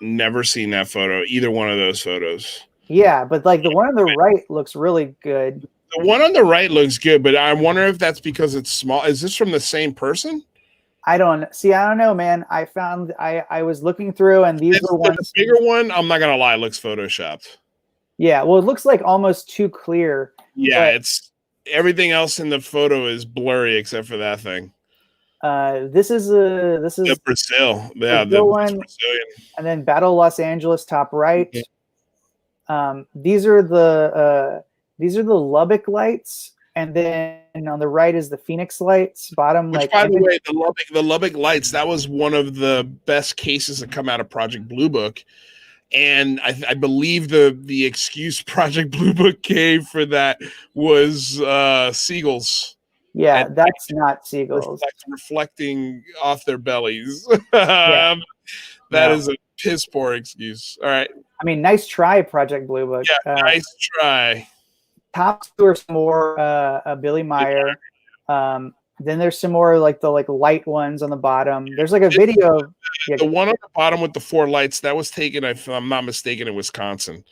Never seen that photo. Either one of those photos. Yeah, but like the one on the right looks really good. The one on the right looks good, but I wonder if that's because it's small. Is this from the same person? I don't know, man. I was looking through, and these were ones. The bigger one, I'm not gonna lie, looks photoshopped. Yeah, well, it looks like almost too clear. Yeah, it's everything else in the photo is blurry except for that thing. This is the Brazil. Yeah, the one, Brazilian. And then Battle Los Angeles top right. These are the Lubbock lights, and then on the right is the Phoenix lights. Bottom, which, by the way, the Lubbock lights, that was one of the best cases that come out of Project Blue Book. And I believe the excuse Project Blue Book gave for that was seagulls. Yeah, that's not seagulls. Reflecting off their bellies. That is a piss poor excuse. All right. I mean, nice try, Project Blue Book. Yeah, nice try. Top two are some more Billy Meyer. Then there's some more like the light ones on the bottom. There's like a video. The one on the bottom with the 4 lights, that was taken, if I'm not mistaken, in Wisconsin.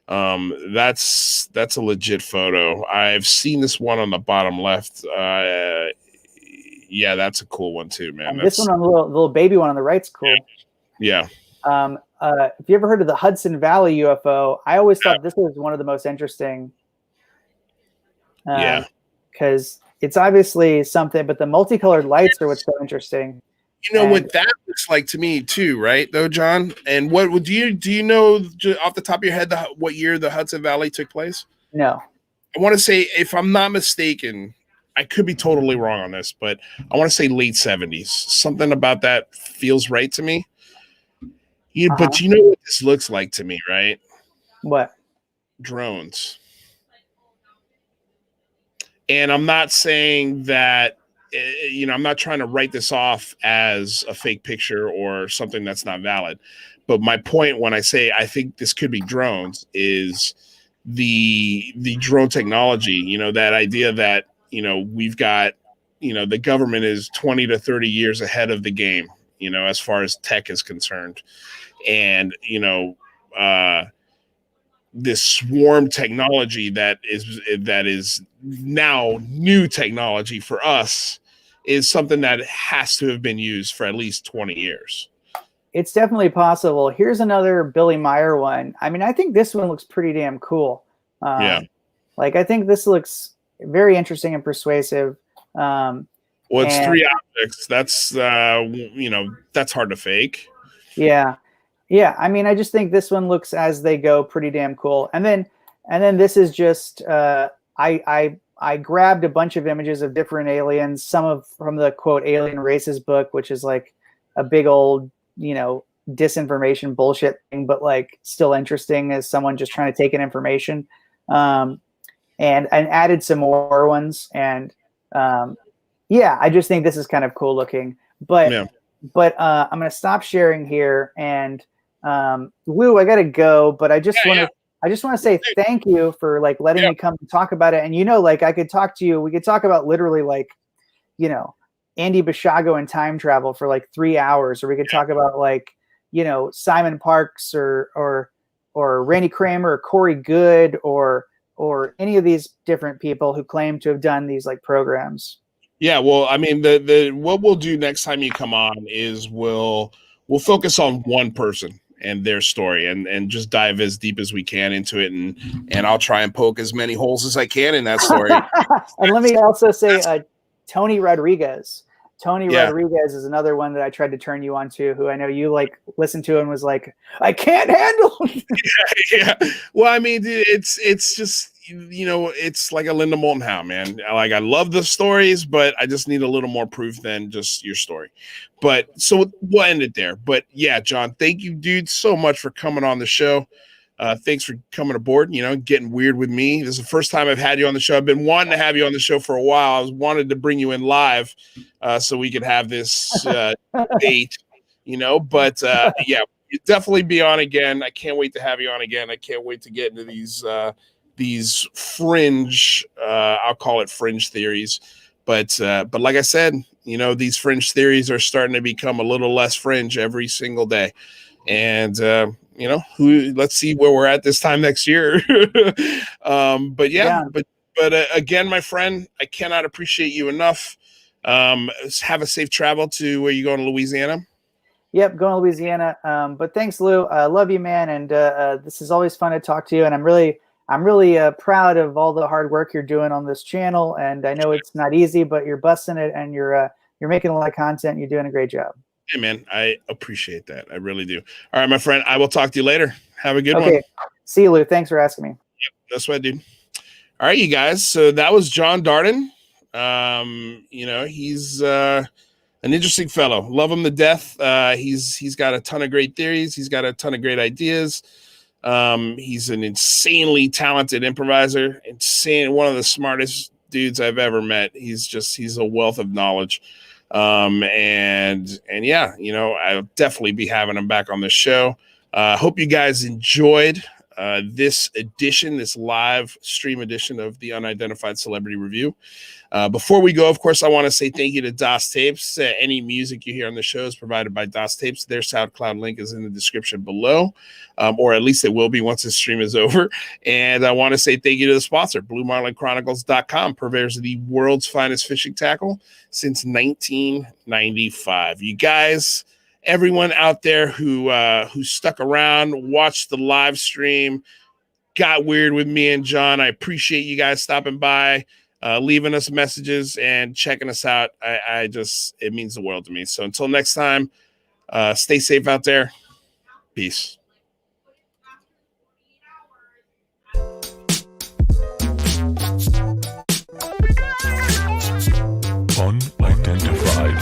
That's a legit photo. I've seen this one on the bottom left. Yeah, that's a cool one too, man. This one on the little baby one on the right's cool. Yeah. If you ever heard of the Hudson Valley UFO, I always thought this was one of the most interesting. Because it's obviously something, but the multicolored lights are what's so interesting. You know what that looks like to me too, right? Though, John. And what would you know off the top of your head what year the Hudson Valley took place? No. I want to say, if I'm not mistaken, I could be totally wrong on this, but I want to say late 70s. Something about that feels right to me. But you know what this looks like to me, right? What? Drones. And I'm not saying that, I'm not trying to write this off as a fake picture or something that's not valid. But my point when I say I think this could be drones is the drone technology, that idea that, we've got, the government is 20 to 30 years ahead of the game, as far as tech is concerned. And, this swarm technology that is now new technology for us is something that has to have been used for at least 20 years. It's definitely possible. Here's another Billy Meyer one. I mean, I think this one looks pretty damn cool. Yeah. Like, I think this looks very interesting and persuasive. Well, it's 3 objects. That's, that's hard to fake. Yeah. Yeah. I mean, I just think this one looks as they go pretty damn cool. And then this is just, I grabbed a bunch of images of different aliens, from the quote Alien Races book, which is like a big old, disinformation bullshit thing, but like still interesting as someone just trying to take in information. And added some more ones. And I just think this is kind of cool looking. But I'm going to stop sharing here. And Lou, I got to go. But I just want to say thank you for like letting me come and talk about it. And like I could talk to you. We could talk about literally like, Andy Bishago and time travel for like 3 hours, or we could talk about like, Simon Parks or Randy Kramer or Corey Good or any of these different people who claim to have done these like programs. Yeah, well, I mean, the what we'll do next time you come on is we'll focus on one person and their story and just dive as deep as we can into it, and I'll try and poke as many holes as I can in that story. And let me also say Tony Rodriguez. Rodriguez is another one that I tried to turn you on to, who I know you like listened to and was like, I can't handle. Yeah. Well, I mean, it's just, it's like a Linda Moulton Howe, man. Like, I love the stories, but I just need a little more proof than just your story. But so we'll end it there. But yeah, John, thank you, dude, so much for coming on the show. Thanks for coming aboard, getting weird with me. This is the first time I've had you on the show. I've been wanting to have you on the show for a while. I wanted to bring you in live so we could have this debate, but yeah, you definitely be on again. I can't wait to have you on again. I can't wait to get into these fringe, I'll call it fringe theories. But like I said, these fringe theories are starting to become a little less fringe every single day. And, let's see where we're at this time next year. But again, my friend, I cannot appreciate you enough. Have a safe travel to where you going, to Louisiana. Yep. Going to Louisiana. But thanks, Lou. I love you, man. And this is always fun to talk to you. And I'm really proud of all the hard work you're doing on this channel. And I know it's not easy, but you're busting it, and you're making a lot of content. You're doing a great job. Hey, man, I appreciate that. I really do. All right, my friend, I will talk to you later. Have a good one. See you, Lou. Thanks for asking me. Yep, that's what I do. All right, you guys. So that was John Dardenne. He's an interesting fellow. Love him to death. He's got a ton of great theories. He's got a ton of great ideas. He's an insanely talented improviser. One of the smartest dudes I've ever met. He's a wealth of knowledge. And yeah, I'll definitely be having him back on the show. Hope you guys enjoyed this live stream edition of the Unidentified Celebrity Review. Before we go, of course, I want to say thank you to DOS Tapes. Any music you hear on the show is provided by DOS Tapes. Their SoundCloud link is in the description below, or at least it will be once the stream is over. And I want to say thank you to the sponsor, BlueMarlinChronicles.com, purveyors of the world's finest fishing tackle since 1995. You guys, everyone out there who stuck around, watched the live stream, got weird with me and John, I appreciate you guys stopping by, leaving us messages and checking us out. It means the world to me. So until next time, stay safe out there. Peace. Unidentified.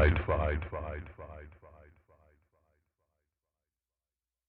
identified.